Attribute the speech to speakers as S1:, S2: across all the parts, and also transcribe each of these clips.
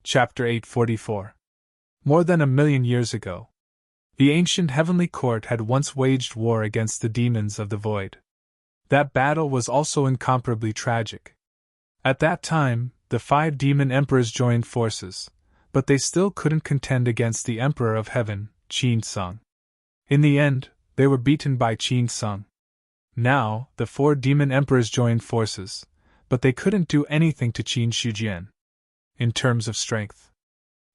S1: Chapter 844. More than 1,000,000 years ago, the ancient heavenly court had once waged war against the demons of the void. That battle was also incomparably tragic. At that time, the 5 demon emperors joined forces, but they still couldn't contend against the Emperor of Heaven, Qin Sung. In the end, they were beaten by Qin Sung. Now, the 4 demon emperors joined forces, but they couldn't do anything to Qin Shujian. In terms of strength,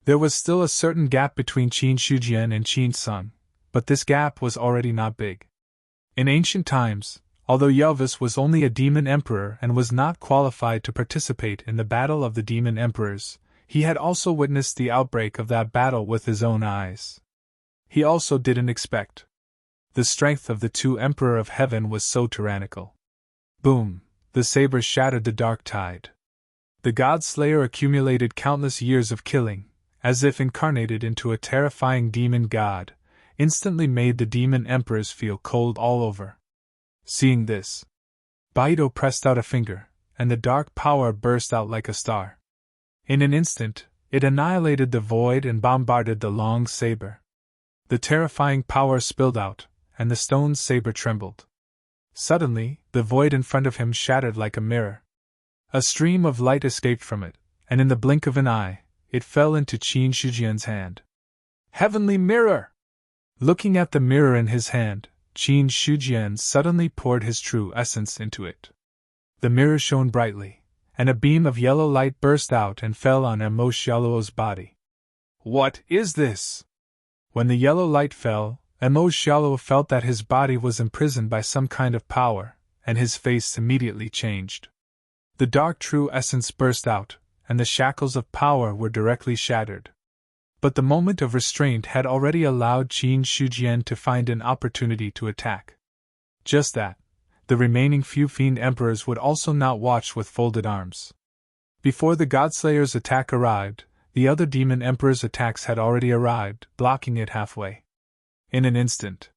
S1: there was still a certain gap between Qin Shujian and Qin Sung, but this gap was already not big. In ancient times, although Yelvis was only a demon emperor and was not qualified to participate in the battle of the demon emperors, he had also witnessed the outbreak of that battle with his own eyes. He also didn't expect. The strength of the 2 Emperor of Heaven was so tyrannical. Boom! The saber shattered the dark tide. The God Slayer accumulated countless years of killing, as if incarnated into a terrifying demon god, instantly made the demon emperors feel cold all over. Seeing this, Baido pressed out a finger, and the dark power burst out like a star. In an instant, it annihilated the void and bombarded the long saber. The terrifying power spilled out, and the stone saber trembled. Suddenly, the void in front of him shattered like a mirror. A stream of light escaped from it, and in the blink of an eye, it fell into Qin Shujian's hand. Heavenly mirror! Looking at the mirror in his hand, Qin Shujian suddenly poured his true essence into it. The mirror shone brightly, and a beam of yellow light burst out and fell on Emo Xiaoluo's body. What is this? When the yellow light fell, Emo Xiaoluo felt that his body was imprisoned by some kind of power, and his face immediately changed. The dark true essence burst out, and the shackles of power were directly shattered. But the moment of restraint had already allowed Qin Shujian to find an opportunity to attack. Just that, the remaining few fiend emperors would also not watch with folded arms. Before the Godslayer's attack arrived, the other demon emperors' attacks had already arrived, blocking it halfway. In an instant,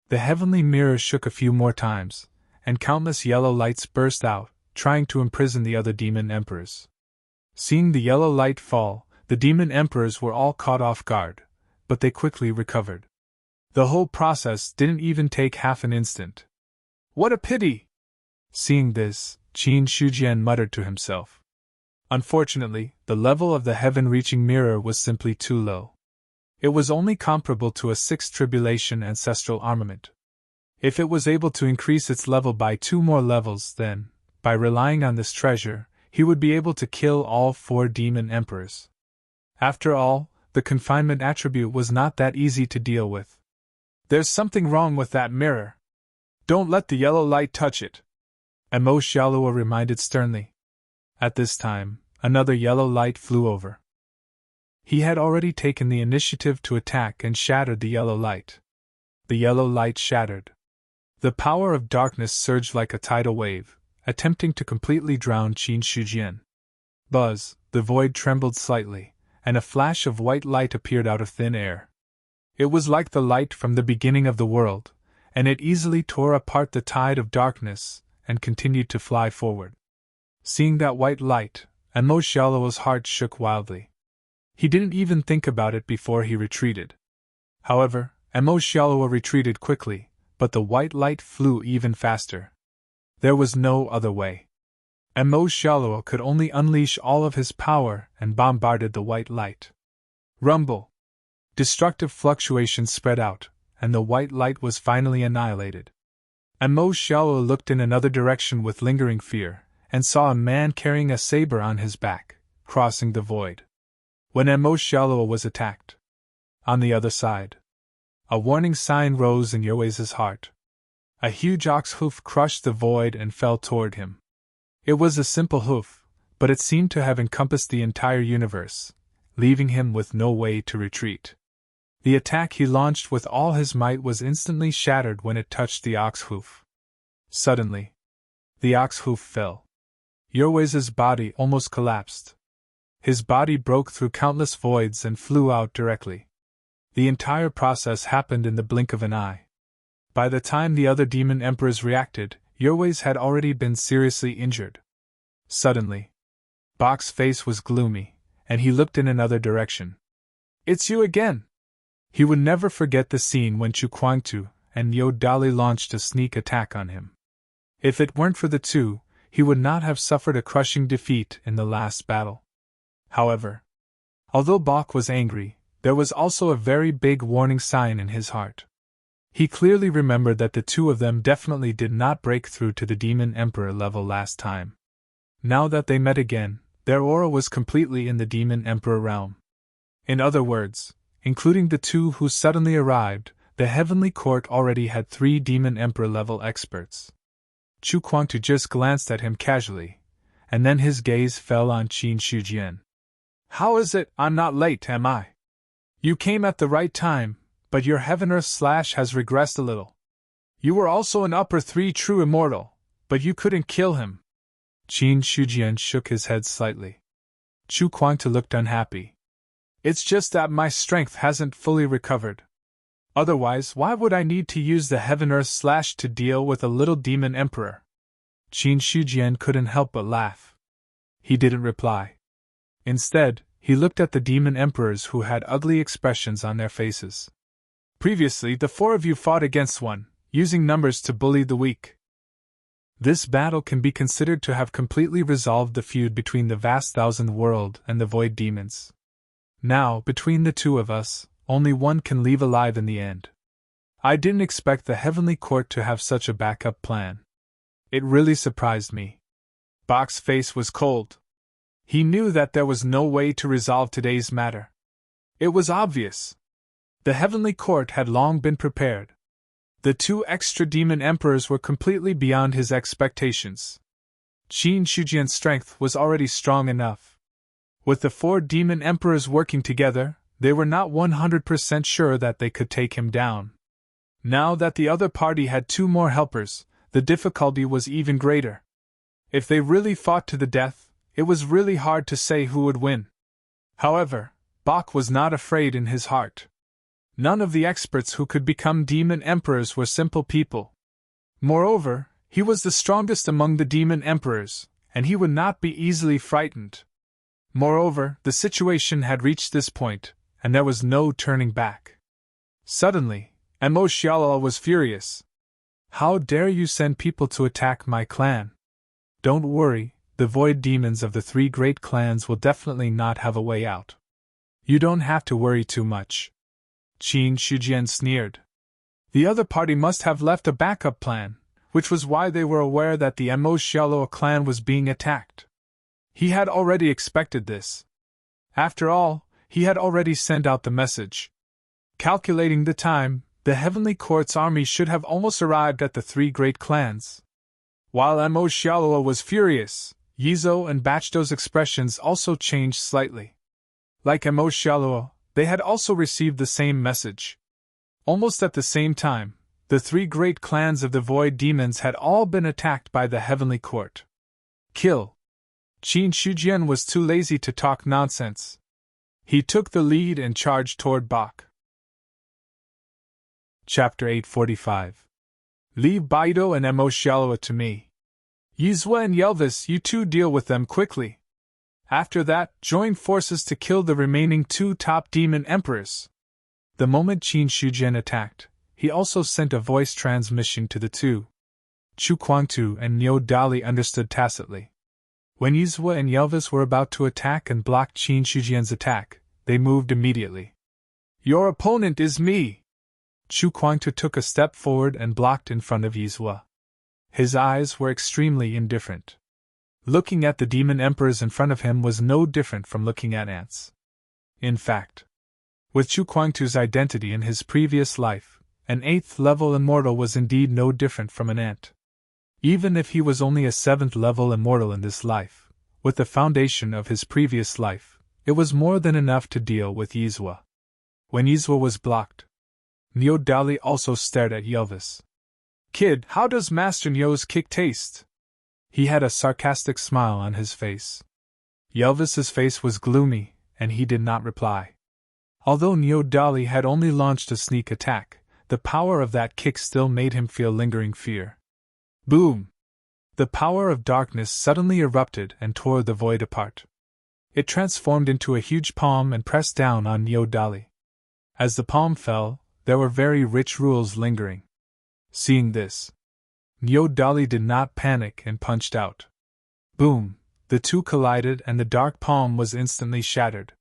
S1: the heavenly mirror shook a few more times, and countless yellow lights burst out, trying to imprison the other demon emperors. Seeing the yellow light fall, the demon emperors were all caught off guard, but they quickly recovered. The whole process didn't even take half an instant. What a pity! Seeing this, Qin Shujian muttered to himself. Unfortunately, the level of the heaven-reaching mirror was simply too low. It was only comparable to a 6th tribulation ancestral armament. If it was able to increase its level by 2 more levels, then, by relying on this treasure, he would be able to kill all 4 demon emperors. After all, the confinement attribute was not that easy to deal with. There's something wrong with that mirror. Don't let the yellow light touch it, Emo Xiaoluo reminded sternly. At this time, another yellow light flew over. He had already taken the initiative to attack and shattered the yellow light. The yellow light shattered. The power of darkness surged like a tidal wave, attempting to completely drown Qin Shujian. Buzz, the void trembled slightly, and a flash of white light appeared out of thin air. It was like the light from the beginning of the world, and it easily tore apart the tide of darkness and continued to fly forward. Seeing that white light, Emo Xiaoluo's heart shook wildly. He didn't even think about it before he retreated. However, Emo Xiaoluo retreated quickly, but the white light flew even faster. There was no other way. Emo Xiaoluo could only unleash all of his power and bombarded the white light. Rumble! Destructive fluctuations spread out, and the white light was finally annihilated. Emo Xiaoluo looked in another direction with lingering fear, and saw a man carrying a saber on his back, crossing the void. When Emo Xiaoluo was attacked, on the other side, a warning sign rose in Yowe's heart. A huge ox hoof crushed the void and fell toward him. It was a simple hoof, but it seemed to have encompassed the entire universe, leaving him with no way to retreat. The attack he launched with all his might was instantly shattered when it touched the ox hoof. Suddenly, the ox hoof fell. Yowe's body almost collapsed. His body broke through countless voids and flew out directly. The entire process happened in the blink of an eye. By the time the other demon emperors reacted, Yowe's had already been seriously injured. Suddenly, Bok's face was gloomy, and he looked in another direction. "It's you again!" He would never forget the scene when Chu Kuangtu and Niu Dali launched a sneak attack on him. If it weren't for the two, he would not have suffered a crushing defeat in the last battle. However, although Bok was angry, there was also a very big warning sign in his heart. He clearly remembered that the two of them definitely did not break through to the Demon Emperor level last time. Now that they met again, their aura was completely in the Demon Emperor realm. In other words, including the two who suddenly arrived, the Heavenly Court already had 3 Demon Emperor level experts. Chu Kuangtu just glanced at him casually, and then his gaze fell on Qin Shujian. "How is it I'm not late, am I? You came at the right time, but your Heaven-Earth slash has regressed a little. You were also an upper 3 true immortal, but you couldn't kill him." Qin Shujian shook his head slightly. Chu Kuangtu looked unhappy. "It's just that my strength hasn't fully recovered. Otherwise, why would I need to use the Heaven-Earth slash to deal with a little Demon Emperor?" Qin Shujian couldn't help but laugh. He didn't reply. Instead, he looked at the Demon Emperors who had ugly expressions on their faces. "Previously, the 4 of you fought against one, using numbers to bully the weak. This battle can be considered to have completely resolved the feud between the vast thousand world and the void demons. Now, between the two of us, only one can leave alive in the end. I didn't expect the Heavenly Court to have such a backup plan. It really surprised me." Bok's face was cold. He knew that there was no way to resolve today's matter. It was obvious. The Heavenly Court had long been prepared. The 2 extra Demon Emperors were completely beyond his expectations. Qin Shujian's strength was already strong enough. With the 4 Demon Emperors working together, they were not 100% sure that they could take him down. Now that the other party had 2 more helpers, the difficulty was even greater. If they really fought to the death, it was really hard to say who would win. However, Bok was not afraid in his heart. None of the experts who could become Demon Emperors were simple people. Moreover, he was the strongest among the Demon Emperors, and he would not be easily frightened. Moreover, the situation had reached this point, and there was no turning back. Suddenly, Mo Xiaolao was furious. "How dare you send people to attack my clan? Don't worry, the void demons of the 3 great clans will definitely not have a way out. You don't have to worry too much." Qin Shujian sneered. The other party must have left a backup plan, which was why they were aware that the Mo Xiaolao clan was being attacked. He had already expected this. After all, he had already sent out the message. Calculating the time, the Heavenly Court's army should have almost arrived at the 3 great clans. While Mo Xiaolao was furious, Yizhou and Bachdo's expressions also changed slightly. Like Mo Xiaolao, they had also received the same message. Almost at the same time, the 3 great clans of the void demons had all been attacked by the Heavenly Court. Kill. Qin Shujian was too lazy to talk nonsense. He took the lead and charged toward Bok. Chapter 845. Leave Baido and Mo Xiaolao to me. Yizhou and Yelvis, you 2 deal with them quickly. After that, join forces to kill the remaining 2 top Demon Emperors. The moment Qin Shujian attacked, he also sent a voice transmission to the 2. Chu Kuangtu and Niu Dali understood tacitly. When Yizhou and Yelvis were about to attack and block Qin Shujian's attack, they moved immediately. "Your opponent is me!" Chu Kuangtu took a step forward and blocked in front of Yizhou. His eyes were extremely indifferent. Looking at the Demon Emperors in front of him was no different from looking at ants. In fact, with Chu Kuangtu's identity in his previous life, an 8th-level immortal was indeed no different from an ant. Even if he was only a 7th-level immortal in this life, with the foundation of his previous life, it was more than enough to deal with Yizhou. When Yizhou was blocked, Niu Dali also stared at Yelvis. "Kid, how does Master Niu's kick taste?" He had a sarcastic smile on his face. Yelvis's face was gloomy, and he did not reply. Although Niu Dali had only launched a sneak attack, the power of that kick still made him feel lingering fear. Boom! The power of darkness suddenly erupted and tore the void apart. It transformed into a huge palm and pressed down on Nyo Dali. As the palm fell, there were very rich rules lingering. Seeing this, Nyo Dali did not panic and punched out. Boom! The two collided and the dark palm was instantly shattered.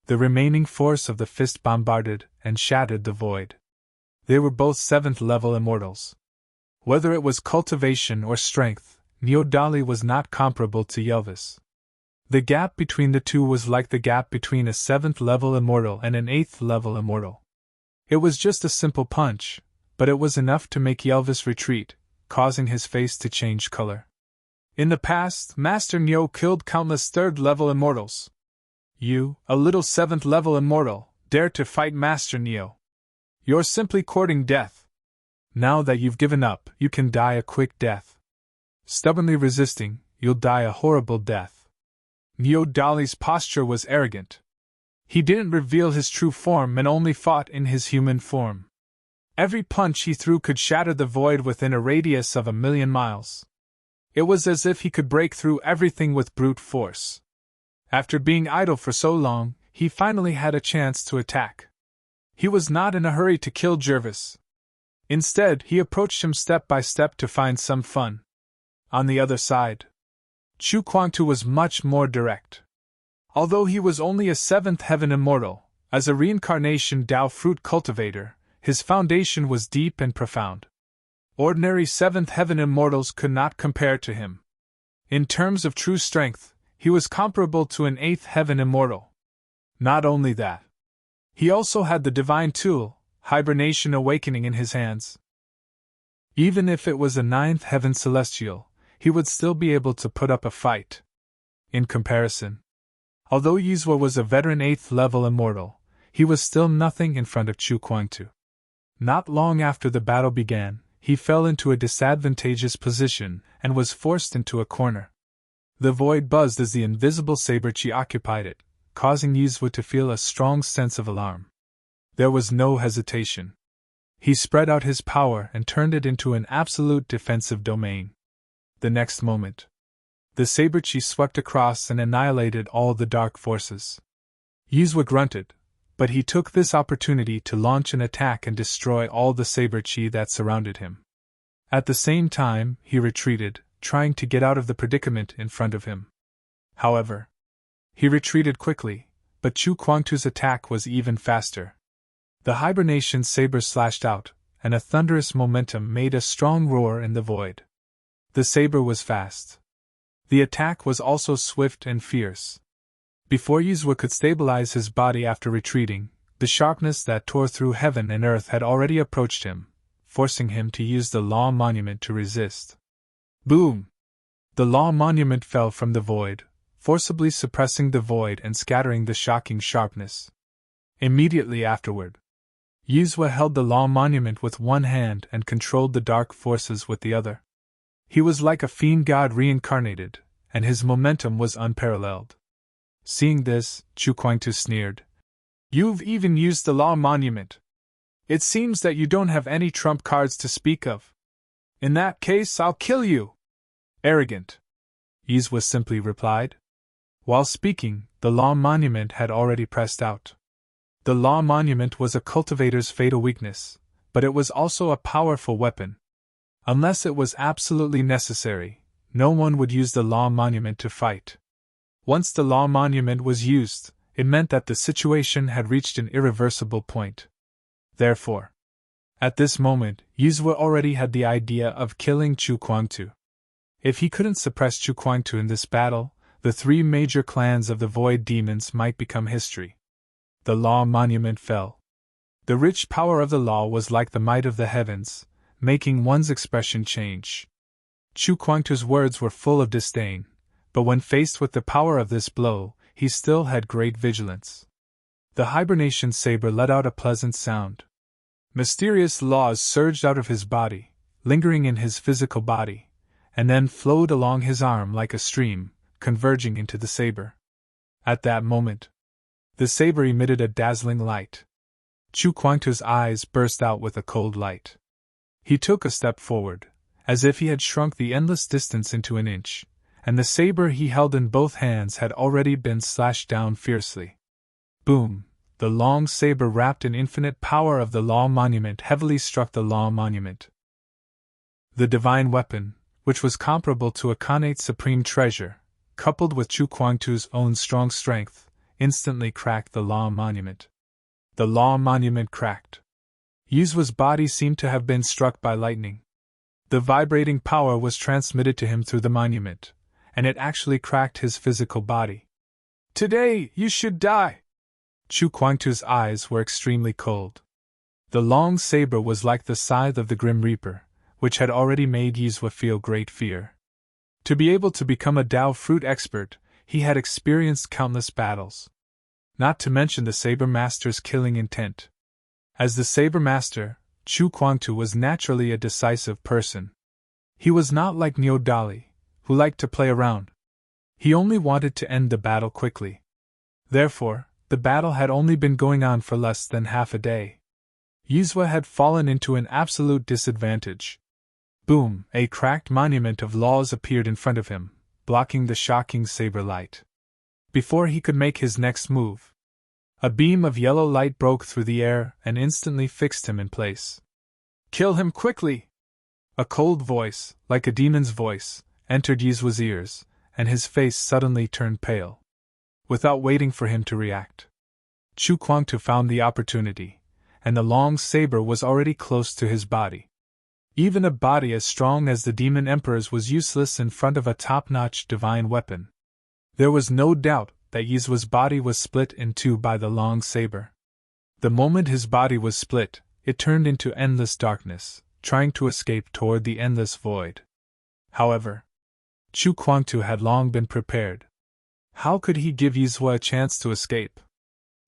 S1: The remaining force of the fist bombarded and shattered the void. They were both 7th level immortals. Whether it was cultivation or strength, Nyo Dali was not comparable to Yelvis. The gap between the two was like the gap between a 7th level immortal and an 8th level immortal. It was just a simple punch, but it was enough to make Yelvis retreat, causing his face to change color. In the past, Master Nyo killed countless 3rd level immortals. You, a little 7th level immortal, dare to fight Master Nyo. You're simply courting death. Now that you've given up, you can die a quick death. Stubbornly resisting, you'll die a horrible death. Nyo Dali's posture was arrogant. He didn't reveal his true form and only fought in his human form. Every punch he threw could shatter the void within a radius of 1,000,000 miles. It was as if he could break through everything with brute force. After being idle for so long, he finally had a chance to attack. He was not in a hurry to kill Jervis. Instead, he approached him step by step to find some fun. On the other side, Chu Kuangtu was much more direct. Although he was only a 7th heaven immortal, as a reincarnation Dao fruit cultivator, his foundation was deep and profound. Ordinary 7th heaven immortals could not compare to him. In terms of true strength, he was comparable to an 8th heaven immortal. Not only that, he also had the divine tool, hibernation awakening, in his hands. Even if it was a 9th heaven celestial, he would still be able to put up a fight. In comparison, although Yizhua was a veteran 8th level immortal, he was still nothing in front of Chu Kuangtu. Not long after the battle began, he fell into a disadvantageous position and was forced into a corner. The void buzzed as the invisible saber chi occupied it, causing Yizhua to feel a strong sense of alarm. There was no hesitation. He spread out his power and turned it into an absolute defensive domain. The next moment, the saber chi swept across and annihilated all the dark forces. Yizhua grunted, but he took this opportunity to launch an attack and destroy all the saber chi that surrounded him. At the same time, he retreated, trying to get out of the predicament in front of him. However, he retreated quickly, but Chu Kuangtu's attack was even faster. The hibernation saber slashed out, and a thunderous momentum made a strong roar in the void. The saber was fast. The attack was also swift and fierce. Before Yizhua could stabilize his body after retreating, the sharpness that tore through heaven and earth had already approached him, forcing him to use the Law Monument to resist. Boom! The Law Monument fell from the void, forcibly suppressing the void and scattering the shocking sharpness. Immediately afterward, Yizhua held the Law Monument with one hand and controlled the dark forces with the other. He was like a fiend god reincarnated, and his momentum was unparalleled. Seeing this, Chu Kuangtu sneered. "You've even used the Law Monument. It seems that you don't have any trump cards to speak of. In that case, I'll kill you." "Arrogant," Yizhua simply replied. While speaking, the Law Monument had already pressed out. The Law Monument was a cultivator's fatal weakness, but it was also a powerful weapon. Unless it was absolutely necessary, no one would use the Law Monument to fight. Once the Law Monument was used, it meant that the situation had reached an irreversible point. Therefore, at this moment, Yizhua already had the idea of killing Chu Kuangtu. If he couldn't suppress Chu Kuangtu in this battle, the 3 major clans of the Void Demons might become history. The Law Monument fell. The rich power of the law was like the might of the heavens, making one's expression change. Chu Kuangtu's words were full of disdain, but when faced with the power of this blow, he still had great vigilance. The hibernation saber let out a pleasant sound. Mysterious laws surged out of his body, lingering in his physical body, and then flowed along his arm like a stream, converging into the saber. At that moment, the saber emitted a dazzling light. Chu Kuangtu's eyes burst out with a cold light. He took a step forward, as if he had shrunk the endless distance into an inch, and the saber he held in both hands had already been slashed down fiercely. Boom! The long saber wrapped in infinite power of the Law Monument heavily struck the Law Monument. The divine weapon, which was comparable to a connate supreme treasure, coupled with Chu Kuangtu's own strong strength, instantly cracked the Law Monument. The Law Monument cracked. Yizhua's body seemed to have been struck by lightning. The vibrating power was transmitted to him through the monument, and it actually cracked his physical body. "Today, you should die!" Chu Kuangtu's eyes were extremely cold. The long saber was like the scythe of the Grim Reaper, which had already made Yizhua feel great fear. To be able to become a Dao fruit expert, he had experienced countless battles. Not to mention the saber master's killing intent. As the saber master, Chu Kuangtu was naturally a decisive person. He was not like Niu Dali, who liked to play around. He only wanted to end the battle quickly. Therefore, the battle had only been going on for less than half a day. Yizhua had fallen into an absolute disadvantage. Boom! A cracked monument of laws appeared in front of him, blocking the shocking saber light. Before he could make his next move, a beam of yellow light broke through the air and instantly fixed him in place. "Kill him quickly!" A cold voice, like a demon's voice, entered Yizhua's ears, and his face suddenly turned pale. Without waiting for him to react, Chu Kuangtu found the opportunity, and the long saber was already close to his body. Even a body as strong as the Demon Emperor's was useless in front of a top-notch divine weapon. There was no doubt that Yizhua's body was split in two by the long saber. The moment his body was split, it turned into endless darkness, trying to escape toward the endless void. However, Chu Kuangtu had long been prepared. How could he give Yizhua a chance to escape?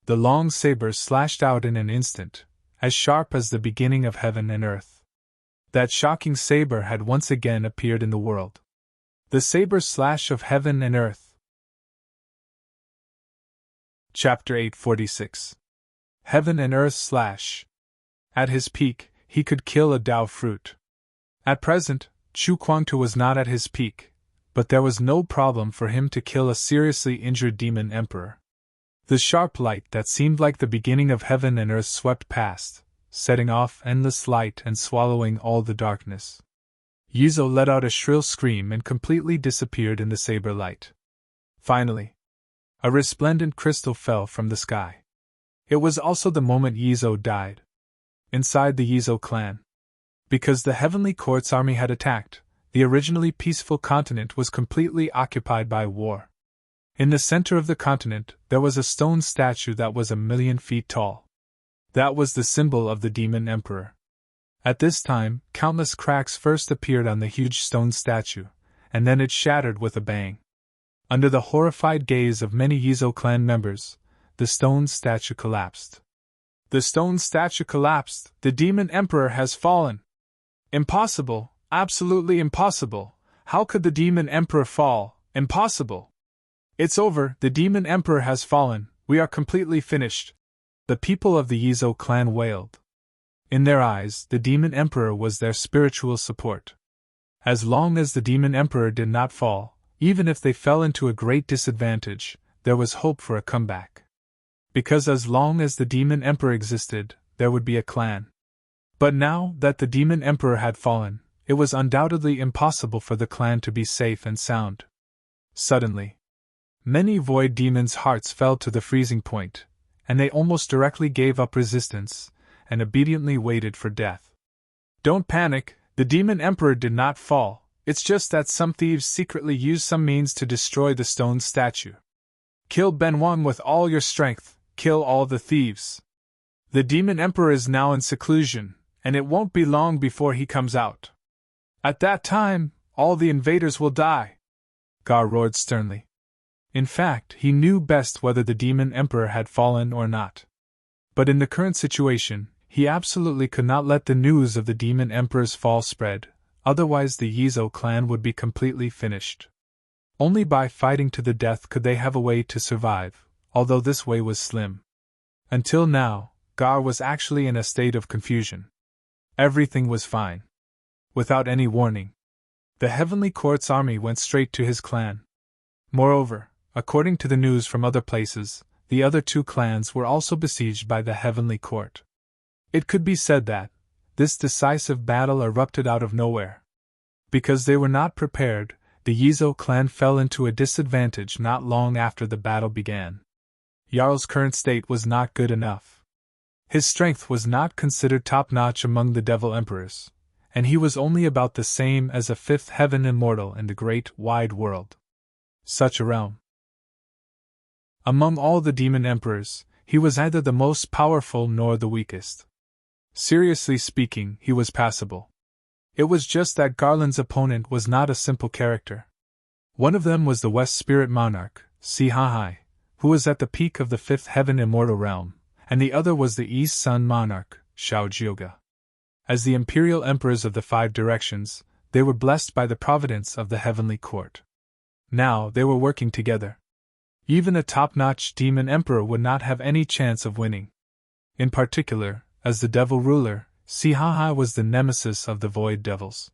S1: The long saber slashed out in an instant, as sharp as the beginning of heaven and earth. That shocking saber had once again appeared in the world. The saber slash of heaven and earth. Chapter 846. Heaven and Earth Slash. At his peak, he could kill a Dao fruit. At present, Chu Kuangtu was not at his peak, but there was no problem for him to kill a seriously injured Demon Emperor. The sharp light that seemed like the beginning of heaven and earth swept past, setting off endless light and swallowing all the darkness. Yizhou let out a shrill scream and completely disappeared in the saber light. Finally, a resplendent crystal fell from the sky. It was also the moment Yizhou died. Inside the Yizhou clan, because the Heavenly Court's army had attacked, the originally peaceful continent was completely occupied by war. In the center of the continent, there was a stone statue that was 1,000,000 feet tall. That was the symbol of the Demon Emperor. At this time, countless cracks first appeared on the huge stone statue, and then it shattered with a bang. Under the horrified gaze of many Yizhou clan members, the stone statue collapsed. The stone statue collapsed. The Demon Emperor has fallen. Impossible, absolutely impossible. How could the Demon Emperor fall? Impossible. It's over, the Demon Emperor has fallen, we are completely finished. The people of the Yizhou clan wailed. In their eyes, the Demon Emperor was their spiritual support. As long as the Demon Emperor did not fall, even if they fell into a great disadvantage, there was hope for a comeback. Because as long as the Demon Emperor existed, there would be a clan. But now that the Demon Emperor had fallen, it was undoubtedly impossible for the clan to be safe and sound. Suddenly, many void demons' hearts fell to the freezing point, and they almost directly gave up resistance, and obediently waited for death. Don't panic, the Demon Emperor did not fall, it's just that some thieves secretly used some means to destroy the stone statue. Kill Benwan with all your strength, kill all the thieves. The Demon Emperor is now in seclusion, and it won't be long before he comes out. At that time, all the invaders will die. Gar roared sternly. In fact, he knew best whether the Demon Emperor had fallen or not. But in the current situation, he absolutely could not let the news of the Demon Emperor's fall spread, otherwise the Yizhou clan would be completely finished. Only by fighting to the death could they have a way to survive, although this way was slim. Until now, Gar was actually in a state of confusion. Everything was fine. Without any warning, The Heavenly Court's army went straight to his clan. Moreover, according to the news from other places, the other two clans were also besieged by the Heavenly Court. It could be said that this decisive battle erupted out of nowhere. Because they were not prepared, the Yizo clan fell into a disadvantage not long after the battle began. Jarl's current state was not good enough. His strength was not considered top-notch among the Devil Emperors, and he was only about the same as a fifth heaven immortal in the great, wide world. Such a realm. Among all the Demon Emperors, he was neither the most powerful nor the weakest. Seriously speaking, he was passable. It was just that Garland's opponent was not a simple character. One of them was the West Spirit Monarch, Sihahai, who was at the peak of the fifth heaven immortal realm, and the other was the East Sun Monarch, Xiaojioga. As the imperial emperors of the five directions, they were blessed by the providence of the Heavenly Court. Now they were working together. Even a top-notch demon emperor would not have any chance of winning. In particular, as the devil ruler, Sihahai was the nemesis of the void devils.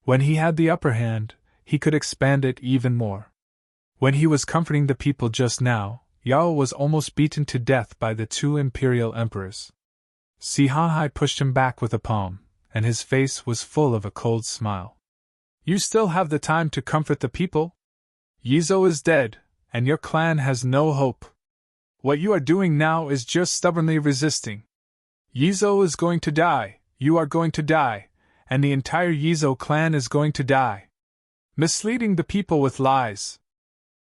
S1: When he had the upper hand, he could expand it even more. When he was comforting the people just now, Yao was almost beaten to death by the two imperial emperors. Sihahai pushed him back with a palm, and his face was full of a cold smile. "You still have the time to comfort the people? Yizo is dead, and your clan has no hope. What you are doing now is just stubbornly resisting. Yizo is going to die, you are going to die, and the entire Yizo clan is going to die. Misleading the people with lies."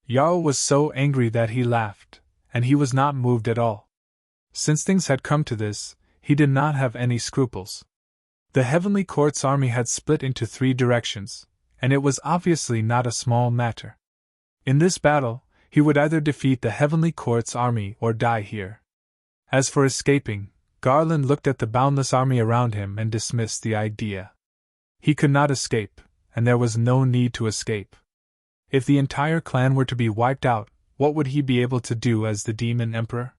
S1: Yao was so angry that he laughed, and he was not moved at all. Since things had come to this, he did not have any scruples. The Heavenly Court's army had split into three directions, and it was obviously not a small matter. In this battle, he would either defeat the Heavenly Court's army or die here. As for escaping, Garland looked at the boundless army around him and dismissed the idea. He could not escape, and there was no need to escape. If the entire clan were to be wiped out, what would he be able to do as the Demon Emperor?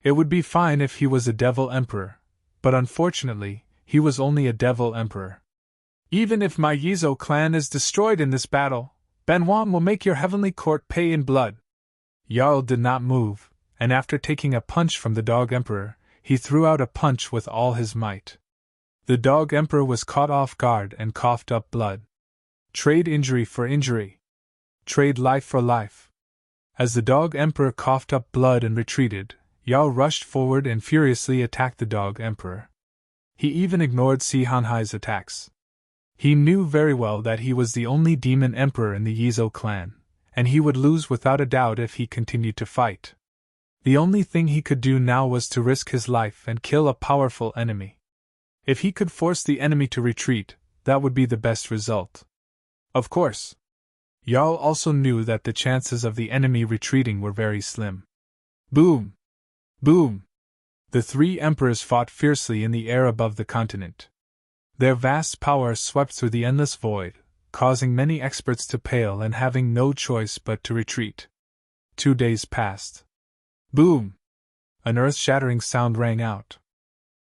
S1: It would be fine if he was a Devil Emperor, but unfortunately, he was only a Devil Emperor. "Even if my Yizo clan is destroyed in this battle, Benwan will make your Heavenly Court pay in blood." Jarl did not move, and after taking a punch from the Dog Emperor, he threw out a punch with all his might. The Dog Emperor was caught off guard and coughed up blood. Trade injury for injury. Trade life for life. As the Dog Emperor coughed up blood and retreated, Yao rushed forward and furiously attacked the Dog Emperor. He even ignored Sihahai's attacks. He knew very well that he was the only Demon Emperor in the Yizo clan, and he would lose without a doubt if he continued to fight. The only thing he could do now was to risk his life and kill a powerful enemy. If he could force the enemy to retreat, that would be the best result. Of course, Yao also knew that the chances of the enemy retreating were very slim. Boom! Boom! The three emperors fought fiercely in the air above the continent. Their vast power swept through the endless void, causing many experts to pale and having no choice but to retreat. 2 days passed. Boom! An earth-shattering sound rang out.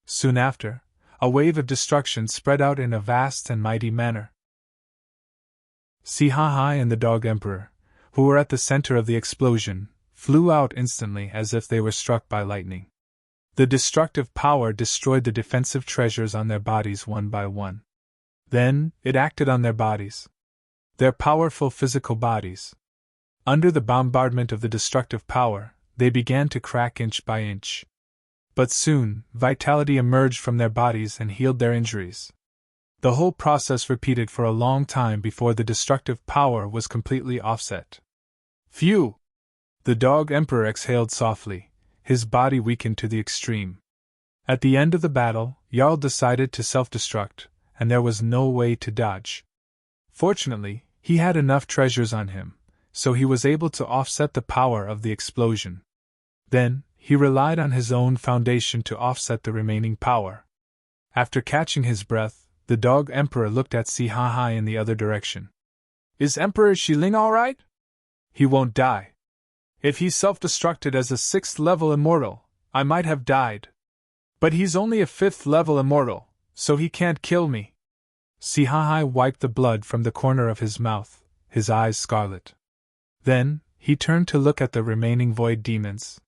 S1: Soon after, a wave of destruction spread out in a vast and mighty manner. Sihahai and the Dog Emperor, who were at the center of the explosion, flew out instantly as if they were struck by lightning. The destructive power destroyed the defensive treasures on their bodies one by one. Then, it acted on their bodies. Their powerful physical bodies. Under the bombardment of the destructive power, they began to crack inch by inch. But soon, vitality emerged from their bodies and healed their injuries. The whole process repeated for a long time before the destructive power was completely offset. Phew! The Dog Emperor exhaled softly, his body weakened to the extreme. At the end of the battle, Jarl decided to self-destruct, and there was no way to dodge. Fortunately, he had enough treasures on him, so he was able to offset the power of the explosion. Then, he relied on his own foundation to offset the remaining power. After catching his breath, the Dog Emperor looked at Sihahai in the other direction. "Is Emperor Xiling all right? He won't die. If he self-destructed as a 6th-level immortal, I might have died. But he's only a 5th-level immortal, so he can't kill me." Sihahai wiped the blood from the corner of his mouth, his eyes scarlet. Then, he turned to look at the remaining void demons.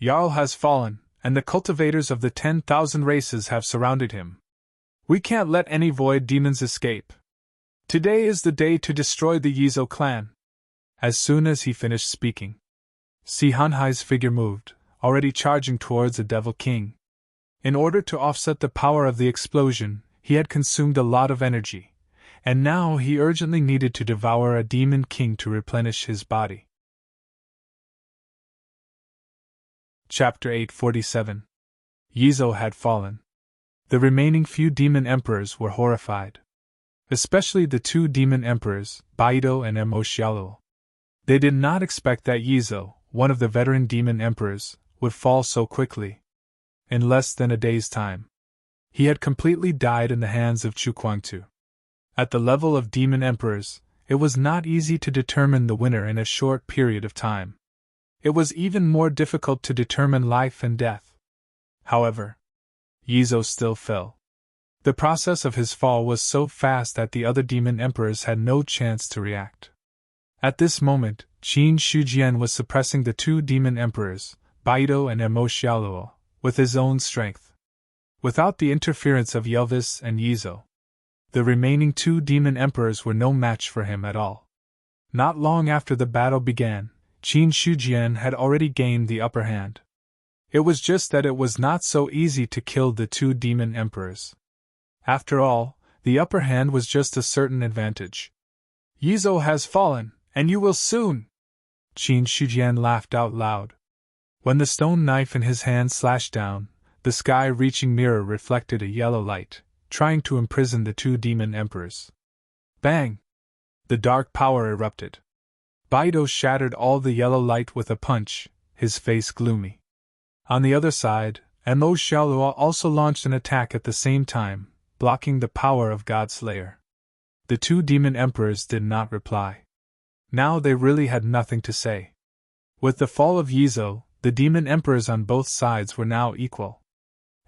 S1: Jarl has fallen, and the cultivators of the 10,000 races have surrounded him. We can't let any void demons escape. Today is the day to destroy the Yizo clan. As soon as he finished speaking, Sihahai's figure moved, already charging towards the Devil King. In order to offset the power of the explosion, he had consumed a lot of energy, and now he urgently needed to devour a demon king to replenish his body. Chapter 847. Yizo had fallen. The remaining few demon emperors were horrified. Especially the two demon emperors, Baido and Emoshialo. They did not expect that Yizo, one of the veteran demon emperors, would fall so quickly. In less than a day's time, he had completely died in the hands of Chu Kuangtu. At the level of demon emperors, it was not easy to determine the winner in a short period of time. It was even more difficult to determine life and death. However, Yizo still fell. The process of his fall was so fast that the other demon emperors had no chance to react. At this moment, Qin Shujian was suppressing the two demon emperors, Baido and Emoshialo, with his own strength. Without the interference of Yelvis and Yizo, the remaining two demon emperors were no match for him at all. Not long after the battle began, Qin Shujian had already gained the upper hand. It was just that it was not so easy to kill the two demon emperors. After all, the upper hand was just a certain advantage. Yizo has fallen, and you will soon! Qin Shujian laughed out loud. When the stone knife in his hand slashed down, the sky-reaching mirror reflected a yellow light, trying to imprison the two demon emperors. Bang! The dark power erupted. Baido shattered all the yellow light with a punch, his face gloomy. On the other side, Mo Xiaolua also launched an attack at the same time, blocking the power of Godslayer. The two demon emperors did not reply. Now they really had nothing to say. With the fall of Yizo, the demon emperors on both sides were now equal.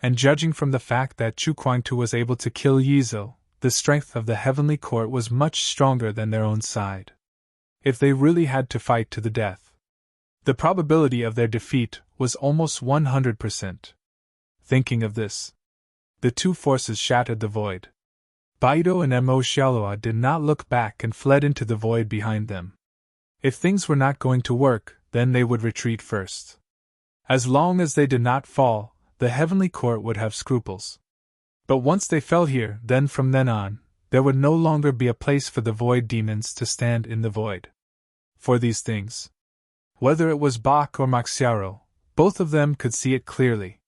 S1: And judging from the fact that Chu Kuangtu was able to kill Yizo, the strength of the heavenly court was much stronger than their own side. If they really had to fight to the death, the probability of their defeat was almost 100%. Thinking of this, the two forces shattered the void. Baido and Mo Xiaolua did not look back and fled into the void behind them. If things were not going to work, then they would retreat first. As long as they did not fall, the heavenly court would have scruples. But once they fell here, then from then on, there would no longer be a place for the void demons to stand in the void. For these things, whether it was Bach or Maxiaro, both of them could see it clearly.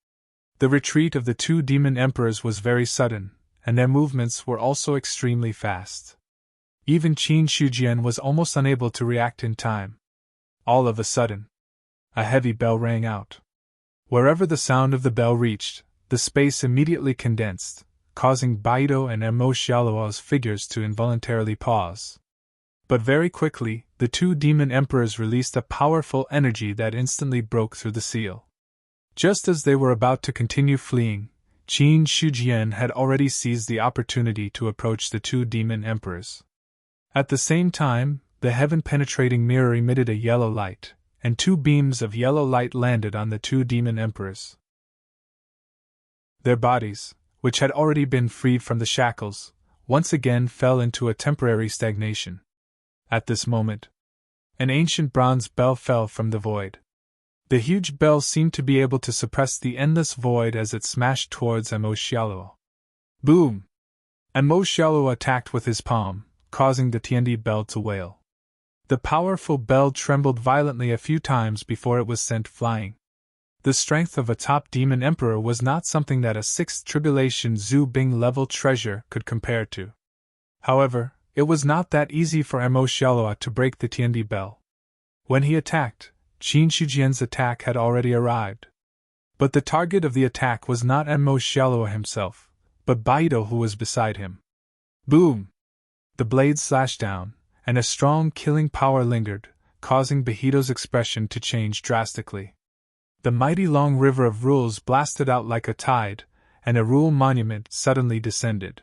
S1: The retreat of the two demon emperors was very sudden, and their movements were also extremely fast. Even Qin Shujian was almost unable to react in time. All of a sudden, a heavy bell rang out. Wherever the sound of the bell reached, the space immediately condensed, causing Baido and Mo Xiaolua's figures to involuntarily pause. But very quickly, the two demon emperors released a powerful energy that instantly broke through the seal. Just as they were about to continue fleeing, Qin Shujian had already seized the opportunity to approach the two demon emperors. At the same time, the heaven-penetrating mirror emitted a yellow light, and two beams of yellow light landed on the two demon emperors. Their bodies, which had already been freed from the shackles, once again fell into a temporary stagnation. At this moment, an ancient bronze bell fell from the void. The huge bell seemed to be able to suppress the endless void as it smashed towards Mo Xiaolua. Boom! Mo Xiaolua attacked with his palm, causing the Tiandi bell to wail. The powerful bell trembled violently a few times before it was sent flying. The strength of a top demon emperor was not something that a sixth tribulation Zhu Bing level treasure could compare to. However, it was not that easy for Mo Xiaolua to break the Tiandi bell. When he attacked, Qin Shujian's attack had already arrived. But the target of the attack was not Mo Xiaolua himself, but Baido, who was beside him. Boom! The blade slashed down, and a strong killing power lingered, causing Bahido's expression to change drastically. The mighty long river of rules blasted out like a tide, and a rule monument suddenly descended.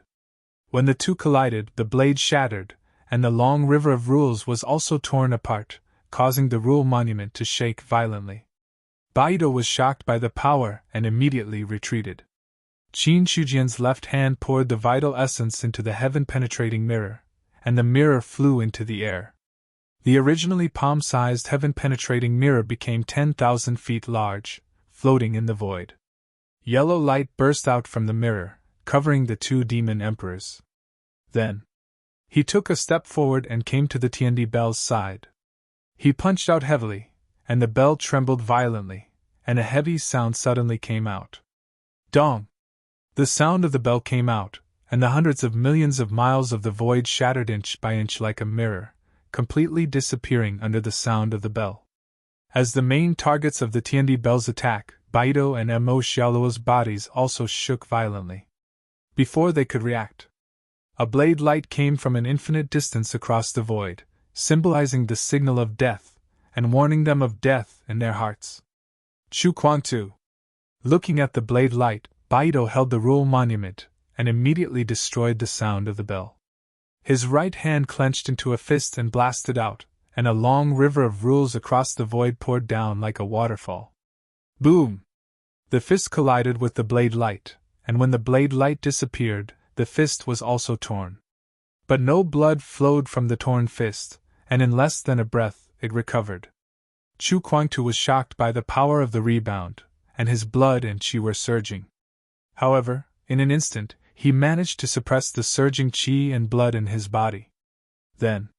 S1: When the two collided, the blade shattered, and the long river of rules was also torn apart, causing the rule monument to shake violently. Baido was shocked by the power and immediately retreated. Qin Shujian's left hand poured the vital essence into the heaven-penetrating mirror, and the mirror flew into the air. The originally palm-sized heaven-penetrating mirror became 10,000 feet large, floating in the void. Yellow light burst out from the mirror, covering the two demon emperors. Then, he took a step forward and came to the Tiandi bell's side. He punched out heavily, and the bell trembled violently, and a heavy sound suddenly came out. Dong! The sound of the bell came out, and the hundreds of millions of miles of the void shattered inch by inch like a mirror, completely disappearing under the sound of the bell. As the main targets of the Tiandi bell's attack, Baido and Mo Xiaoluo's bodies also shook violently. Before they could react, a blade light came from an infinite distance across the void, symbolizing the signal of death, and warning them of death in their hearts. Chu Kuangtu. Looking at the blade light, Baido held the rule monument, and immediately destroyed the sound of the bell. His right hand clenched into a fist and blasted out, and a long river of rules across the void poured down like a waterfall. Boom! The fist collided with the blade light, and when the blade light disappeared, the fist was also torn. But no blood flowed from the torn fist, and in less than a breath, it recovered. Chu Kuangtu was shocked by the power of the rebound, and his blood and qi were surging. However, in an instant, he managed to suppress the surging qi and blood in his body. Then,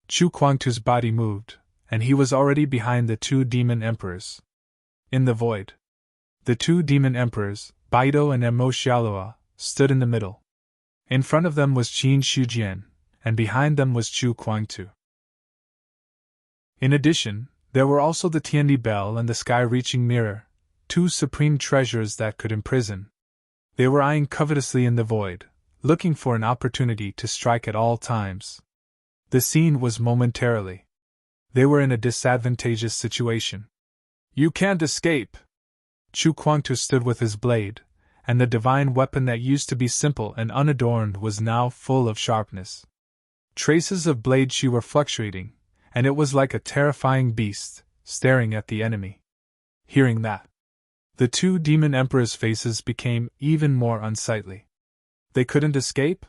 S1: Chu Kuangtu's body moved, and he was already behind the two demon emperors. In the void, the two demon emperors, Baido and Mo Xiaoluo, stood in the middle. In front of them was Qin Shujian, and behind them was Chu Kuangtu. In addition, there were also the Tiandi bell and the sky-reaching mirror, two supreme treasures that could imprison. They were eyeing covetously in the void, looking for an opportunity to strike at all times. The scene was momentarily. They were in a disadvantageous situation. You can't escape! Chu Kuangtu stood with his blade, and the divine weapon that used to be simple and unadorned was now full of sharpness. Traces of blade qi were fluctuating, and it was like a terrifying beast, staring at the enemy. Hearing that, the two demon emperors' faces became even more unsightly. They couldn't escape?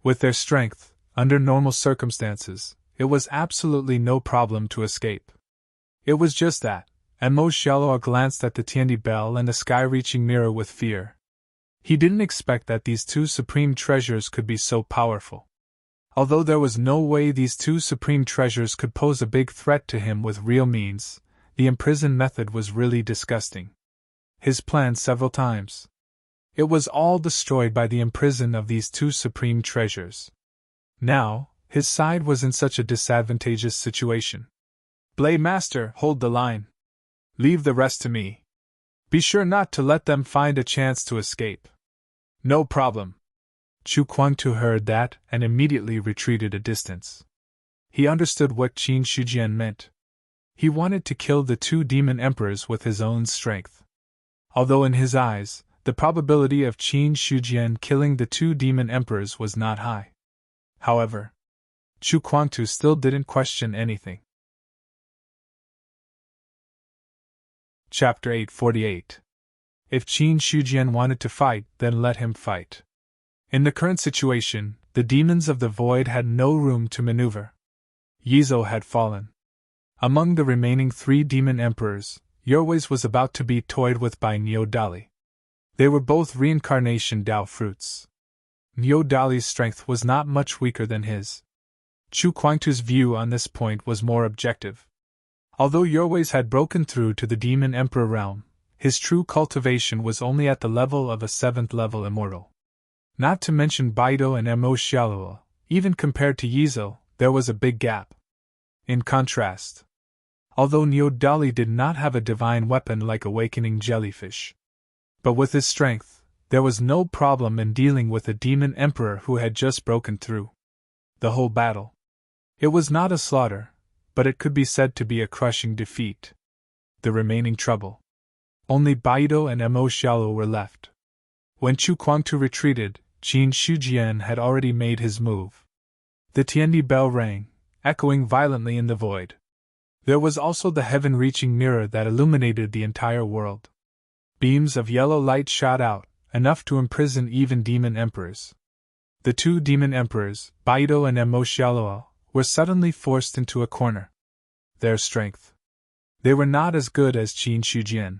S1: With their strength, under normal circumstances, it was absolutely no problem to escape. It was just that, and Mo Xiaoluo glanced at the Tiandi bell and the sky-reaching mirror with fear. He didn't expect that these two supreme treasures could be so powerful. Although there was no way these two supreme treasures could pose a big threat to him with real means, the imprison method was really disgusting. His plan several times. It was all destroyed by the imprison of these two supreme treasures. Now, his side was in such a disadvantageous situation. Blade Master, hold the line. Leave the rest to me. Be sure not to let them find a chance to escape. No problem. Chu Kuangtu heard that and immediately retreated a distance. He understood what Qin Shujian meant. He wanted to kill the two demon emperors with his own strength. Although in his eyes, the probability of Qin Shujian killing the two demon emperors was not high. However, Chu Kuangtu still didn't question anything. Chapter 848. If Qin Shujian wanted to fight, then let him fight. In the current situation, the demons of the void had no room to maneuver. Yizo had fallen. Among the remaining three demon emperors, Yorwei's was about to be toyed with by Niu Dali. They were both reincarnation Dao fruits. Niu Dali's strength was not much weaker than his. Chu Kuangtu's view on this point was more objective. Although Yorwei's had broken through to the demon emperor realm, his true cultivation was only at the level of a 7th-level immortal. Not to mention Baido and Mo Xiaoluo, even compared to Yizo, there was a big gap. In contrast, although Niu Dali did not have a divine weapon like Awakening Jellyfish, but with his strength, there was no problem in dealing with a demon emperor who had just broken through. The whole battle. It was not a slaughter, but it could be said to be a crushing defeat. The remaining trouble. Only Baido and Mo Xiaoluo were left. When Chu Kuangtu retreated, Qin Shujian had already made his move. The Tiandi bell rang, echoing violently in the void. There was also the heaven-reaching mirror that illuminated the entire world. Beams of yellow light shot out, enough to imprison even demon emperors. The two demon emperors, Baido and Emo Xiaoluo, were suddenly forced into a corner. Their strength. They were not as good as Qin Shujian.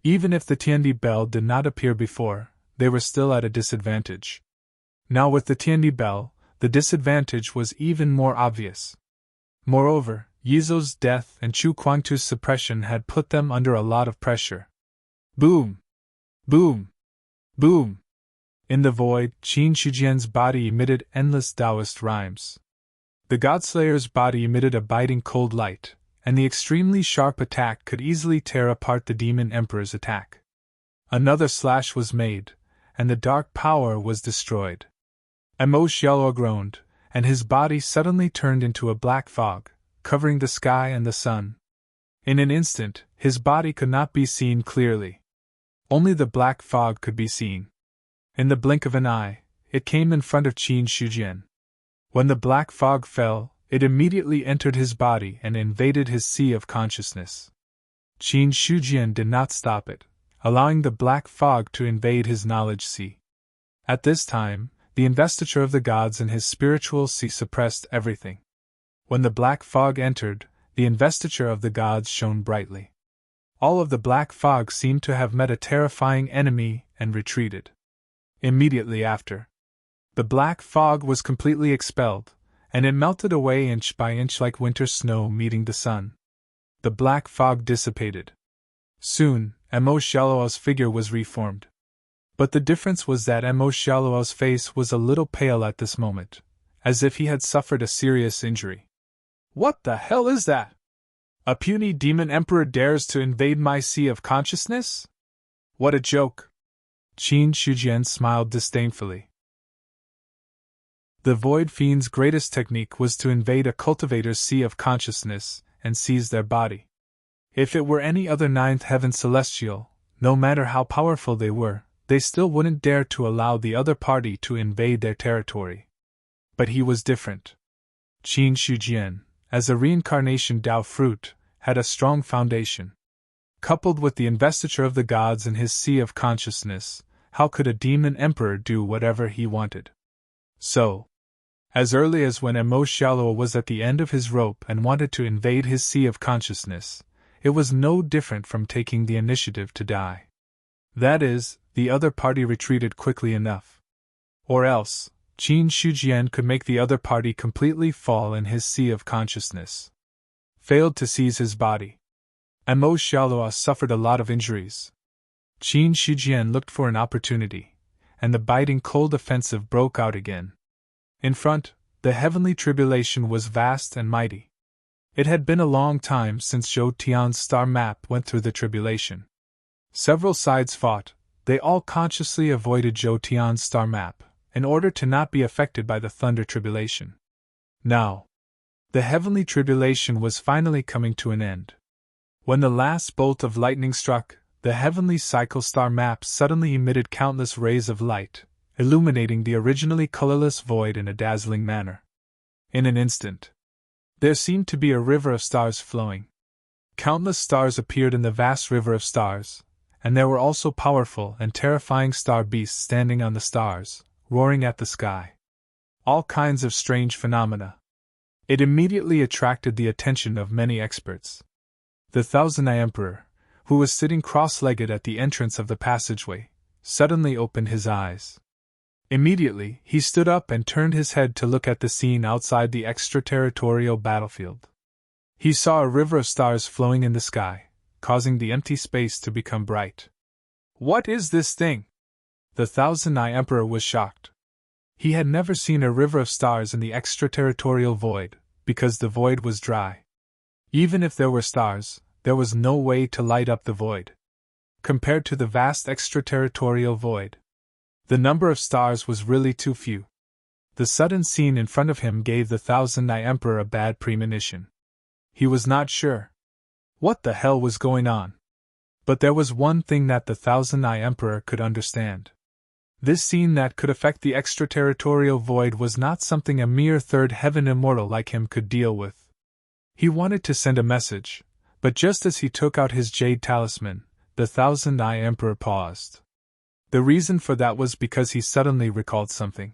S1: Even if the Tiandi bell did not appear before, they were still at a disadvantage. Now with the Tiandi bell, the disadvantage was even more obvious. Moreover, Yizou's death and Chu Quangtu's suppression had put them under a lot of pressure. Boom! Boom! Boom! In the void, Qin Shujian's body emitted endless Taoist rhymes. The Godslayer's body emitted a biting cold light, and the extremely sharp attack could easily tear apart the Demon Emperor's attack. Another slash was made, and the dark power was destroyed. Emo Xiaoluo groaned, and his body suddenly turned into a black fog, covering the sky and the sun. In an instant, his body could not be seen clearly. Only the black fog could be seen. In the blink of an eye, it came in front of Qin Shujian. When the black fog fell, it immediately entered his body and invaded his sea of consciousness. Qin Shujian did not stop it, allowing the black fog to invade his knowledge sea. At this time, the investiture of the gods in his spiritual sea suppressed everything. When the black fog entered, the investiture of the gods shone brightly. All of the black fog seemed to have met a terrifying enemy and retreated. Immediately after, the black fog was completely expelled, and it melted away inch by inch like winter snow meeting the sun. The black fog dissipated. Soon, Emo Xiaoluo's figure was reformed. But the difference was that Emo Xiaoluo's face was a little pale at this moment, as if he had suffered a serious injury. What the hell is that? A puny demon emperor dares to invade my sea of consciousness? What a joke! Qin Shujian smiled disdainfully. The Void Fiend's greatest technique was to invade a cultivator's sea of consciousness and seize their body. If it were any other ninth heaven celestial, no matter how powerful they still wouldn't dare to allow the other party to invade their territory. But he was different. Qin Shujian, as a reincarnation Tao fruit, had a strong foundation. Coupled with the investiture of the gods in his sea of consciousness, how could a demon emperor do whatever he wanted? So, as early as when Emo Xiaoluo was at the end of his rope and wanted to invade his sea of consciousness, it was no different from taking the initiative to die. That is, the other party retreated quickly enough. Or else, Qin Shujian could make the other party completely fall in his sea of consciousness. Failed to seize his body. Emo Xiaoluo suffered a lot of injuries. Qin Shujian looked for an opportunity, and the biting cold offensive broke out again. In front, the heavenly tribulation was vast and mighty. It had been a long time since Zhou Tian's star map went through the tribulation. Several sides fought, they all consciously avoided Zhou Tian's star map, in order to not be affected by the thunder tribulation. Now, the heavenly tribulation was finally coming to an end. When the last bolt of lightning struck, the heavenly cycle star map suddenly emitted countless rays of light, illuminating the originally colorless void in a dazzling manner. In an instant, there seemed to be a river of stars flowing. Countless stars appeared in the vast river of stars, and there were also powerful and terrifying star beasts standing on the stars, roaring at the sky. All kinds of strange phenomena. It immediately attracted the attention of many experts. The Thousand-Eye Emperor, who was sitting cross-legged at the entrance of the passageway, suddenly opened his eyes. Immediately, he stood up and turned his head to look at the scene outside the extraterritorial battlefield. He saw a river of stars flowing in the sky, causing the empty space to become bright. What is this thing? The Thousand-Eye Emperor was shocked. He had never seen a river of stars in the extraterritorial void, because the void was dry. Even if there were stars, there was no way to light up the void. Compared to the vast extraterritorial void, the number of stars was really too few. The sudden scene in front of him gave the Thousand-Eye Emperor a bad premonition. He was not sure what the hell was going on. But there was one thing that the Thousand-Eye Emperor could understand. This scene that could affect the extraterritorial void was not something a mere third heaven immortal like him could deal with. He wanted to send a message, but just as he took out his jade talisman, the Thousand-Eye Emperor paused. The reason for that was because he suddenly recalled something.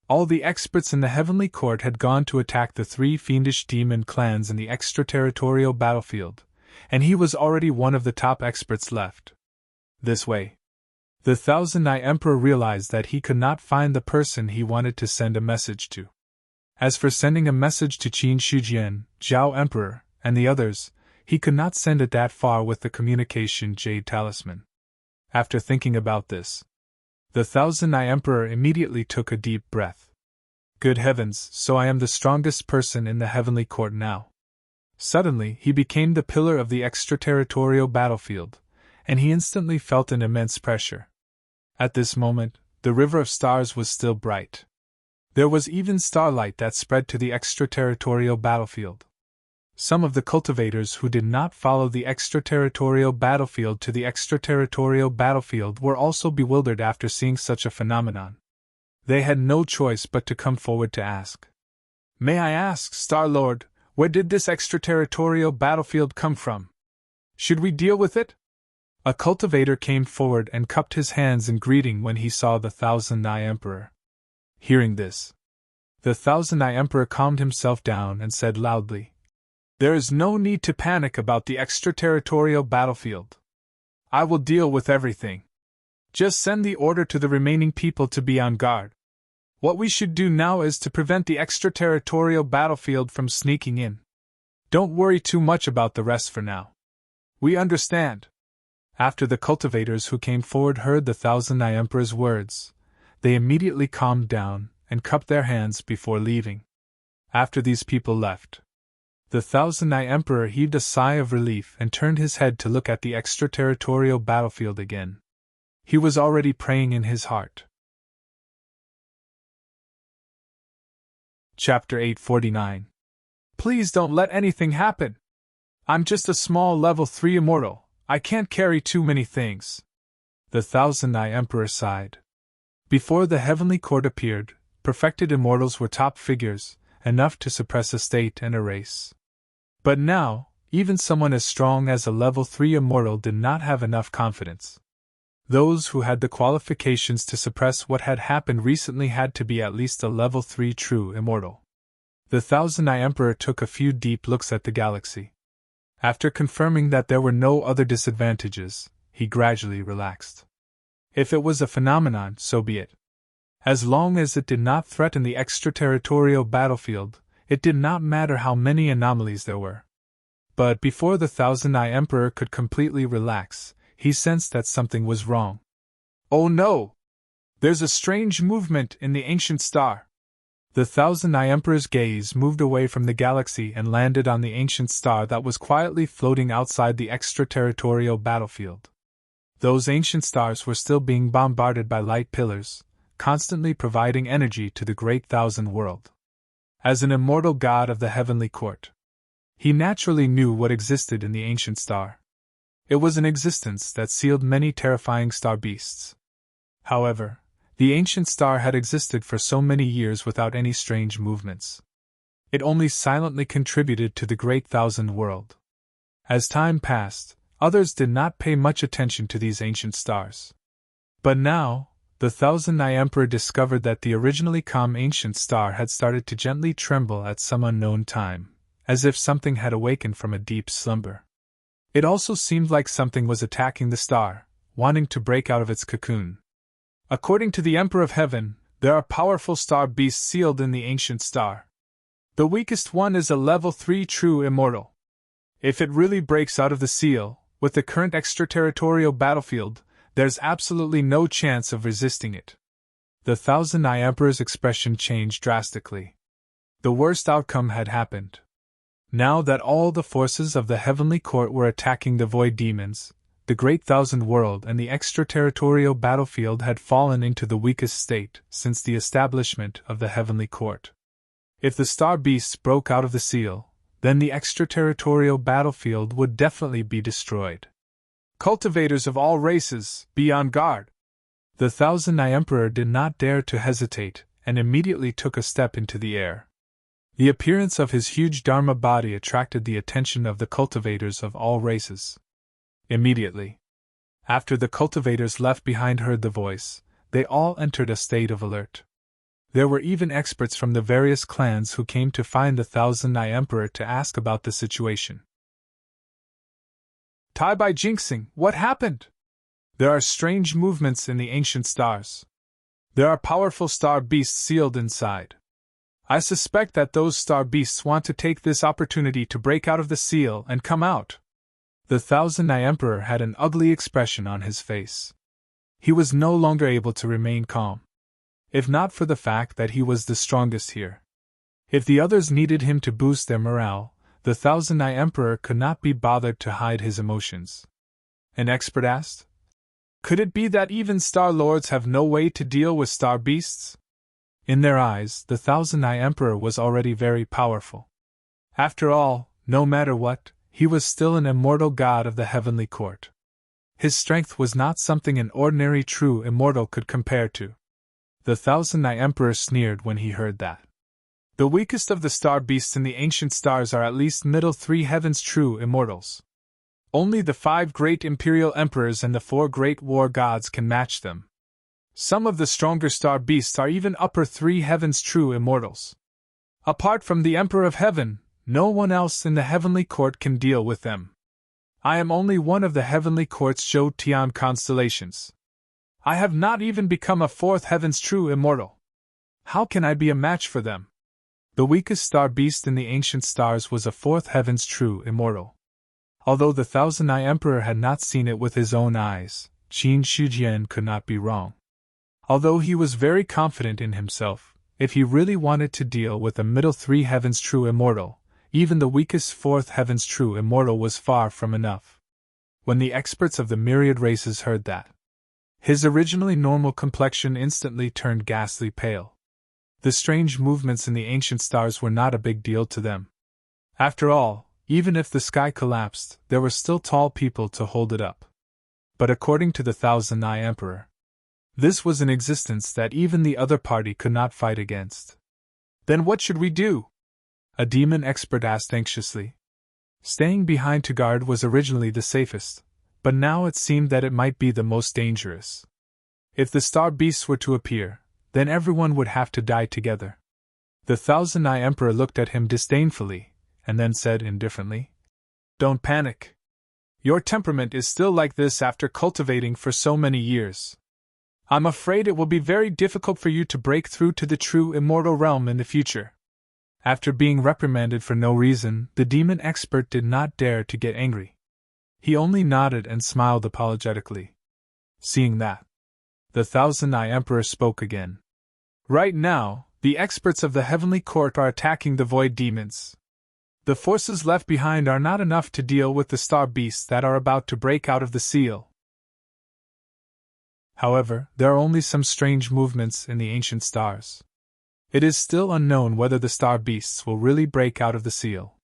S1: All the experts in the Heavenly Court had gone to attack the 3 fiendish demon clans in the extraterritorial battlefield, and he was already one of the top experts left. This way, the Thousand-Eye Emperor realized that he could not find the person he wanted to send a message to. As for sending a message to Qin Shijian, Zhao Emperor, and the others, he could not send it that far with the communication jade talisman. After thinking about this, the Thousand-Eye Emperor immediately took a deep breath. Good heavens, so I am the strongest person in the Heavenly Court now. Suddenly, he became the pillar of the extraterritorial battlefield, and he instantly felt an immense pressure. At this moment, the river of stars was still bright. There was even starlight that spread to the extraterritorial battlefield. Some of the cultivators who did not follow the extraterritorial battlefield to the extraterritorial battlefield were also bewildered after seeing such a phenomenon. They had no choice but to come forward to ask. May I ask, Star-Lord, where did this extraterritorial battlefield come from? Should we deal with it? A cultivator came forward and cupped his hands in greeting when he saw the Thousand-Eye Emperor. Hearing this, the Thousand-Eye Emperor calmed himself down and said loudly, There is no need to panic about the extraterritorial battlefield. I will deal with everything. Just send the order to the remaining people to be on guard. What we should do now is to prevent the extraterritorial battlefield from sneaking in. Don't worry too much about the rest for now. We understand. After the cultivators who came forward heard the Thousand-Eye Emperor's words, they immediately calmed down and cupped their hands before leaving. After these people left, the Thousand-Eye Emperor heaved a sigh of relief and turned his head to look at the extraterritorial battlefield again. He was already praying in his heart. Chapter 849. Please don't let anything happen. I'm just a small level 3 immortal. I can't carry too many things. The Thousand-Eye Emperor sighed. Before the Heavenly Court appeared, perfected immortals were top figures, enough to suppress a state and a race. But now, even someone as strong as a level 3 immortal did not have enough confidence. Those who had the qualifications to suppress what had happened recently had to be at least a level 3 true immortal. The Thousand-Eye Emperor took a few deep looks at the galaxy. After confirming that there were no other disadvantages, he gradually relaxed. If it was a phenomenon, so be it. As long as it did not threaten the extraterritorial battlefield, it did not matter how many anomalies there were. But before the Thousand-Eye Emperor could completely relax, he sensed that something was wrong. Oh no! There's a strange movement in the ancient star. The Thousand-Eye Emperor's gaze moved away from the galaxy and landed on the ancient star that was quietly floating outside the extraterritorial battlefield. Those ancient stars were still being bombarded by light pillars, constantly providing energy to the great Thousand World. As an immortal god of the Heavenly Court, he naturally knew what existed in the ancient star. It was an existence that sealed many terrifying star beasts. However, the ancient star had existed for so many years without any strange movements. It only silently contributed to the great Thousand World. As time passed, others did not pay much attention to these ancient stars. But now, the Thousand-Eye Emperor discovered that the originally calm ancient star had started to gently tremble at some unknown time, as if something had awakened from a deep slumber. It also seemed like something was attacking the star, wanting to break out of its cocoon. According to the Emperor of Heaven, there are powerful star beasts sealed in the ancient star. The weakest one is a level 3 true immortal. If it really breaks out of the seal, with the current extraterritorial battlefield, there's absolutely no chance of resisting it. The Thousand-Eye Emperor's expression changed drastically. The worst outcome had happened. Now that all the forces of the Heavenly Court were attacking the Void Demons, the Great Thousand World and the extraterritorial battlefield had fallen into the weakest state since the establishment of the Heavenly Court. If the star beasts broke out of the seal, then the extraterritorial battlefield would definitely be destroyed. Cultivators of all races, be on guard! The Thousand Eye Emperor did not dare to hesitate, and immediately took a step into the air. The appearance of his huge Dharma body attracted the attention of the cultivators of all races. Immediately after the cultivators left behind heard the voice, they all entered a state of alert. There were even experts from the various clans who came to find the Thousand Eye Emperor to ask about the situation. Tai by jinxing, what happened? There are strange movements in the ancient stars. There are powerful star beasts sealed inside. I suspect that those star beasts want to take this opportunity to break out of the seal and come out. The Thousand Eye Emperor had an ugly expression on his face. He was no longer able to remain calm. If not for the fact that he was the strongest here. If the others needed him to boost their morale, the Thousand Eye Emperor could not be bothered to hide his emotions. An expert asked, "Could it be that even Star Lords have no way to deal with star beasts?" In their eyes, the Thousand Eye Emperor was already very powerful. After all, no matter what, he was still an immortal god of the heavenly court. His strength was not something an ordinary true immortal could compare to. The Thousand Eye Emperor sneered when he heard that. The weakest of the star beasts in the ancient stars are at least middle three heavens true immortals. Only the 5 great imperial emperors and the 4 great war gods can match them. Some of the stronger star beasts are even upper 3 heavens true immortals. Apart from the Emperor of Heaven, no one else in the heavenly court can deal with them. I am only one of the heavenly court's Zhou Tian constellations. I have not even become a 4th heavens true immortal. How can I be a match for them? The weakest star beast in the ancient stars was a 4th heavens true immortal. Although the Thousand Eye Emperor had not seen it with his own eyes, Qin Shijian could not be wrong. Although he was very confident in himself, if he really wanted to deal with a middle 3 heavens true immortal, even the weakest 4th heavens true immortal was far from enough. When the experts of the myriad races heard that, his originally normal complexion instantly turned ghastly pale. The strange movements in the ancient stars were not a big deal to them. After all, even if the sky collapsed, there were still tall people to hold it up. But according to the Thousand Eye Emperor, this was an existence that even the other party could not fight against. Then what should we do? A demon expert asked anxiously. Staying behind to guard was originally the safest, but now it seemed that it might be the most dangerous. If the star beasts were to appear, then everyone would have to die together. The Thousand Eye Emperor looked at him disdainfully, and then said indifferently, "Don't panic. Your temperament is still like this after cultivating for so many years. I'm afraid it will be very difficult for you to break through to the true immortal realm in the future." After being reprimanded for no reason, the demon expert did not dare to get angry. He only nodded and smiled apologetically. Seeing that, the Thousand Eye Emperor spoke again. "Right now, the experts of the heavenly court are attacking the void demons. The forces left behind are not enough to deal with the star beasts that are about to break out of the seal. However, there are only some strange movements in the ancient stars. It is still unknown whether the star beasts will really break out of the seal.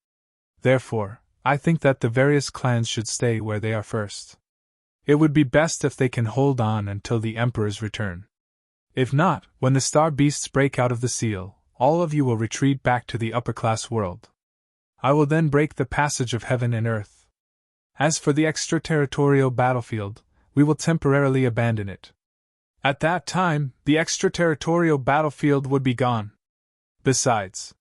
S1: Therefore, I think that the various clans should stay where they are first. It would be best if they can hold on until the Emperor's return. If not, when the star beasts break out of the seal, all of you will retreat back to the upper-class world. I will then break the passage of heaven and earth. As for the extraterritorial battlefield, we will temporarily abandon it. At that time, the extraterritorial battlefield would be gone. Besides,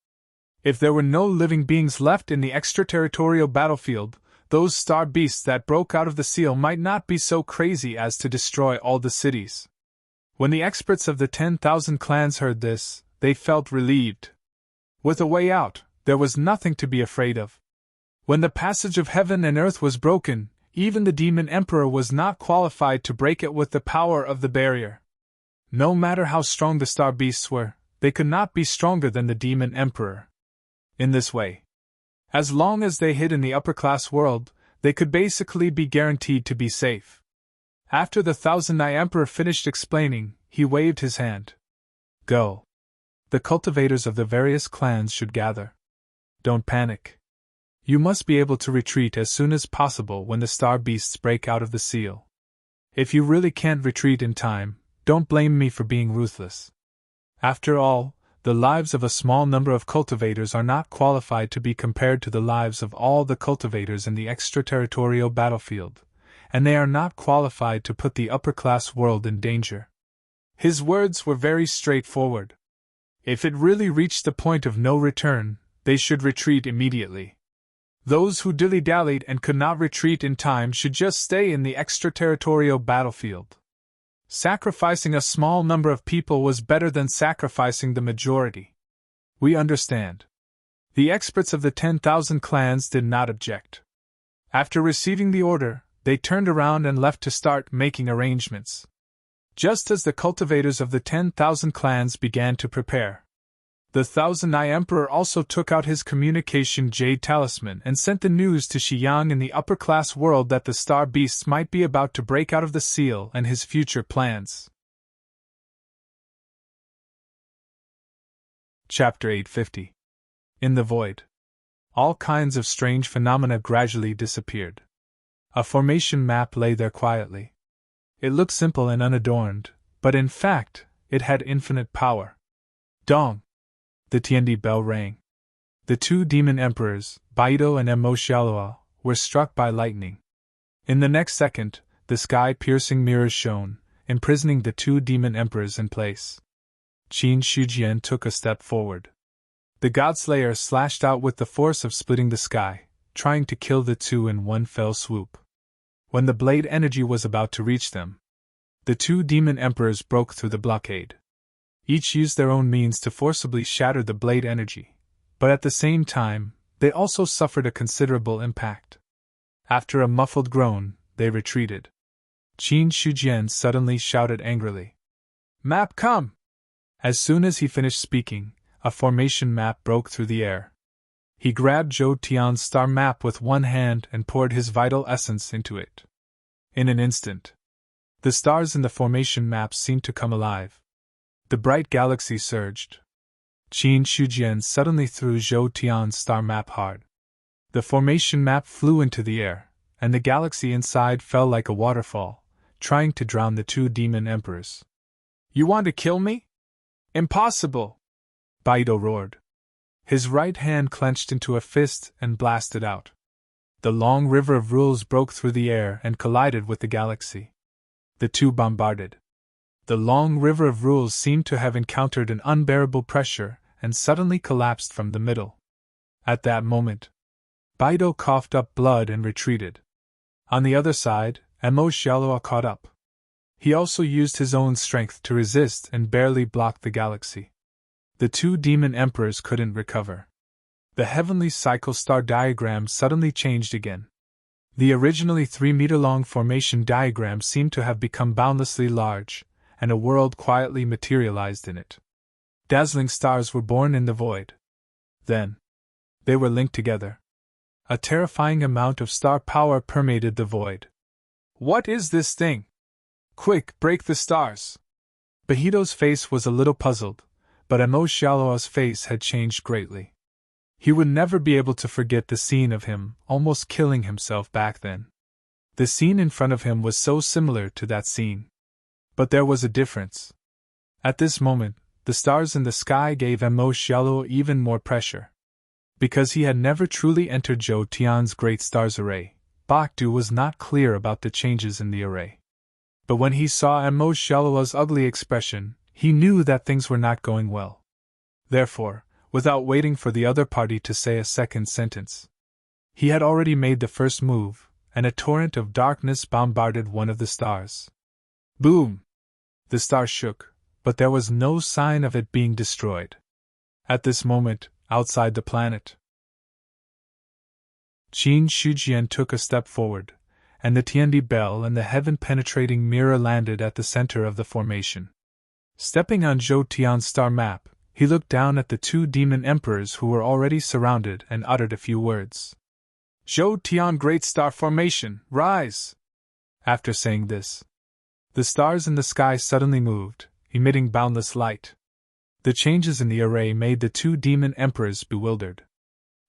S1: if there were no living beings left in the extraterritorial battlefield, those star beasts that broke out of the seal might not be so crazy as to destroy all the cities." When the experts of the 10,000 clans heard this, they felt relieved. With a way out, there was nothing to be afraid of. When the passage of heaven and earth was broken, even the demon emperor was not qualified to break it with the power of the barrier. No matter how strong the star beasts were, they could not be stronger than the demon emperor. In this way, as long as they hid in the upper-class world, they could basically be guaranteed to be safe. After the Thousand Eye Emperor finished explaining, he waved his hand. "Go. The cultivators of the various clans should gather. Don't panic. You must be able to retreat as soon as possible when the star beasts break out of the seal. If you really can't retreat in time, don't blame me for being ruthless. After all, the lives of a small number of cultivators are not qualified to be compared to the lives of all the cultivators in the extraterritorial battlefield, and they are not qualified to put the upper-class world in danger. His words were very straightforward. If it really reached the point of no return, they should retreat immediately. Those who dilly-dallied and could not retreat in time should just stay in the extraterritorial battlefield. Sacrificing a small number of people was better than sacrificing the majority. We understand. The experts of the 10,000 clans did not object. After receiving the order, they turned around and left to start making arrangements. Just as the cultivators of the 10,000 clans began to prepare, the Thousand-Eye Emperor also took out his communication jade talisman and sent the news to Xiang in the upper-class world that the star beasts might be about to break out of the seal and his future plans. Chapter 850. In the Void. All kinds of strange phenomena gradually disappeared. A formation map lay there quietly. It looked simple and unadorned, but in fact, it had infinite power. Dong! The Tiandi bell rang. The two demon emperors, Baido and Xiaoluo, were struck by lightning. In the next second, the sky-piercing mirrors shone, imprisoning the two demon emperors in place. Qin Shujian took a step forward. The Godslayer slashed out with the force of splitting the sky, trying to kill the two in one fell swoop. When the blade energy was about to reach them, the two demon emperors broke through the blockade. Each used their own means to forcibly shatter the blade energy, but at the same time, they also suffered a considerable impact. After a muffled groan, they retreated. Qin Shujian suddenly shouted angrily, "Map, come!" As soon as he finished speaking, a formation map broke through the air. He grabbed Zhou Tian's star map with one hand and poured his vital essence into it. In an instant, the stars in the formation map seemed to come alive. The bright galaxy surged. Qin Shujian suddenly threw Zhou Tian's star map hard. The formation map flew into the air, and the galaxy inside fell like a waterfall, trying to drown the two demon emperors. "You want to kill me? Impossible!" Baido roared. His right hand clenched into a fist and blasted out. The long river of rules broke through the air and collided with the galaxy. The two bombarded. The long river of rules seemed to have encountered an unbearable pressure and suddenly collapsed from the middle. At that moment, Baido coughed up blood and retreated. On the other side, Xiaoluo caught up. He also used his own strength to resist and barely blocked the galaxy. The two demon emperors couldn't recover. The heavenly cycle star diagram suddenly changed again. The originally 3-meter-long formation diagram seemed to have become boundlessly large, and a world quietly materialized in it. Dazzling stars were born in the void. Then, they were linked together. A terrifying amount of star power permeated the void. "What is this thing? Quick, break the stars!" Bahido's face was a little puzzled, but Xiaoluo's face had changed greatly. He would never be able to forget the scene of him almost killing himself back then. The scene in front of him was so similar to that scene. But there was a difference. At this moment, the stars in the sky gave Xiaoluo even more pressure. Because he had never truly entered Zhou Tian's Great Stars Array, Bakdu was not clear about the changes in the array. But when he saw Xiaoluo's ugly expression, he knew that things were not going well. Therefore, without waiting for the other party to say a second sentence, he had already made the first move, and a torrent of darkness bombarded one of the stars. Boom! The star shook, but there was no sign of it being destroyed. At this moment, outside the planet, Qin Shujian took a step forward, and the Tiandi bell and the heaven-penetrating mirror landed at the center of the formation. Stepping on Zhou Tian's star map, he looked down at the two demon emperors who were already surrounded and uttered a few words. "Zhou Tian Great Star Formation, rise!" After saying this, the stars in the sky suddenly moved, emitting boundless light. The changes in the array made the two demon emperors bewildered.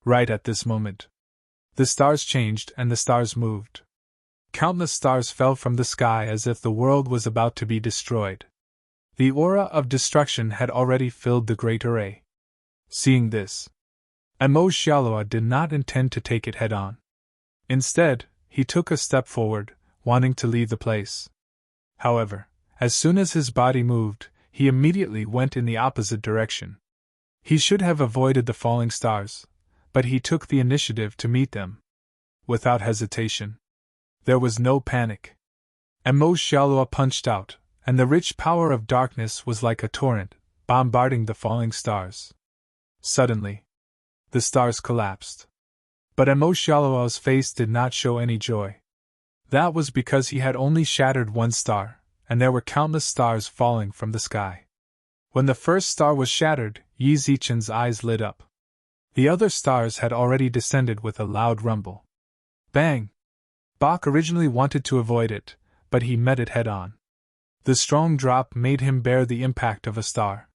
S1: Right at this moment, the stars changed and the stars moved. Countless stars fell from the sky as if the world was about to be destroyed. The aura of destruction had already filled the great array. Seeing this, Emo Xiaolua did not intend to take it head-on. Instead, he took a step forward, wanting to leave the place. However, as soon as his body moved, he immediately went in the opposite direction. He should have avoided the falling stars, but he took the initiative to meet them. Without hesitation. There was no panic. Emo Xiaolua punched out, and the rich power of darkness was like a torrent, bombarding the falling stars. Suddenly, the stars collapsed. But Emo Xiaolua's face did not show any joy. That was because he had only shattered one star, and there were countless stars falling from the sky. When the first star was shattered, Yi Zichen's eyes lit up. The other stars had already descended with a loud rumble. Bang! Bach originally wanted to avoid it, but he met it head-on. The strong drop made him bear the impact of a star.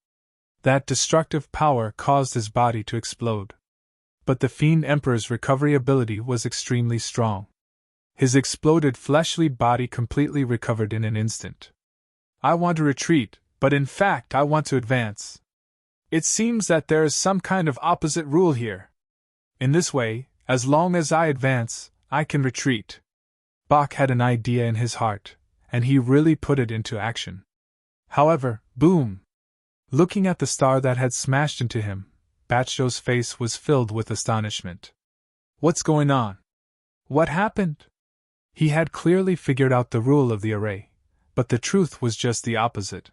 S1: That destructive power caused his body to explode. But the Fiend Emperor's recovery ability was extremely strong. His exploded fleshly body completely recovered in an instant. I want to retreat, but in fact I want to advance. It seems that there is some kind of opposite rule here. In this way, as long as I advance, I can retreat. Bach had an idea in his heart, and he really put it into action. However, boom! Looking at the star that had smashed into him, Batshou's face was filled with astonishment. What's going on? What happened? He had clearly figured out the rule of the array, but the truth was just the opposite.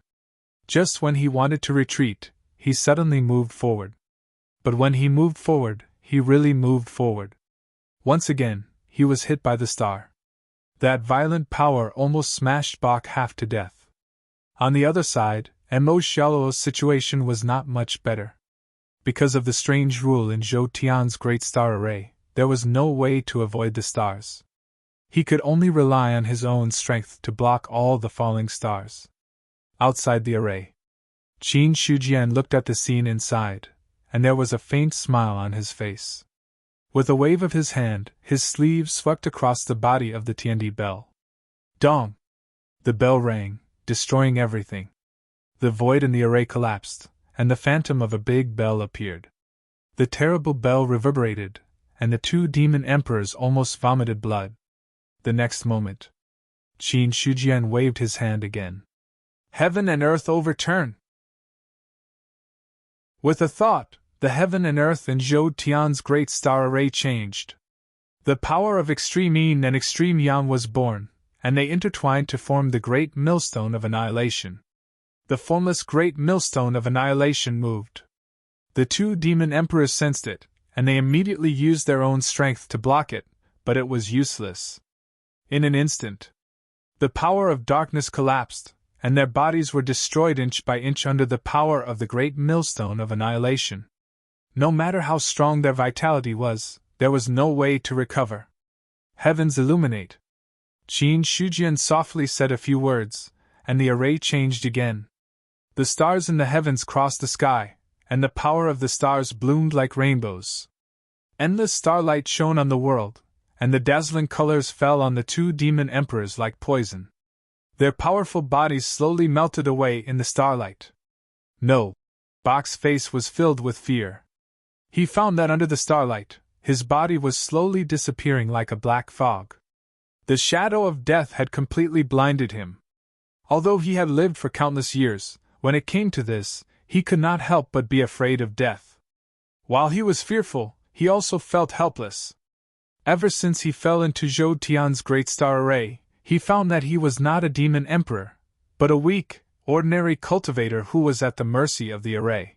S1: Just when he wanted to retreat, he suddenly moved forward. But when he moved forward, he really moved forward. Once again, he was hit by the star. That violent power almost smashed Bach half to death. On the other side, Emo Xiaoluo's situation was not much better. Because of the strange rule in Zhou Tian's Great Star Array, there was no way to avoid the stars. He could only rely on his own strength to block all the falling stars. Outside the array, Qin Shujian looked at the scene inside, and there was a faint smile on his face. With a wave of his hand, his sleeve swept across the body of the Tiandi bell. Dong! The bell rang, destroying everything. The void in the array collapsed, and the phantom of a big bell appeared. The terrible bell reverberated, and the two demon emperors almost vomited blood. The next moment, Qin Shujian waved his hand again. Heaven and earth overturn! With a thought, the heaven and earth in Zhou Tian's Great Star Array changed. The power of extreme yin and extreme yang was born, and they intertwined to form the Great Millstone of Annihilation. The formless Great Millstone of Annihilation moved. The two demon emperors sensed it, and they immediately used their own strength to block it, but it was useless. In an instant, the power of darkness collapsed, and their bodies were destroyed inch by inch under the power of the Great Millstone of Annihilation. No matter how strong their vitality was, there was no way to recover. Heavens illuminate! Qin Shujian softly said a few words, and the array changed again. The stars in the heavens crossed the sky, and the power of the stars bloomed like rainbows. Endless starlight shone on the world, and the dazzling colors fell on the two demon emperors like poison. Their powerful bodies slowly melted away in the starlight. No! Bach's face was filled with fear. He found that under the starlight, his body was slowly disappearing like a black fog. The shadow of death had completely blinded him. Although he had lived for countless years, when it came to this, he could not help but be afraid of death. While he was fearful, he also felt helpless. Ever since he fell into Zhou Tian's Great Star Array, he found that he was not a demon emperor, but a weak, ordinary cultivator who was at the mercy of the array.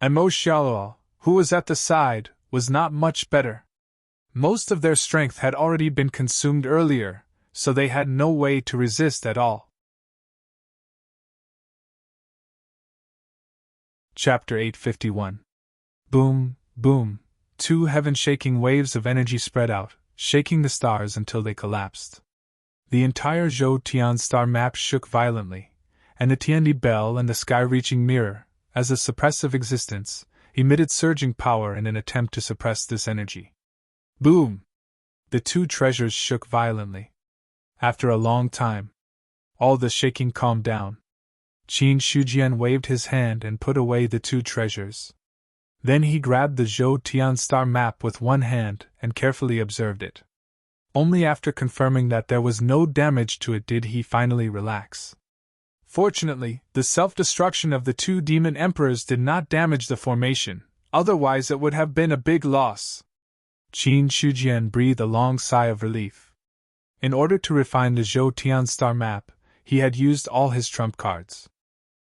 S1: Emo Xiaolua, who was at the side, was not much better. Most of their strength had already been consumed earlier, so they had no way to resist at all. Chapter 851. Boom, boom, two heaven-shaking waves of energy spread out, shaking the stars until they collapsed. The entire Zhou Tian star map shook violently, and the Tiandi bell and the sky-reaching mirror, as a suppressive existence, emitted surging power in an attempt to suppress this energy. Boom! The two treasures shook violently. After a long time, all the shaking calmed down. Qin Shujian waved his hand and put away the two treasures. Then he grabbed the Zhou Tian star map with one hand and carefully observed it. Only after confirming that there was no damage to it did he finally relax. Fortunately, the self-destruction of the two demon emperors did not damage the formation, otherwise it would have been a big loss. Qin Shujian breathed a long sigh of relief. In order to refine the Zhou Tian star map, he had used all his trump cards.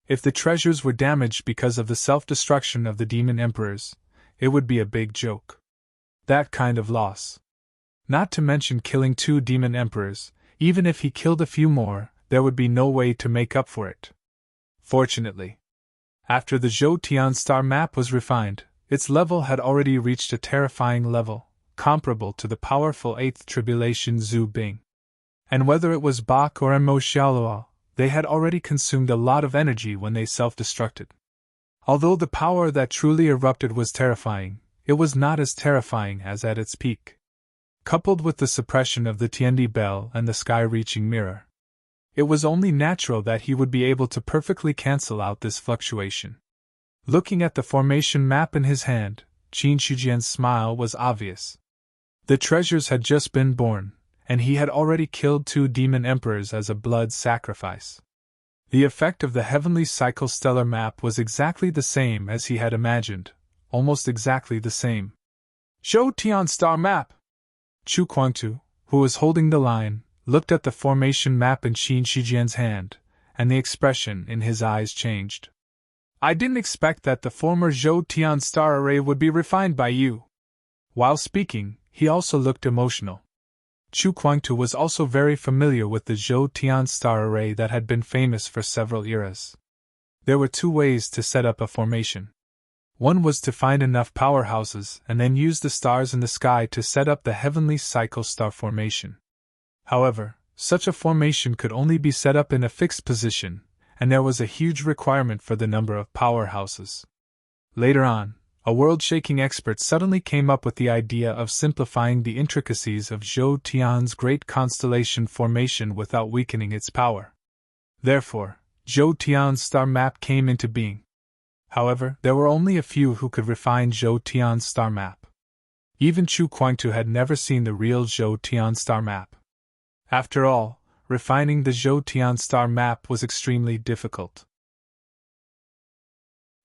S1: If the treasures were damaged because of the self-destruction of the demon emperors, it would be a big joke. That kind of loss. Not to mention killing two demon emperors, even if he killed a few more, there would be no way to make up for it. Fortunately, after the Zhou Tian star map was refined, its level had already reached a terrifying level, comparable to the powerful 8th tribulation Zhu Bing. And whether it was Bach or Mo Xiaoluo, they had already consumed a lot of energy when they self-destructed. Although the power that truly erupted was terrifying, it was not as terrifying as at its peak. Coupled with the suppression of the Tiandi bell and the sky-reaching mirror, it was only natural that he would be able to perfectly cancel out this fluctuation. Looking at the formation map in his hand, Qin Shujian's smile was obvious. The treasures had just been born, and he had already killed two demon emperors as a blood sacrifice. The effect of the heavenly cycle stellar map was exactly the same as he had imagined, almost exactly the same. Zhou Tian star map! Chu Kuangtu, who was holding the line, looked at the formation map in Qin Shujian's hand, and the expression in his eyes changed. I didn't expect that the former Zhou Tian star array would be refined by you. While speaking, he also looked emotional. Chu Kuangtu was also very familiar with the Zhou Tian star array that had been famous for several eras. There were two ways to set up a formation. One was to find enough powerhouses and then use the stars in the sky to set up the heavenly cycle star formation. However, such a formation could only be set up in a fixed position, and there was a huge requirement for the number of powerhouses. Later on, a world-shaking expert suddenly came up with the idea of simplifying the intricacies of Zhou Tian's great constellation formation without weakening its power. Therefore, Zhou Tian's star map came into being. However, there were only a few who could refine Zhou Tian's star map. Even Chu Kuangtu had never seen the real Zhou Tian star map. After all, refining the Zhou Tian star map was extremely difficult.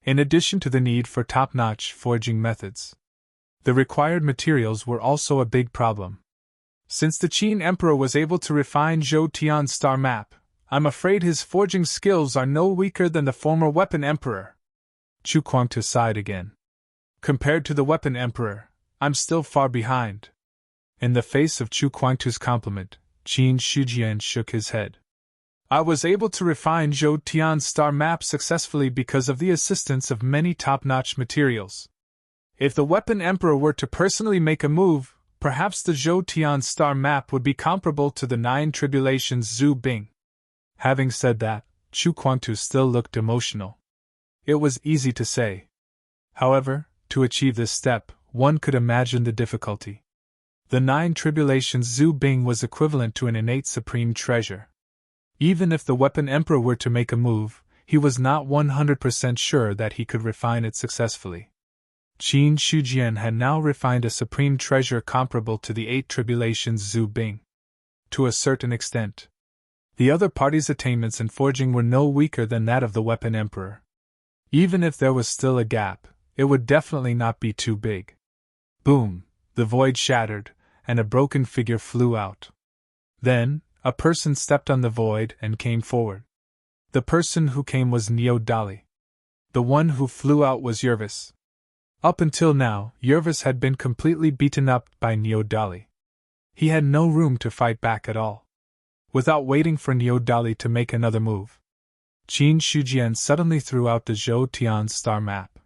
S1: In addition to the need for top-notch forging methods, the required materials were also a big problem. Since the Qin Emperor was able to refine Zhou Tian's star map, I'm afraid his forging skills are no weaker than the former Weapon Emperor. Chu Kuangtu sighed again. Compared to the Weapon Emperor, I'm still far behind. In the face of Chu Kuangtu's compliment, Qin Shujian shook his head. I was able to refine Zhou Tian's star map successfully because of the assistance of many top-notch materials. If the Weapon Emperor were to personally make a move, perhaps the Zhou Tian star map would be comparable to the 9 tribulations Zhu Bing. Having said that, Chu Kuangtu still looked emotional. It was easy to say. However, to achieve this step, one could imagine the difficulty. The 9 tribulations Zhu Bing was equivalent to an innate supreme treasure. Even if the Weapon Emperor were to make a move, he was not 100% sure that he could refine it successfully. Qin Shujian had now refined a supreme treasure comparable to the 8 tribulations Zhu Bing. To a certain extent. The other party's attainments in forging were no weaker than that of the Weapon Emperor. Even if there was still a gap, it would definitely not be too big. Boom! The void shattered, and a broken figure flew out. Then, a person stepped on the void and came forward. The person who came was Neo Dali. The one who flew out was Yervis. Up until now, Yervis had been completely beaten up by Neo Dali. He had no room to fight back at all. Without waiting for Neo Dali to make another move, Qin Shujian suddenly threw out the Zhou Tian star map.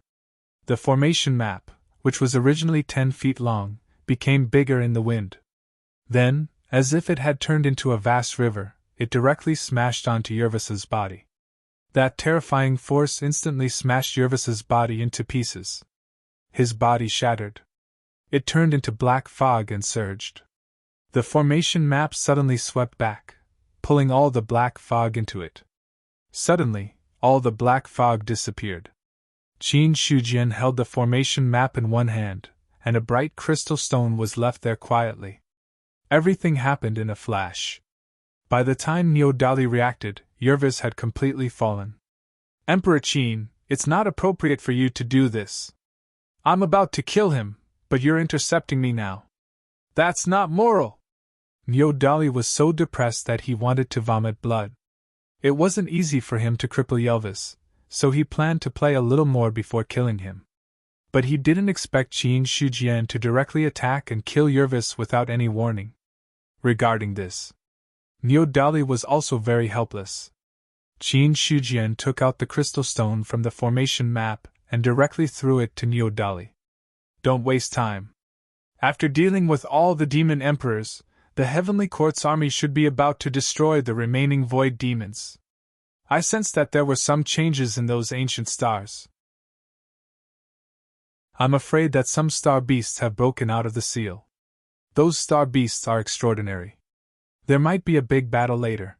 S1: The formation map, which was originally 10 feet long, became bigger in the wind. Then, as if it had turned into a vast river, it directly smashed onto Yervis's body. That terrifying force instantly smashed Yervis's body into pieces. His body shattered. It turned into black fog and surged. The formation map suddenly swept back, pulling all the black fog into it. Suddenly, all the black fog disappeared. Qin Shujian held the formation map in one hand, and a bright crystal stone was left there quietly. Everything happened in a flash. By the time Niu Dali reacted, Yervis had completely fallen. Emperor Qin, it's not appropriate for you to do this. I'm about to kill him, but you're intercepting me now. That's not moral. Niu Dali was so depressed that he wanted to vomit blood. It wasn't easy for him to cripple Yervis, so he planned to play a little more before killing him. But he didn't expect Qin Shujian to directly attack and kill Yervis without any warning. Regarding this, Niu Dali was also very helpless. Qin Shujian took out the crystal stone from the formation map and directly threw it to Niu Dali. Don't waste time. After dealing with all the demon emperors, the Heavenly Court's army should be about to destroy the remaining void demons. I sensed that there were some changes in those ancient stars. I'm afraid that some star beasts have broken out of the seal. Those star beasts are extraordinary. There might be a big battle later.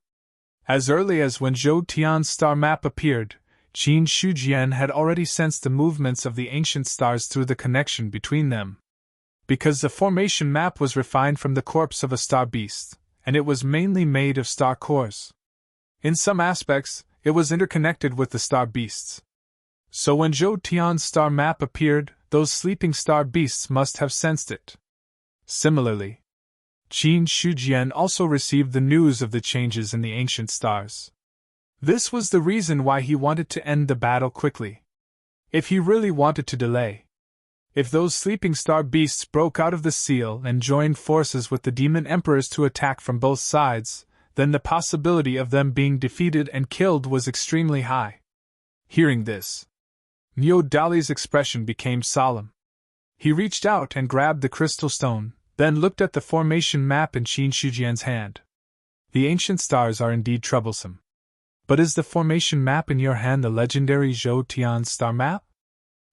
S1: As early as when Zhou Tian's star map appeared, Qin Shujian had already sensed the movements of the ancient stars through the connection between them. Because the formation map was refined from the corpse of a star beast, and it was mainly made of star cores. In some aspects, it was interconnected with the star beasts. So when Zhou Tian's star map appeared, those sleeping star beasts must have sensed it. Similarly, Qin Shujian also received the news of the changes in the ancient stars. This was the reason why he wanted to end the battle quickly. If he really wanted to delay, if those sleeping star beasts broke out of the seal and joined forces with the demon emperors to attack from both sides, then the possibility of them being defeated and killed was extremely high. Hearing this, Niu Dali's expression became solemn. He reached out and grabbed the crystal stone, then looked at the formation map in Qin Shujian's hand. The ancient stars are indeed troublesome. But is the formation map in your hand the legendary Zhou Tian star map?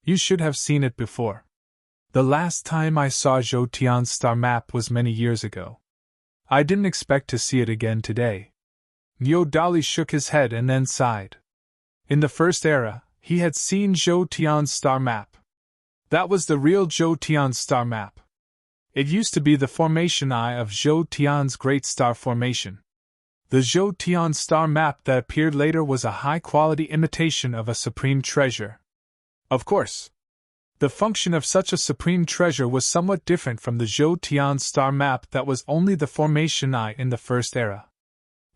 S1: You should have seen it before. The last time I saw Zhou Tian's star map was many years ago. I didn't expect to see it again today. Niu Dali shook his head and then sighed. In the first era, he had seen Zhou Tian's star map. That was the real Zhou Tian's star map. It used to be the formation eye of Zhou Tian's great star formation. The Zhou Tian star map that appeared later was a high-quality imitation of a supreme treasure. Of course, the function of such a supreme treasure was somewhat different from the Zhou Tian star map that was only the formation eye in the first era.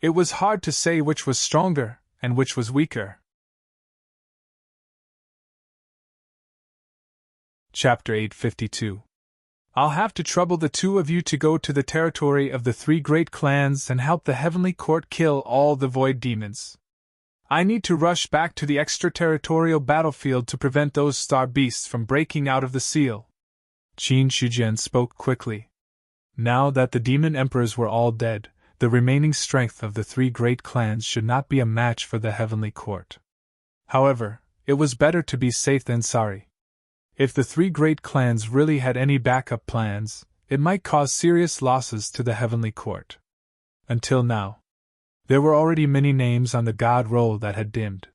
S1: It was hard to say which was stronger and which was weaker. Chapter 852. I'll have to trouble the two of you to go to the territory of the three great clans and help the Heavenly Court kill all the void demons. I need to rush back to the extraterritorial battlefield to prevent those star beasts from breaking out of the seal. Qin Shujian spoke quickly. Now that the demon emperors were all dead, the remaining strength of the three great clans should not be a match for the Heavenly Court. However, it was better to be safe than sorry. If the three great clans really had any backup plans, it might cause serious losses to the Heavenly Court. Until now, there were already many names on the god roll that had dimmed.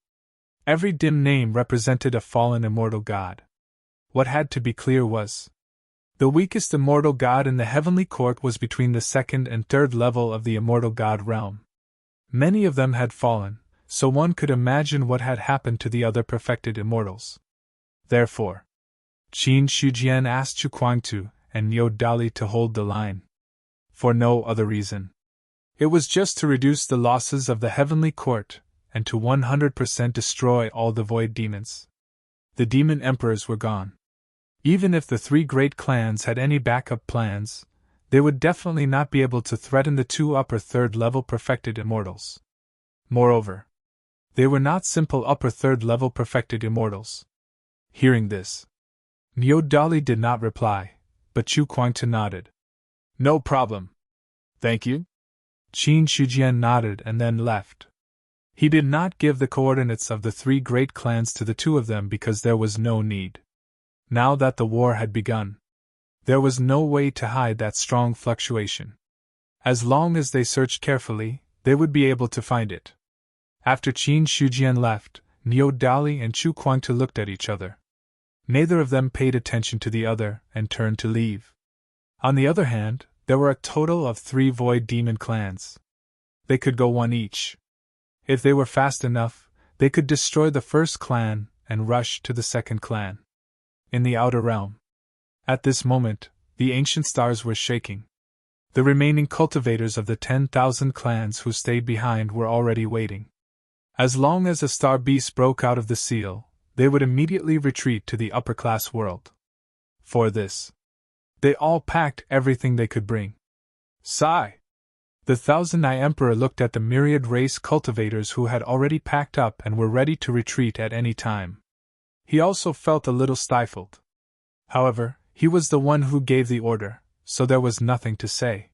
S1: Every dim name represented a fallen immortal god. What had to be clear was, the weakest immortal god in the Heavenly Court was between the second and third level of the immortal god realm. Many of them had fallen, so one could imagine what had happened to the other perfected immortals. Therefore, Qin Shujian asked Chu Kuangtu and Niu Dali to hold the line. For no other reason. It was just to reduce the losses of the Heavenly Court, and to 100% destroy all the void demons. The demon emperors were gone. Even if the three great clans had any backup plans, they would definitely not be able to threaten the two upper third-level perfected immortals. Moreover, they were not simple upper third-level perfected immortals. Hearing this, Niu Dali did not reply, but Chu Kuangtu nodded. No problem. Thank you. Qin Shujian nodded and then left. He did not give the coordinates of the three great clans to the two of them because there was no need. Now that the war had begun, there was no way to hide that strong fluctuation. As long as they searched carefully, they would be able to find it. After Qin Shujian left, Niu Dali and Chu Kuangtu looked at each other. Neither of them paid attention to the other and turned to leave. On the other hand, there were a total of 3 void demon clans. They could go one each. If they were fast enough, they could destroy the first clan and rush to the second clan. In the outer realm. At this moment, the ancient stars were shaking. The remaining cultivators of the 10,000 clans who stayed behind were already waiting. As long as a star beast broke out of the seal, they would immediately retreat to the upper-class world. For this, they all packed everything they could bring. Sigh! The Thousand-Eye Emperor looked at the myriad race cultivators who had already packed up and were ready to retreat at any time. He also felt a little stifled. However, he was the one who gave the order, so there was nothing to say.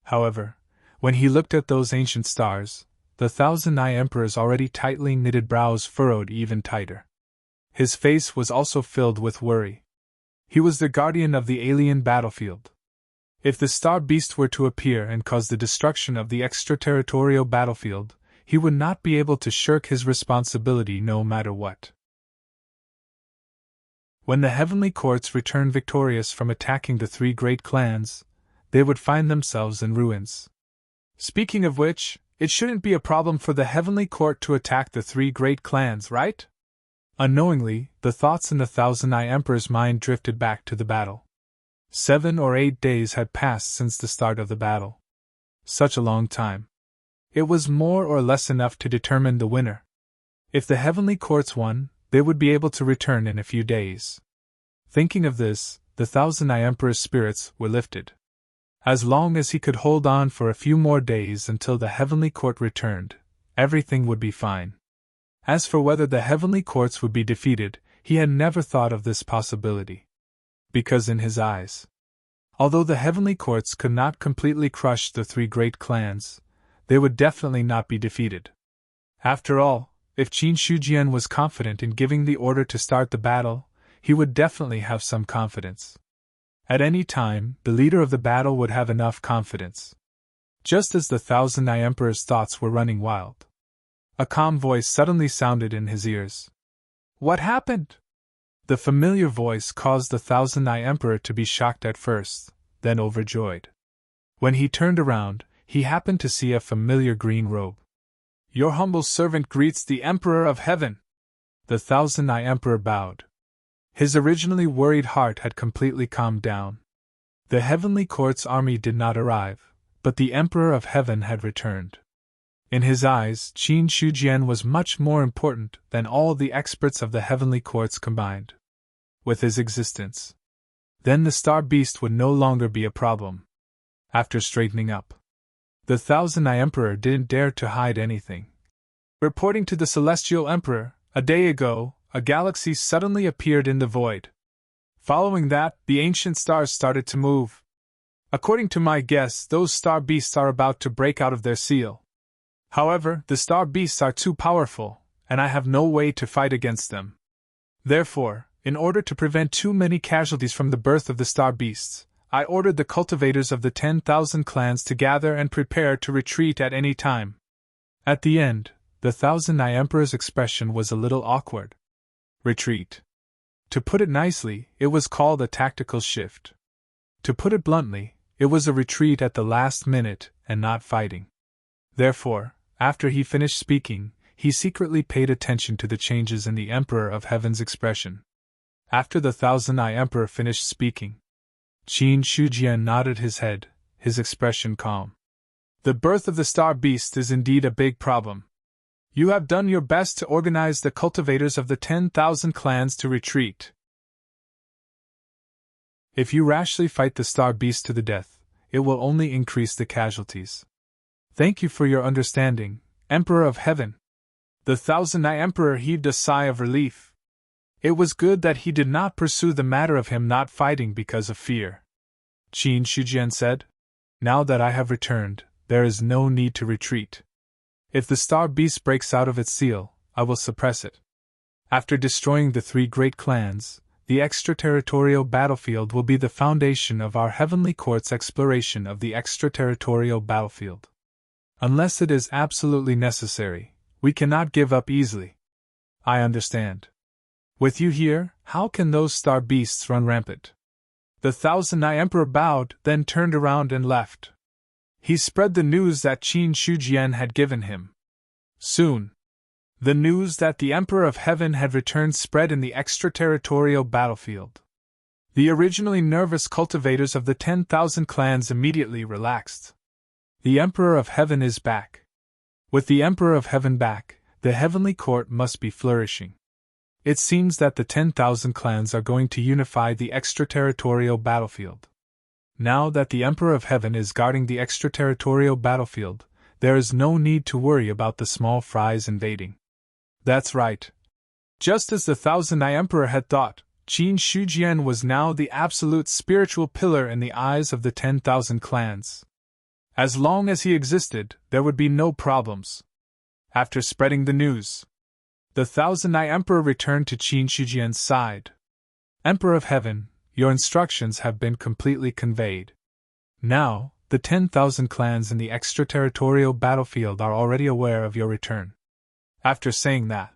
S1: However, when he looked at those ancient stars, the Thousand-Eye Emperor's already tightly knitted brows furrowed even tighter. His face was also filled with worry. He was the guardian of the alien battlefield. If the star beast were to appear and cause the destruction of the extraterritorial battlefield, he would not be able to shirk his responsibility no matter what. When the heavenly courts returned victorious from attacking the 3 great clans, they would find themselves in ruins. Speaking of which, it shouldn't be a problem for the heavenly court to attack the 3 great clans, right? Unknowingly, the thoughts in the Thousand-Eye Emperor's mind drifted back to the battle. 7 or 8 days had passed since the start of the battle. Such a long time. It was more or less enough to determine the winner. If the heavenly courts won, they would be able to return in a few days. Thinking of this, the Thousand-Eye Emperor's spirits were lifted. As long as he could hold on for a few more days until the heavenly court returned, everything would be fine. As for whether the heavenly courts would be defeated, he had never thought of this possibility. Because in his eyes, although the heavenly courts could not completely crush the 3 great clans, they would definitely not be defeated. After all, if Qin Shujian was confident in giving the order to start the battle, he would definitely have some confidence. At any time, the leader of the battle would have enough confidence. Just as the Thousand-Eye Emperor's thoughts were running wild, a calm voice suddenly sounded in his ears. What happened? The familiar voice caused the Thousand-Eye Emperor to be shocked at first, then overjoyed. When he turned around, he happened to see a familiar green robe. Your humble servant greets the Emperor of Heaven. The Thousand-Eye Emperor bowed. His originally worried heart had completely calmed down. The heavenly court's army did not arrive, but the Emperor of Heaven had returned. In his eyes, Qin Shujian was much more important than all the experts of the heavenly courts combined. With his existence, then the star beast would no longer be a problem. After straightening up, the Thousand-Eye Emperor didn't dare to hide anything. Reporting to the Celestial Emperor, a day ago, a galaxy suddenly appeared in the void. Following that, the ancient stars started to move. According to my guess, those star beasts are about to break out of their seal. However, the star beasts are too powerful, and I have no way to fight against them. Therefore, in order to prevent too many casualties from the birth of the star beasts, I ordered the cultivators of the 10,000 clans to gather and prepare to retreat at any time. At the end, the Thousand-Eye Emperor's expression was a little awkward. Retreat. To put it nicely, it was called a tactical shift. To put it bluntly, it was a retreat at the last minute and not fighting. Therefore, after he finished speaking, he secretly paid attention to the changes in the Emperor of Heaven's expression. After the Thousand-Eye Emperor finished speaking, Qin Shujian nodded his head, his expression calm. The birth of the star beast is indeed a big problem. You have done your best to organize the cultivators of the 10,000 clans to retreat. If you rashly fight the star beast to the death, it will only increase the casualties. Thank you for your understanding, Emperor of Heaven. The Thousand-Eye Emperor heaved a sigh of relief. It was good that he did not pursue the matter of him not fighting because of fear. Qin Shujian said, Now that I have returned, there is no need to retreat. If the star beast breaks out of its seal, I will suppress it. After destroying the 3 great clans, the extraterritorial battlefield will be the foundation of our heavenly court's exploration of the extraterritorial battlefield. Unless it is absolutely necessary, we cannot give up easily. I understand. With you here, how can those star beasts run rampant? The Thousand-Eye Emperor bowed, then turned around and left. He spread the news that Qin Shujian had given him. Soon, the news that the Emperor of Heaven had returned spread in the extraterritorial battlefield. The originally nervous cultivators of the 10,000 clans immediately relaxed. The Emperor of Heaven is back. With the Emperor of Heaven back, the heavenly court must be flourishing. It seems that the 10,000 clans are going to unify the extraterritorial battlefield. Now that the Emperor of Heaven is guarding the extraterritorial battlefield, there is no need to worry about the small fries invading. That's right. Just as the Thousand-Eye Emperor had thought, Qin Shujian was now the absolute spiritual pillar in the eyes of the 10,000 clans. As long as he existed, there would be no problems. After spreading the news, the Thousand-Eye Emperor returned to Qin Shujian's side. Emperor of Heaven, your instructions have been completely conveyed. Now, the 10,000 clans in the extraterritorial battlefield are already aware of your return. After saying that,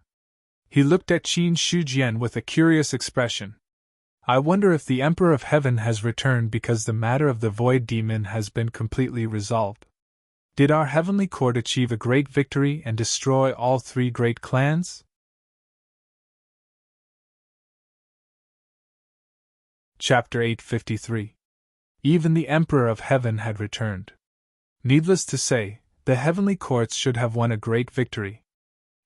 S1: he looked at Qin Shujian with a curious expression. I wonder if the Emperor of Heaven has returned because the matter of the Void Demon has been completely resolved. Did our heavenly court achieve a great victory and destroy all three great clans? Chapter 853. Even the Emperor of Heaven had returned. Needless to say, the heavenly courts should have won a great victory.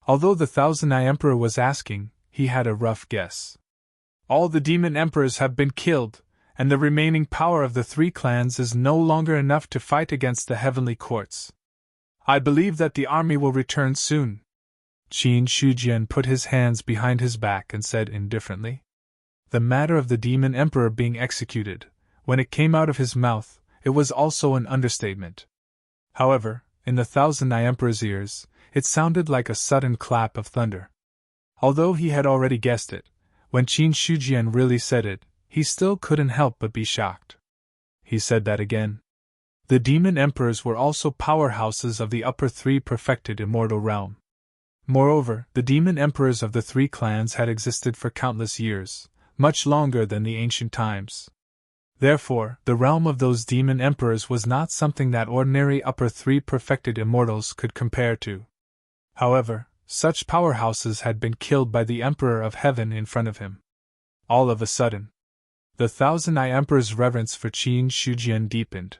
S1: Although the Thousand-Eye Emperor was asking, he had a rough guess. All the demon emperors have been killed, and the remaining power of the three clans is no longer enough to fight against the heavenly courts. I believe that the army will return soon. Qin Shujian put his hands behind his back and said indifferently. The matter of the demon emperor being executed, when it came out of his mouth, it was also an understatement. However, in the Thousand-Eye Emperor's ears, it sounded like a sudden clap of thunder. Although he had already guessed it, when Qin Shujian really said it, he still couldn't help but be shocked. He said that again. The demon emperors were also powerhouses of the upper three perfected immortal realm. Moreover, the demon emperors of the three clans had existed for countless years, much longer than the ancient times. Therefore, the realm of those demon emperors was not something that ordinary upper three perfected immortals could compare to. However, such powerhouses had been killed by the Emperor of Heaven in front of him. All of a sudden, the Thousand-Eye Emperor's reverence for Qin Shujian deepened.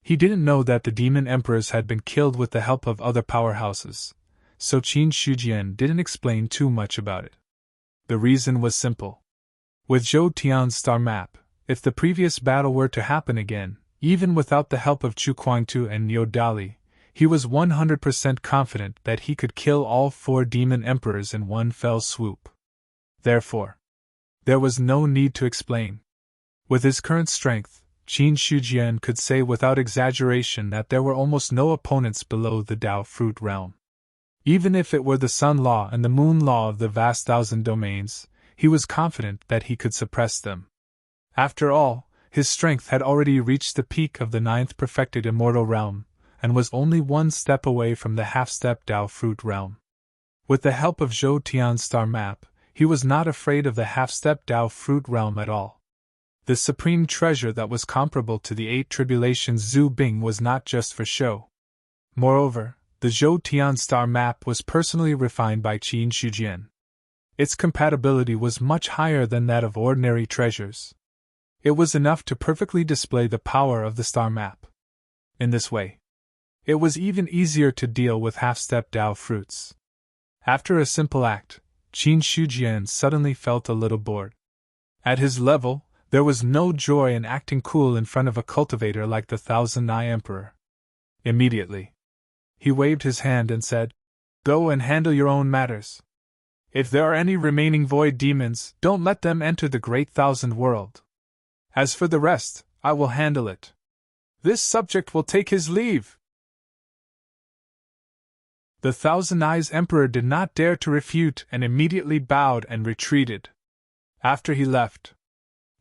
S1: He didn't know that the demon emperors had been killed with the help of other powerhouses, so Qin Shujian didn't explain too much about it. The reason was simple. With Zhou Tian's star map, if the previous battle were to happen again, even without the help of Chu Kuangtu and Niu Dali, he was 100% confident that he could kill all four demon emperors in one fell swoop. Therefore, there was no need to explain. With his current strength, Qin Shujian could say without exaggeration that there were almost no opponents below the Dao Fruit realm. Even if it were the Sun Law and the Moon Law of the vast thousand domains, he was confident that he could suppress them. After all, his strength had already reached the peak of the ninth perfected immortal realm, and was only one step away from the half-step Dao Fruit realm. With the help of Zhou Tian's star map, he was not afraid of the half-step Dao Fruit realm at all. The supreme treasure that was comparable to the 8 tribulations Zhu Bing was not just for show. Moreover, the Zhou Tian star map was personally refined by Qin Shujian. Its compatibility was much higher than that of ordinary treasures. It was enough to perfectly display the power of the star map. In this way, it was even easier to deal with half-step Dao fruits. After a simple act, Qin Shujian suddenly felt a little bored. At his level, there was no joy in acting cool in front of a cultivator like the Thousand-Eye Emperor. Immediately, he waved his hand and said, "Go and handle your own matters. If there are any remaining void demons, don't let them enter the great thousand world. As for the rest, I will handle it. This subject will take his leave." The Thousand-Eyes Emperor did not dare to refute and immediately bowed and retreated. After he left,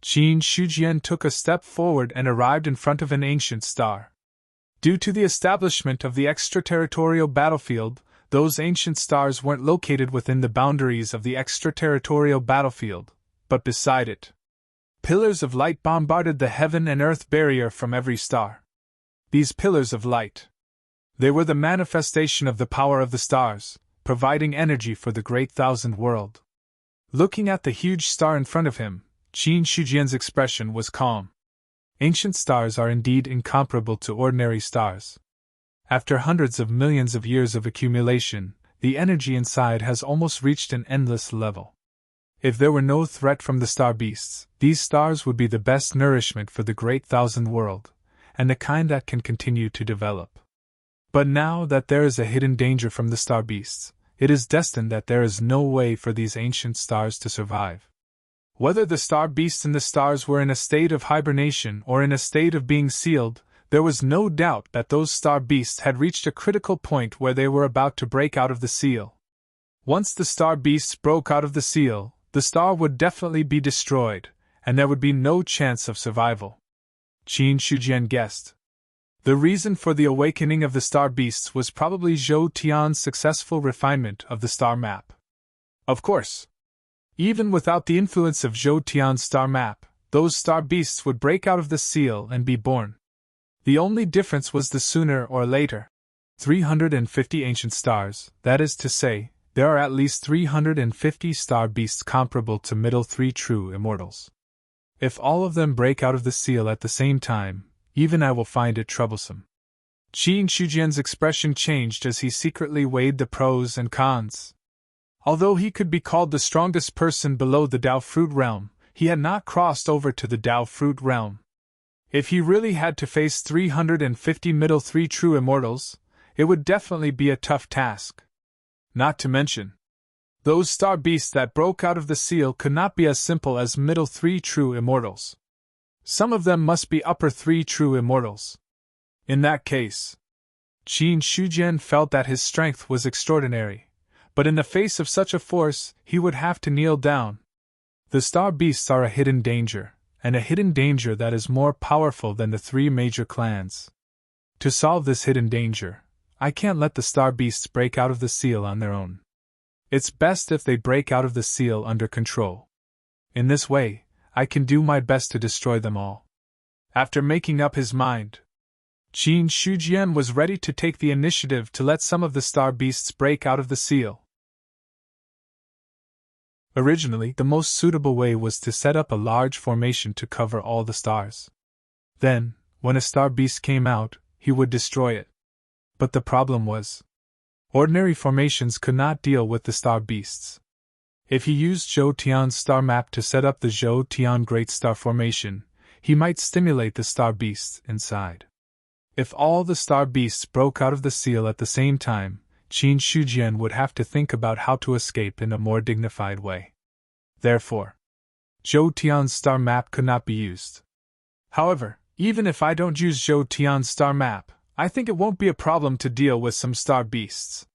S1: Qin Shujian took a step forward and arrived in front of an ancient star. Due to the establishment of the extraterritorial battlefield, Those ancient stars weren't located within the boundaries of the extraterritorial battlefield, but beside it. Pillars of light bombarded the heaven and earth barrier from every star. These pillars of light. They were the manifestation of the power of the stars, providing energy for the great thousand world. Looking at the huge star in front of him, Qin Shujian's expression was calm. Ancient stars are indeed incomparable to ordinary stars. After hundreds of millions of years of accumulation, the energy inside has almost reached an endless level. If there were no threat from the star beasts, these stars would be the best nourishment for the great thousand world, and the kind that can continue to develop. But now that there is a hidden danger from the star beasts, it is destined that there is no way for these ancient stars to survive. Whether the star beasts and the stars were in a state of hibernation or in a state of being sealed, there was no doubt that those star beasts had reached a critical point where they were about to break out of the seal. Once the star beasts broke out of the seal, the star would definitely be destroyed, and there would be no chance of survival. Qin Shujian guessed. The reason for the awakening of the star beasts was probably Zhou Tian's successful refinement of the star map. Of course, even without the influence of Zhou Tian's star map, those star beasts would break out of the seal and be born. The only difference was the sooner or later. 350 ancient stars, that is to say, there are at least 350 star beasts comparable to middle three true immortals. If all of them break out of the seal at the same time, even I will find it troublesome. Qin Shujian's expression changed as he secretly weighed the pros and cons. Although he could be called the strongest person below the Dao Fruit realm, he had not crossed over to the Dao Fruit realm. If he really had to face 350 middle three true immortals, it would definitely be a tough task. Not to mention, those star beasts that broke out of the seal could not be as simple as middle three true immortals. Some of them must be upper three true immortals. In that case, Qin Shujian felt that his strength was extraordinary, but in the face of such a force, he would have to kneel down. The star beasts are a hidden danger, and a hidden danger that is more powerful than the three major clans. To solve this hidden danger, I can't let the star beasts break out of the seal on their own. It's best if they break out of the seal under control. In this way, I can do my best to destroy them all. After making up his mind, Qin Shujian was ready to take the initiative to let some of the star beasts break out of the seal. Originally, the most suitable way was to set up a large formation to cover all the stars. Then, when a star beast came out, he would destroy it. But the problem was, ordinary formations could not deal with the star beasts. If he used Zhou Tian's star map to set up the Zhou Tian Great Star Formation, he might stimulate the star beasts inside. If all the star beasts broke out of the seal at the same time, Qin Shujian would have to think about how to escape in a more dignified way. Therefore, Zhou Tian's star map could not be used. However, even if I don't use Zhou Tian's star map, I think it won't be a problem to deal with some star beasts.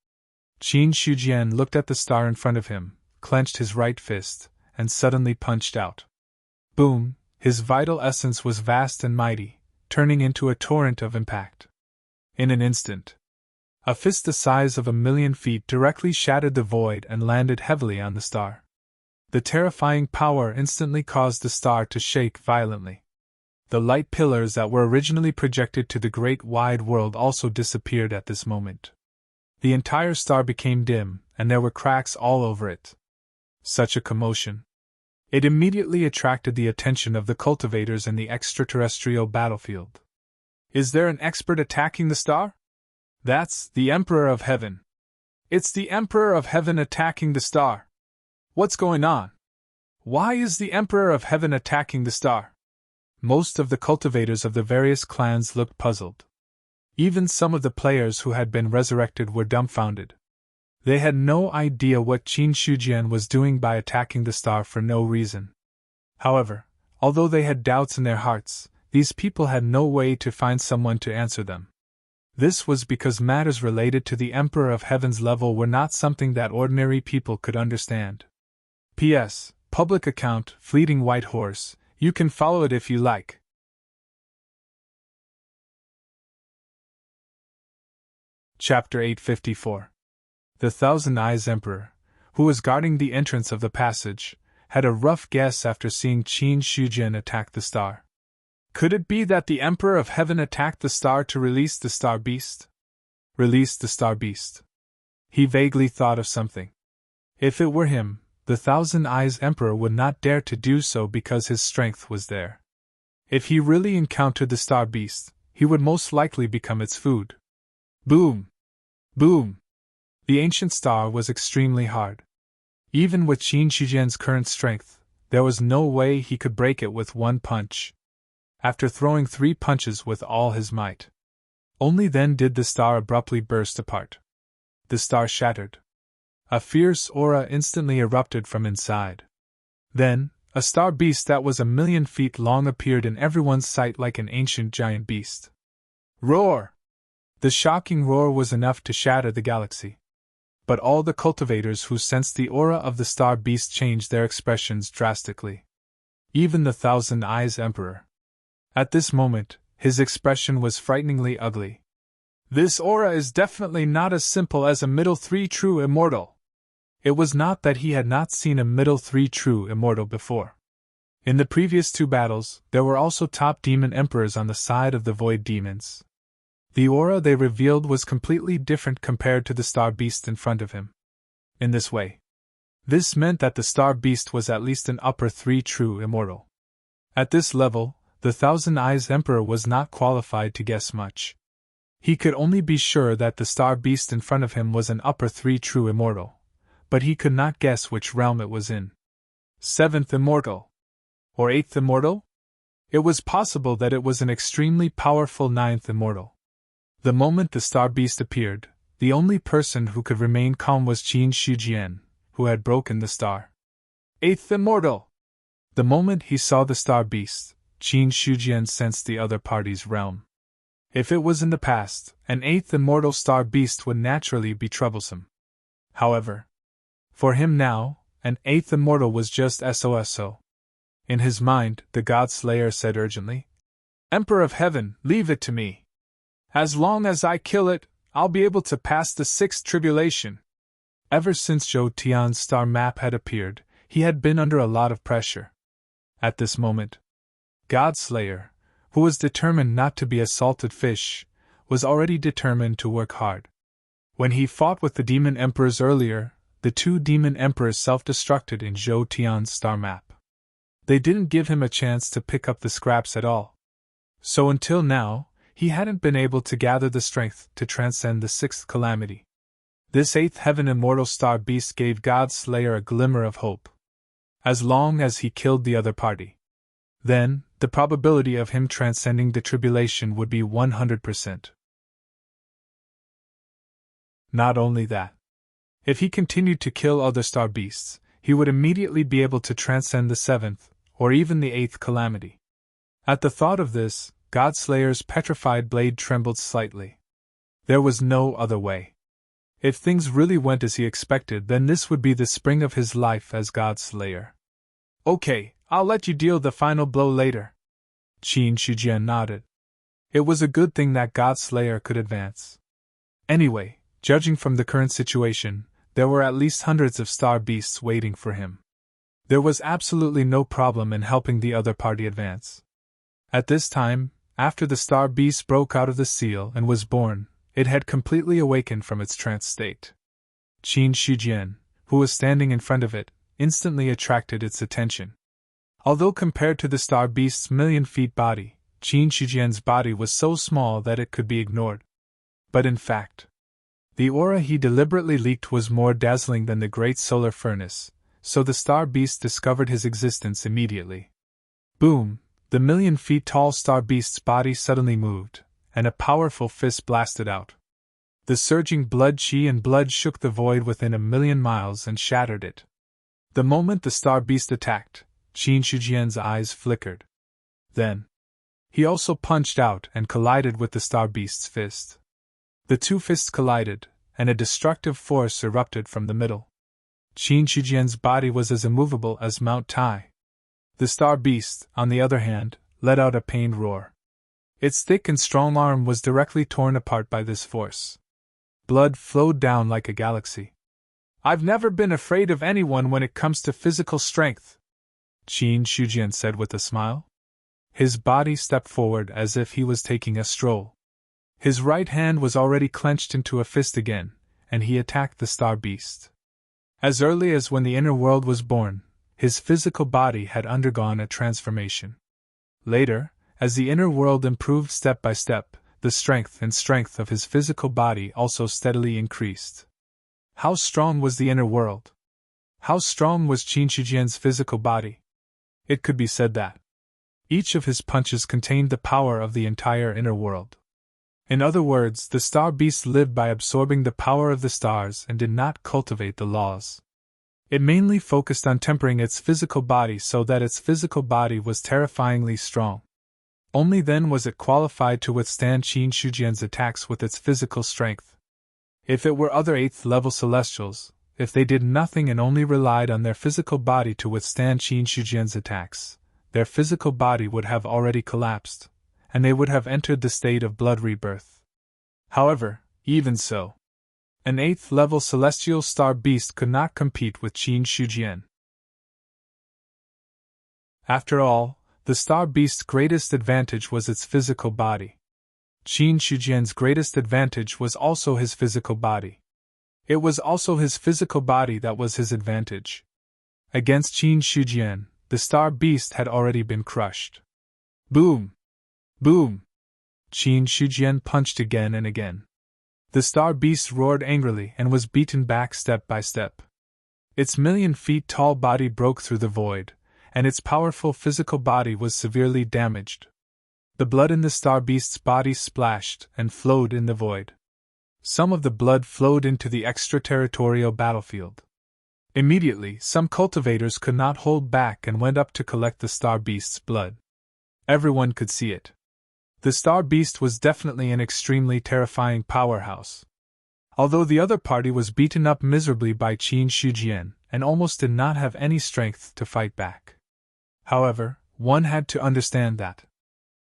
S1: Qin Shujian looked at the star in front of him, clenched his right fist, and suddenly punched out. Boom! His vital essence was vast and mighty, turning into a torrent of impact. In an instant, a fist the size of 1,000,000 feet directly shattered the void and landed heavily on the star. The terrifying power instantly caused the star to shake violently. The light pillars that were originally projected to the great wide world also disappeared at this moment. The entire star became dim, and there were cracks all over it. Such a commotion. It immediately attracted the attention of the cultivators in the extraterrestrial battlefield. Is there an expert attacking the star? That's the Emperor of Heaven. It's the Emperor of Heaven attacking the star. What's going on? Why is the Emperor of Heaven attacking the star? Most of the cultivators of the various clans looked puzzled. Even some of the players who had been resurrected were dumbfounded. They had no idea what Qin Shujian was doing by attacking the star for no reason. However, although they had doubts in their hearts, these people had no way to find someone to answer them. This was because matters related to the Emperor of Heaven's level were not something that ordinary people could understand. P.S. Public account, Fleeting White Horse, you can follow it if you like. Chapter 854. The Thousand Eyes Emperor, who was guarding the entrance of the passage, had a rough guess after seeing Qin Shujian attack the star. Could it be that the Emperor of Heaven attacked the star to release the star beast? Release the star beast. He vaguely thought of something. If it were him, the Thousand Eyes Emperor would not dare to do so because his strength was there. If he really encountered the star beast, he would most likely become its food. Boom! Boom! The ancient star was extremely hard. Even with Qin Shujian's current strength, there was no way he could break it with one punch. After throwing 3 punches with all his might, only then did the star abruptly burst apart. The star shattered. A fierce aura instantly erupted from inside. Then, a star beast that was 1,000,000 feet long appeared in everyone's sight like an ancient giant beast. Roar! The shocking roar was enough to shatter the galaxy. But all the cultivators who sensed the aura of the star beast changed their expressions drastically. Even the Thousand Eyes Emperor. At this moment, his expression was frighteningly ugly. This aura is definitely not as simple as a middle 3 true immortal. It was not that he had not seen a middle 3 true immortal before. In the previous 2 battles, there were also top demon emperors on the side of the void demons. The aura they revealed was completely different compared to the star beast in front of him. In this way, this meant that the star beast was at least an upper 3 true immortal. At this level, the Thousand Eyes Emperor was not qualified to guess much. He could only be sure that the star beast in front of him was an upper 3 true immortal, but he could not guess which realm it was in. 7th immortal? Or 8th immortal? It was possible that it was an extremely powerful 9th immortal. The moment the star beast appeared, the only person who could remain calm was Qin Shujian, who had broken the star. 8th immortal! The moment he saw the star beast, Qin Shujian sensed the other party's realm. If it was in the past, an 8th immortal star beast would naturally be troublesome. However, for him now, an 8th immortal was just SOSO. In his mind, the God Slayer said urgently, "Emperor of Heaven, leave it to me. As long as I kill it, I'll be able to pass the 6th tribulation." Ever since Zhou Tian's star map had appeared, he had been under a lot of pressure. At this moment, God Slayer, who was determined not to be a salted fish, was already determined to work hard. When he fought with the demon emperors earlier, the 2 demon emperors self-destructed in Zhou Tian's star map. They didn't give him a chance to pick up the scraps at all. So until now, he hadn't been able to gather the strength to transcend the 6th calamity. This 8th heaven immortal star beast gave God Slayer a glimmer of hope. As long as he killed the other party, then the probability of him transcending the tribulation would be 100%. Not only that, if he continued to kill other star beasts, he would immediately be able to transcend the 7th, or even the 8th calamity. At the thought of this, God Slayer's petrified blade trembled slightly. There was no other way. If things really went as he expected, then this would be the spring of his life as God Slayer. "Okay, I'll let you deal the final blow later." Qin Shujian nodded. It was a good thing that God Slayer could advance. Anyway, judging from the current situation, there were at least hundreds of star beasts waiting for him. There was absolutely no problem in helping the other party advance. At this time, after the star beast broke out of the seal and was born, it had completely awakened from its trance state. Qin Shujian, who was standing in front of it, instantly attracted its attention. Although compared to the star beast's 1,000,000 feet body, Qin Shujian's body was so small that it could be ignored. But in fact, the aura he deliberately leaked was more dazzling than the great solar furnace, so the star beast discovered his existence immediately. Boom! The 1,000,000 feet tall star beast's body suddenly moved, and a powerful fist blasted out. The surging blood chi and blood shook the void within 1,000,000 miles and shattered it. The moment the star beast attacked, Qin Shujian's eyes flickered. Then, he also punched out and collided with the star beast's fist. The 2 fists collided, and a destructive force erupted from the middle. Qin Shujian's body was as immovable as Mount Tai. The star beast, on the other hand, let out a pained roar. Its thick and strong arm was directly torn apart by this force. Blood flowed down like a galaxy. "I've never been afraid of anyone when it comes to physical strength," Qin Shujian said with a smile. His body stepped forward as if he was taking a stroll. His right hand was already clenched into a fist again, and he attacked the star beast. As early as when the inner world was born, his physical body had undergone a transformation. Later, as the inner world improved step by step, the strength of his physical body also steadily increased. How strong was the inner world? How strong was Qin Shujian's physical body? It could be said that each of his punches contained the power of the entire inner world. In other words, the star beast lived by absorbing the power of the stars and did not cultivate the laws. It mainly focused on tempering its physical body so that its physical body was terrifyingly strong. Only then was it qualified to withstand Qin Shujian's attacks with its physical strength. If it were other 8th-level celestials, if they did nothing and only relied on their physical body to withstand Qin Shujian's attacks, their physical body would have already collapsed, and they would have entered the state of blood rebirth. However, even so, an 8th-level celestial star beast could not compete with Qin Shujian. After all, the star beast's greatest advantage was its physical body. Qin Shujian's greatest advantage was also his physical body. It was also his physical body that was his advantage. Against Qin Shujian, the star beast had already been crushed. Boom! Boom! Qin Shujian punched again and again. The star beast roared angrily and was beaten back step by step. Its 1,000,000-feet-tall body broke through the void, and its powerful physical body was severely damaged. The blood in the star beast's body splashed and flowed in the void. Some of the blood flowed into the extraterritorial battlefield. Immediately, some cultivators could not hold back and went up to collect the star beast's blood. Everyone could see it. The star beast was definitely an extremely terrifying powerhouse. Although the other party was beaten up miserably by Qin Shujian and almost did not have any strength to fight back. However, one had to understand that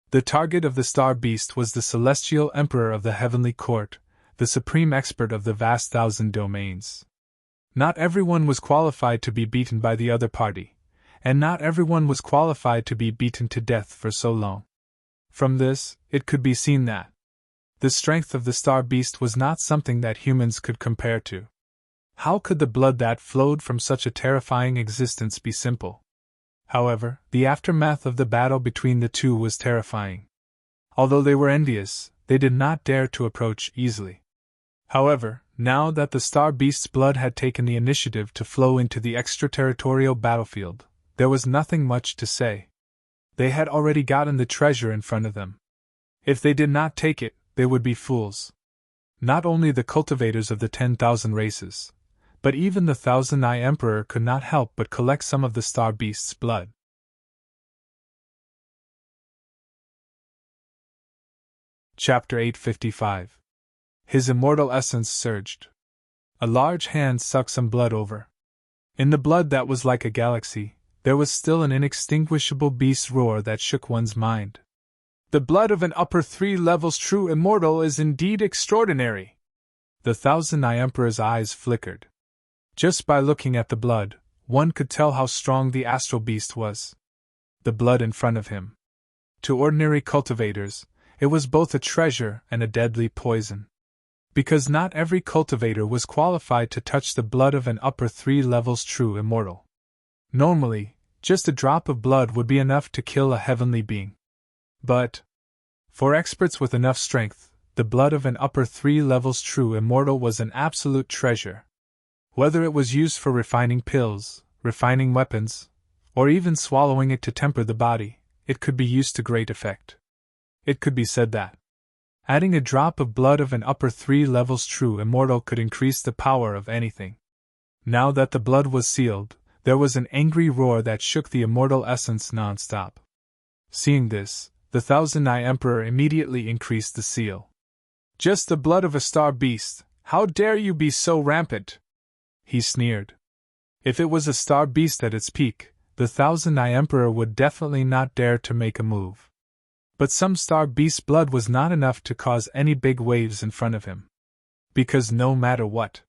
S1: the target of the star beast was the celestial emperor of the heavenly court, the supreme expert of the vast 1,000 domains. Not everyone was qualified to be beaten by the other party, and not everyone was qualified to be beaten to death for so long. From this, it could be seen that the strength of the star beast was not something that humans could compare to. How could the blood that flowed from such a terrifying existence be simple? However, the aftermath of the battle between the two was terrifying. Although they were envious, they did not dare to approach easily. However, now that the star beast's blood had taken the initiative to flow into the extraterritorial battlefield, there was nothing much to say. They had already gotten the treasure in front of them. If they did not take it, they would be fools. Not only the cultivators of the 10,000 races, but even the 1,000-Eye Emperor could not help but collect some of the star beast's blood. Chapter 855. His immortal essence surged. A large hand sucked some blood over. In the blood that was like a galaxy, there was still an inextinguishable beast's roar that shook one's mind. The blood of an upper 3 levels true immortal is indeed extraordinary. The 1,000-Eye Emperor's eyes flickered. Just by looking at the blood, one could tell how strong the astral beast was. The blood in front of him. To ordinary cultivators, it was both a treasure and a deadly poison. Because not every cultivator was qualified to touch the blood of an upper 3 levels true immortal. Normally, just a drop of blood would be enough to kill a heavenly being. But, for experts with enough strength, the blood of an upper 3 levels true immortal was an absolute treasure. Whether it was used for refining pills, refining weapons, or even swallowing it to temper the body, it could be used to great effect. It could be said that adding a drop of blood of an upper 3 levels true immortal could increase the power of anything. Now that the blood was sealed, there was an angry roar that shook the immortal essence non-stop. Seeing this, the 1,000-Eye Emperor immediately increased the seal. Just the blood of a star beast, how dare you be so rampant? He sneered. If it was a star beast at its peak, the 1,000-Eye Emperor would definitely not dare to make a move. But some star beast's blood was not enough to cause any big waves in front of him. Because no matter what,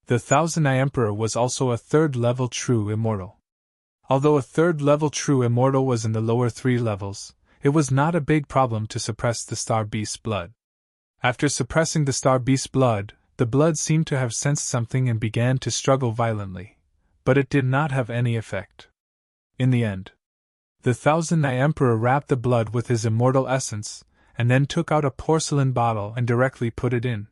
S1: the Thousand Eye Emperor was also a third-level true immortal. Although a third-level true immortal was in the lower 3 levels, it was not a big problem to suppress the Star Beast's blood. After suppressing the Star Beast's blood, the blood seemed to have sensed something and began to struggle violently, but it did not have any effect. In the end, the Thousand Eye Emperor wrapped the blood with his immortal essence, and then took out a porcelain bottle and directly put it in.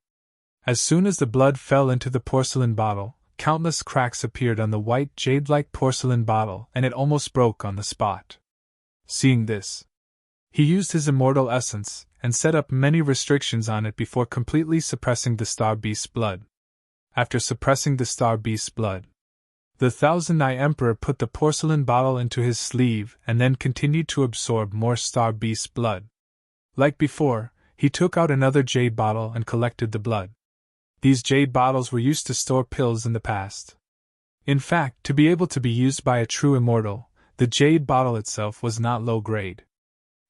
S1: As soon as the blood fell into the porcelain bottle, countless cracks appeared on the white jade-like porcelain bottle and it almost broke on the spot. Seeing this, he used his immortal essence and set up many restrictions on it before completely suppressing the Star Beast's blood. After suppressing the Star Beast's blood, the Thousand Eye Emperor put the porcelain bottle into his sleeve and then continued to absorb more Star Beast's blood. Like before, he took out another jade bottle and collected the blood. These jade bottles were used to store pills in the past. In fact, to be able to be used by a true immortal, the jade bottle itself was not low grade.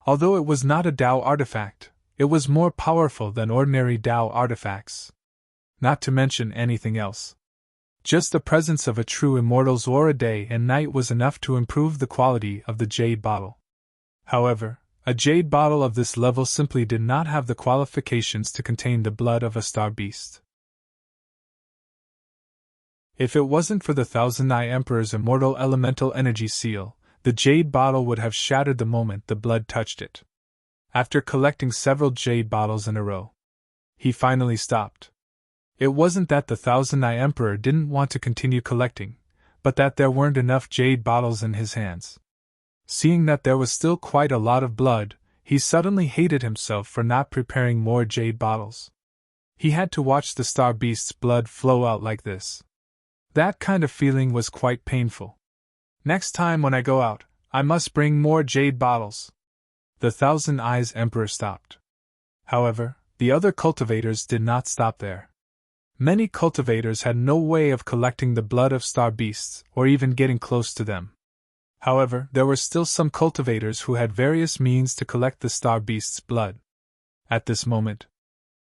S1: Although it was not a Dao artifact, it was more powerful than ordinary Dao artifacts. Not to mention anything else. Just the presence of a true immortal's aura day and night was enough to improve the quality of the jade bottle. However, a jade bottle of this level simply did not have the qualifications to contain the blood of a Star Beast. If it wasn't for the Thousand Eye Emperor's immortal elemental energy seal, the jade bottle would have shattered the moment the blood touched it. After collecting several jade bottles in a row, he finally stopped. It wasn't that the Thousand Eye Emperor didn't want to continue collecting, but that there weren't enough jade bottles in his hands. Seeing that there was still quite a lot of blood, he suddenly hated himself for not preparing more jade bottles. He had to watch the Star Beast's blood flow out like this. That kind of feeling was quite painful. Next time when I go out, I must bring more jade bottles. The Thousand Eyes Emperor stopped. However, the other cultivators did not stop there. Many cultivators had no way of collecting the blood of Star Beasts or even getting close to them. However, there were still some cultivators who had various means to collect the Star Beast's blood. At this moment,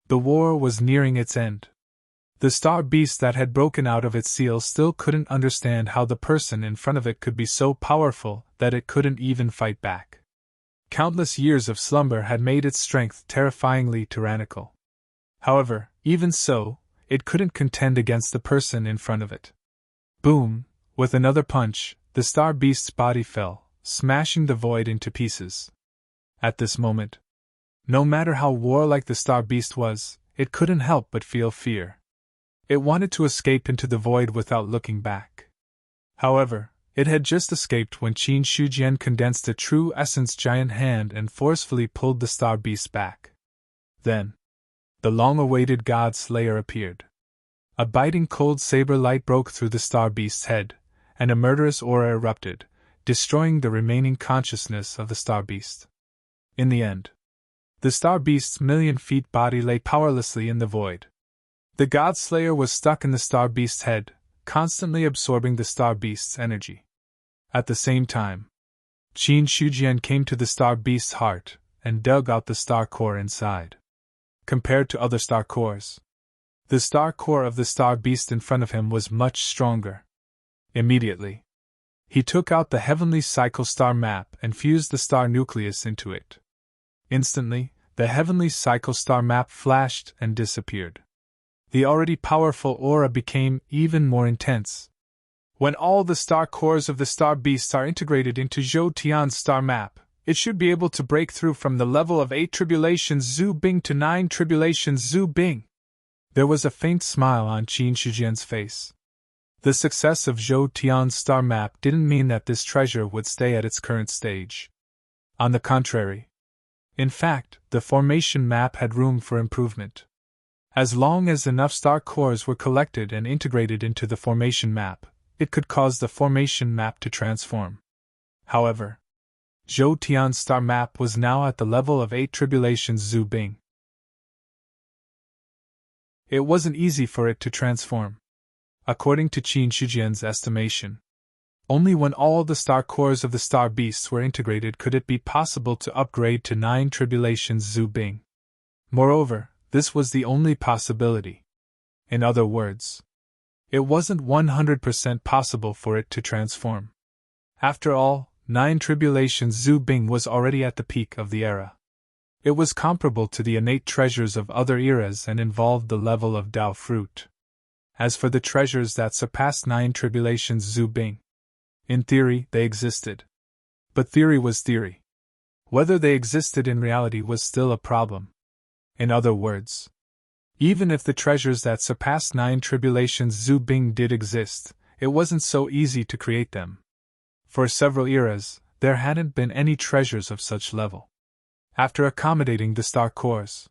S1: the war was nearing its end. The Star Beast that had broken out of its seal still couldn't understand how the person in front of it could be so powerful that it couldn't even fight back. Countless years of slumber had made its strength terrifyingly tyrannical. However, even so, it couldn't contend against the person in front of it. Boom! With another punch, the Star Beast's body fell, smashing the void into pieces. At this moment, no matter how warlike the Star Beast was, it couldn't help but feel fear. It wanted to escape into the void without looking back. However, it had just escaped when Qin Shujian condensed a true essence giant hand and forcefully pulled the Star Beast back. Then, the long-awaited God Slayer appeared. A biting cold saber light broke through the Star Beast's head, and a murderous aura erupted, destroying the remaining consciousness of the Star Beast. In the end, the Star Beast's million-feet body lay powerlessly in the void. The God Slayer was stuck in the Star Beast's head, constantly absorbing the Star Beast's energy. At the same time, Qin Shujian came to the Star Beast's heart and dug out the star core inside. Compared to other star cores, the star core of the Star Beast in front of him was much stronger. Immediately, he took out the heavenly cycle star map and fused the star nucleus into it. Instantly, the heavenly cycle star map flashed and disappeared. The already powerful aura became even more intense. When all the star cores of the Star Beast are integrated into Zhou Tian's star map, it should be able to break through from the level of 8 tribulations Zhu Bing to 9 tribulations Zhu Bing. There was a faint smile on Qin Shujian's face. The success of Zhou Tian's star map didn't mean that this treasure would stay at its current stage. On the contrary. In fact, the formation map had room for improvement. As long as enough star cores were collected and integrated into the formation map, it could cause the formation map to transform. However, Zhou Tian's star map was now at the level of 8 tribulations Zhu Bing. It wasn't easy for it to transform. According to Qin Shujian's estimation, only when all the star cores of the Star Beasts were integrated could it be possible to upgrade to 9 tribulations Zhu Bing. Moreover, this was the only possibility. In other words, it wasn't 100% possible for it to transform. After all, 9 Tribulations Zhu Bing was already at the peak of the era. It was comparable to the innate treasures of other eras and involved the level of Dao fruit. As for the treasures that surpassed 9 Tribulations Zhu Bing, in theory, they existed. But theory was theory. Whether they existed in reality was still a problem. In other words, even if the treasures that surpassed 9 Tribulations Zhu Bing did exist, it wasn't so easy to create them. For several eras, there hadn't been any treasures of such level. After accommodating the star cores,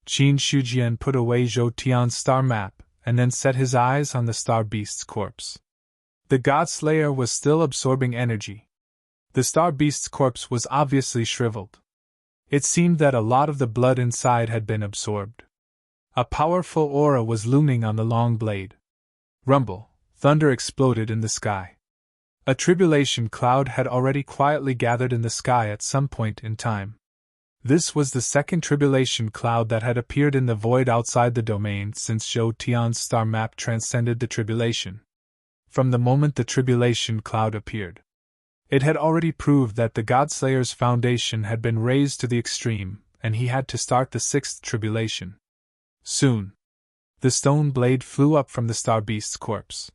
S1: Qin Shujian put away Zhou Tian's star map and then set his eyes on the star beast's corpse. The God Slayer was still absorbing energy. The star beast's corpse was obviously shriveled. It seemed that a lot of the blood inside had been absorbed. A powerful aura was looming on the long blade. Rumble, thunder exploded in the sky. A tribulation cloud had already quietly gathered in the sky at some point in time. This was the second tribulation cloud that had appeared in the void outside the domain since Zhou Tian's star map transcended the tribulation. From the moment the tribulation cloud appeared, it had already proved that the Godslayer's foundation had been raised to the extreme, and he had to start the 6th tribulation. Soon, the stone blade flew up from the star beast's corpse.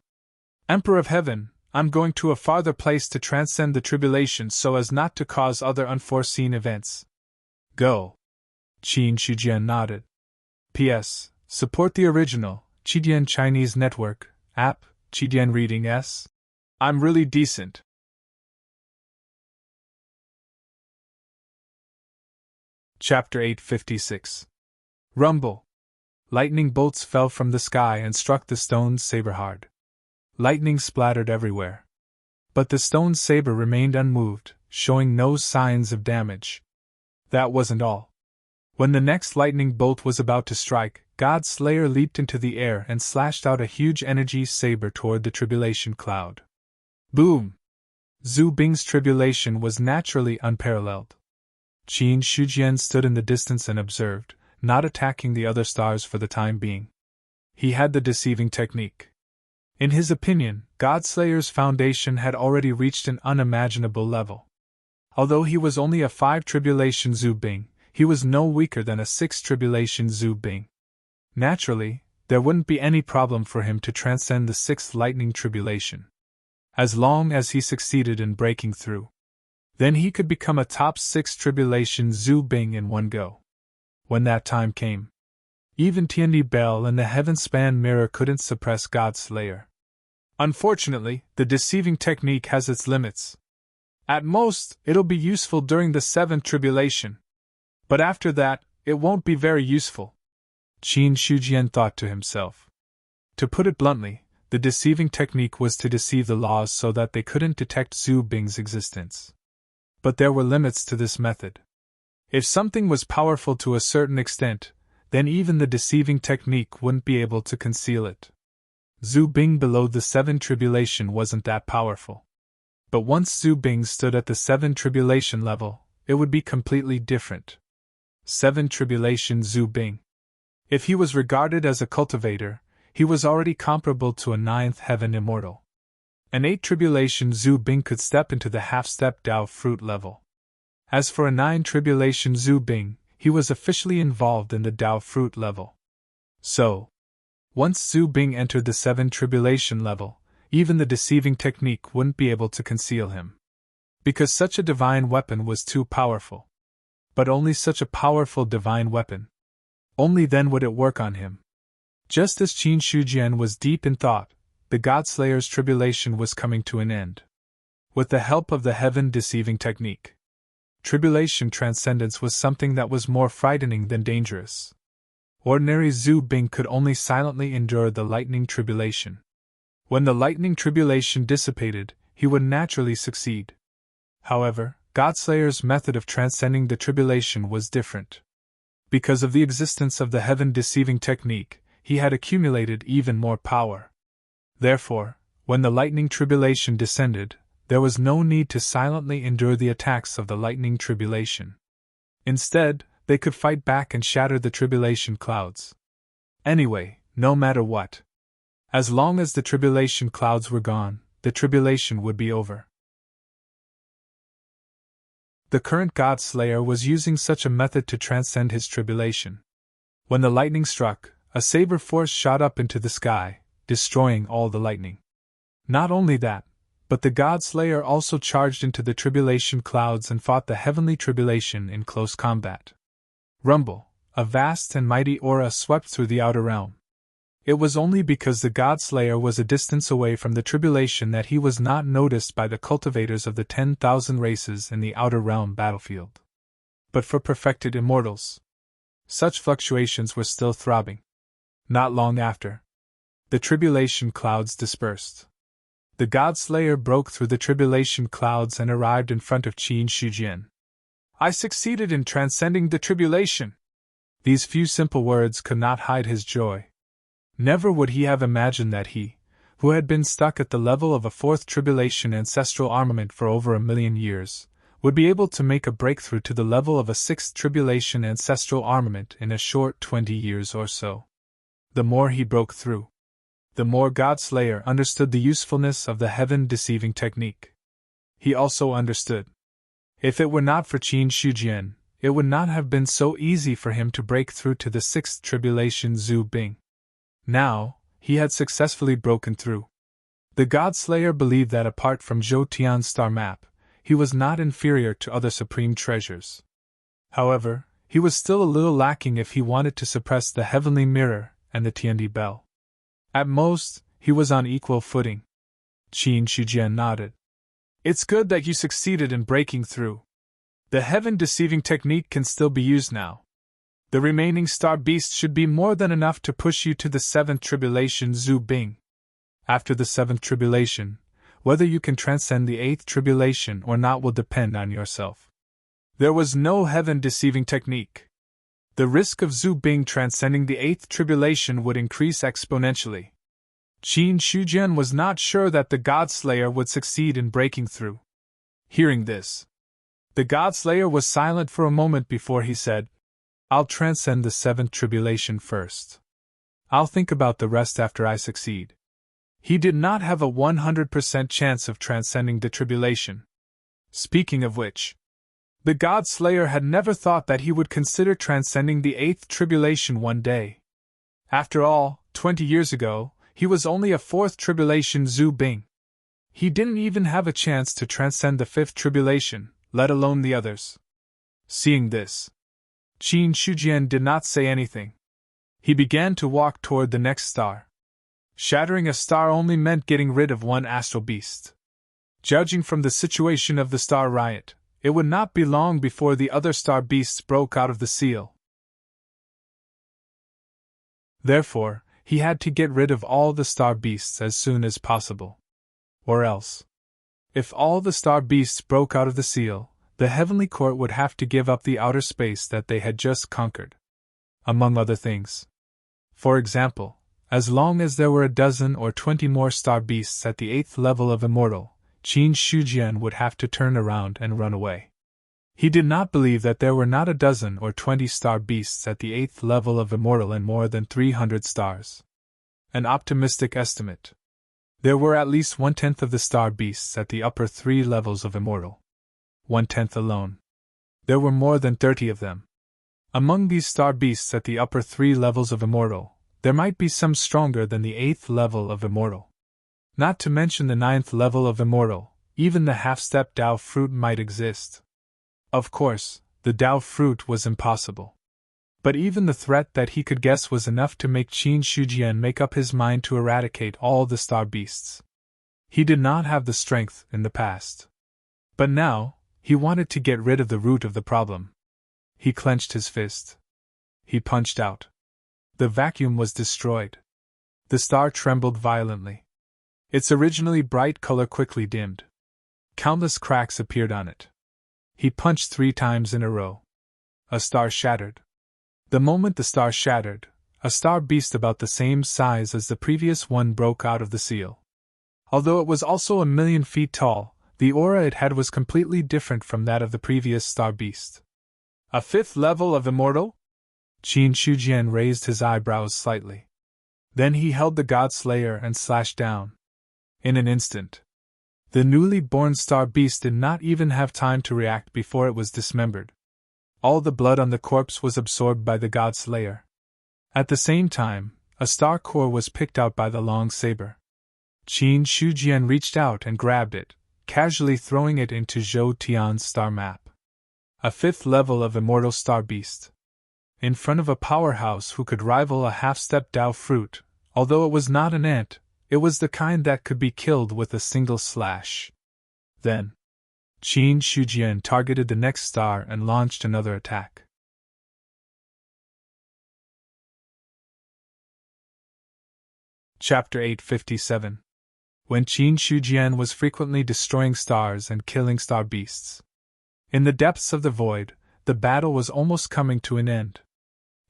S1: Emperor of Heaven, I'm going to a farther place to transcend the tribulation so as not to cause other unforeseen events. Go. Qin Shujian nodded. P.S. Support the original, Qidian Chinese Network, app, Qidian Reading S. I'm really decent. Chapter 856. Rumble. Lightning bolts fell from the sky and struck the stone's saber hard. Lightning splattered everywhere. But the stone saber remained unmoved, showing no signs of damage. That wasn't all. When the next lightning bolt was about to strike, God Slayer leaped into the air and slashed out a huge energy saber toward the tribulation cloud. Boom! Zhu Bing's tribulation was naturally unparalleled. Qin Shujian stood in the distance and observed, not attacking the other stars for the time being. He had the deceiving technique. In his opinion, Godslayer's foundation had already reached an unimaginable level. Although he was only a 5 Tribulation Zhu Bing, he was no weaker than a 6 Tribulation Zhu Bing. Naturally, there wouldn't be any problem for him to transcend the 6th Lightning Tribulation. As long as he succeeded in breaking through, then he could become a top 6 Tribulation Zhu Bing in one go. When that time came, even Tiandi Bell and the Heaven-span mirror couldn't suppress Godslayer. Unfortunately, the deceiving technique has its limits. At most, it'll be useful during the 7th tribulation. But after that, it won't be very useful. Qin Shujian thought to himself. To put it bluntly, the deceiving technique was to deceive the laws so that they couldn't detect Zhu Bing's existence. But there were limits to this method. If something was powerful to a certain extent, then even the deceiving technique wouldn't be able to conceal it. Zhu Bing below the 7 tribulation wasn't that powerful. But once Zhu Bing stood at the 7 tribulation level, it would be completely different. 7 tribulation Zhu Bing. If he was regarded as a cultivator, he was already comparable to a 9th heaven immortal. An 8 tribulation Zhu Bing could step into the half-step Dao fruit level. As for a 9 tribulation Zhu Bing, he was officially involved in the Dao fruit level. So, once Zhu Bing entered the 7 tribulation level, even the deceiving technique wouldn't be able to conceal him. Because such a divine weapon was too powerful. But only such a powerful divine weapon. Only then would it work on him. Just as Qin Shujian was deep in thought, the Godslayer's tribulation was coming to an end. With the help of the heaven-deceiving technique, tribulation transcendence was something that was more frightening than dangerous. Ordinary Zhu Bing could only silently endure the lightning tribulation. When the lightning tribulation dissipated, he would naturally succeed. However, Godslayer's method of transcending the tribulation was different. Because of the existence of the heaven-deceiving technique, he had accumulated even more power. Therefore, when the lightning tribulation descended, there was no need to silently endure the attacks of the lightning tribulation. Instead, they could fight back and shatter the tribulation clouds. Anyway, no matter what. As long as the tribulation clouds were gone, the tribulation would be over. The current God Slayer was using such a method to transcend his tribulation. When the lightning struck, a saber force shot up into the sky, destroying all the lightning. Not only that, but the God Slayer also charged into the tribulation clouds and fought the heavenly tribulation in close combat. Rumble, a vast and mighty aura swept through the outer realm. It was only because the God Slayer was a distance away from the tribulation that he was not noticed by the cultivators of the 10,000 races in the outer realm battlefield. But for perfected immortals, such fluctuations were still throbbing. Not long after, the tribulation clouds dispersed. The God Slayer broke through the tribulation clouds and arrived in front of Qin Shujian. I succeeded in transcending the tribulation. These few simple words could not hide his joy. Never would he have imagined that he, who had been stuck at the level of a fourth tribulation ancestral armament for over 1,000,000 years, would be able to make a breakthrough to the level of a sixth tribulation ancestral armament in a short 20 years or so. The more he broke through, the more God Slayer understood the usefulness of the heaven-deceiving technique. He also understood. If it were not for Qin Shujian, it would not have been so easy for him to break through to the sixth tribulation Zhu Bing. Now, he had successfully broken through. The God Slayer believed that apart from Zhou Tian's star map, he was not inferior to other supreme treasures. However, he was still a little lacking if he wanted to suppress the heavenly mirror and the Tiandi bell. At most, he was on equal footing. Qin Shujian nodded. It's good that you succeeded in breaking through. The heaven-deceiving technique can still be used now. The remaining star beasts should be more than enough to push you to the seventh tribulation Zhu Bing. After the seventh tribulation, whether you can transcend the eighth tribulation or not will depend on yourself. There was no heaven-deceiving technique. The risk of Zhu Bing transcending the eighth tribulation would increase exponentially. Qin Shujian was not sure that the God Slayer would succeed in breaking through. Hearing this, the God Slayer was silent for a moment before he said, I'll transcend the seventh tribulation first. I'll think about the rest after I succeed. He did not have a 100% chance of transcending the tribulation. Speaking of which, the God Slayer had never thought that he would consider transcending the eighth tribulation one day. After all, 20 years ago, he was only a fourth tribulation Zhu Bing. He didn't even have a chance to transcend the fifth tribulation, let alone the others. Seeing this, Qin Shujian did not say anything. He began to walk toward the next star. Shattering a star only meant getting rid of one astral beast. Judging from the situation of the star riot, it would not be long before the other star beasts broke out of the seal. Therefore, he had to get rid of all the star beasts as soon as possible. Or else, if all the star beasts broke out of the seal, the heavenly court would have to give up the outer space that they had just conquered. Among other things. For example, as long as there were a dozen or 20 more star beasts at the eighth level of immortal, Qin Shujian would have to turn around and run away. He did not believe that there were not a dozen or 20 star beasts at the eighth level of immortal and more than 300 stars. An optimistic estimate. There were at least 1/10 of the star beasts at the upper 3 levels of immortal. 1/10 alone. There were more than 30 of them. Among these star beasts at the upper 3 levels of immortal, there might be some stronger than the 8th level of immortal. Not to mention the 9th level of immortal, even the half-step Dao fruit might exist. Of course, the Dao fruit was impossible. But even the threat that he could guess was enough to make Qin Shujian make up his mind to eradicate all the star beasts. He did not have the strength in the past. But now, he wanted to get rid of the root of the problem. He clenched his fist. He punched out. The vacuum was destroyed. The star trembled violently. Its originally bright color quickly dimmed. Countless cracks appeared on it. He punched 3 times in a row. A star shattered. The moment the star shattered, a star beast about the same size as the previous one broke out of the seal. Although it was also 1,000,000 feet tall, the aura it had was completely different from that of the previous star beast. A 5th level of immortal? Qin Shujian raised his eyebrows slightly. Then he held the God Slayer and slashed down. In an instant, the newly born star beast did not even have time to react before it was dismembered. All the blood on the corpse was absorbed by the God Slayer. At the same time, a star core was picked out by the long saber. Qin Shujian reached out and grabbed it, casually throwing it into Zhou Tian's star map. A 5th level of immortal star beast. In front of a powerhouse who could rival a half-step Dao fruit, although it was not an ant, it was the kind that could be killed with a single slash. Then, Qin Shujian targeted the next star and launched another attack. Chapter 857. When Qin Shujian was frequently destroying stars and killing star beasts. In the depths of the void, the battle was almost coming to an end.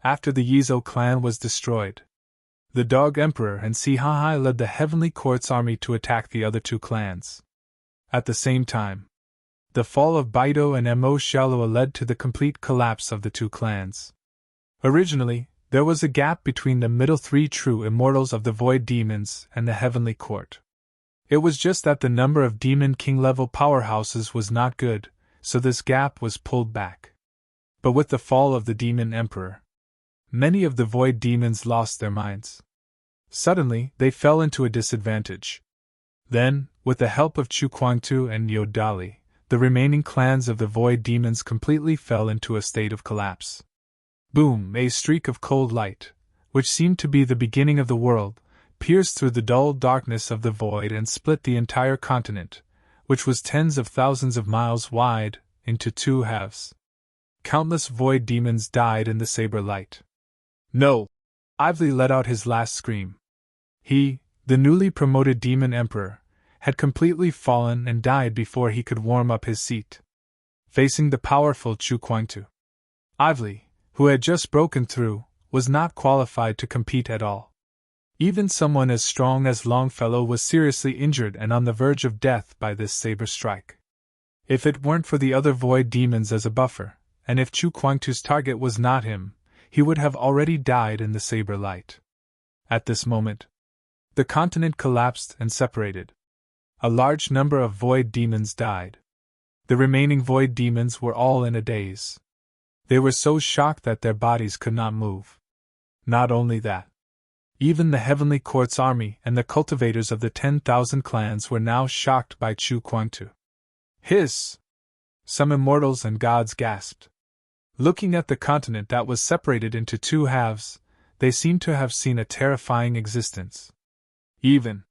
S1: After the Yizhou clan was destroyed, the Dog Emperor and Sihahai led the Heavenly Court's army to attack the other two clans. At the same time, the fall of Baido and Mo Shalua led to the complete collapse of the two clans. Originally, there was a gap between the middle 3 true immortals of the Void Demons and the Heavenly Court. It was just that the number of Demon King level powerhouses was not good, so this gap was pulled back. But with the fall of the Demon Emperor, many of the Void Demons lost their minds. Suddenly, they fell into a disadvantage. Then, with the help of Chu Kuangtu and Yodali, the remaining clans of the Void Demons completely fell into a state of collapse. Boom! A streak of cold light, which seemed to be the beginning of the world, pierced through the dull darkness of the void and split the entire continent, which was tens of thousands of miles wide, into 2 halves. Countless Void Demons died in the saber light. No! Ively let out his last scream. He, the newly promoted Demon Emperor, had completely fallen and died before he could warm up his seat. Facing the powerful Chu Kuangtu, Ively, who had just broken through, was not qualified to compete at all. Even someone as strong as Longfellow was seriously injured and on the verge of death by this saber strike. If it weren't for the other Void Demons as a buffer, and if Chu Kuangtu's target was not him, he would have already died in the saber light. At this moment, the continent collapsed and separated. A large number of Void Demons died. The remaining Void Demons were all in a daze. They were so shocked that their bodies could not move. Not only that, even the Heavenly Court's army and the cultivators of the 10,000 clans were now shocked by Chu Kuangtu. Hiss! Some immortals and gods gasped. Looking at the continent that was separated into 2 halves, they seemed to have seen a terrifying existence. Even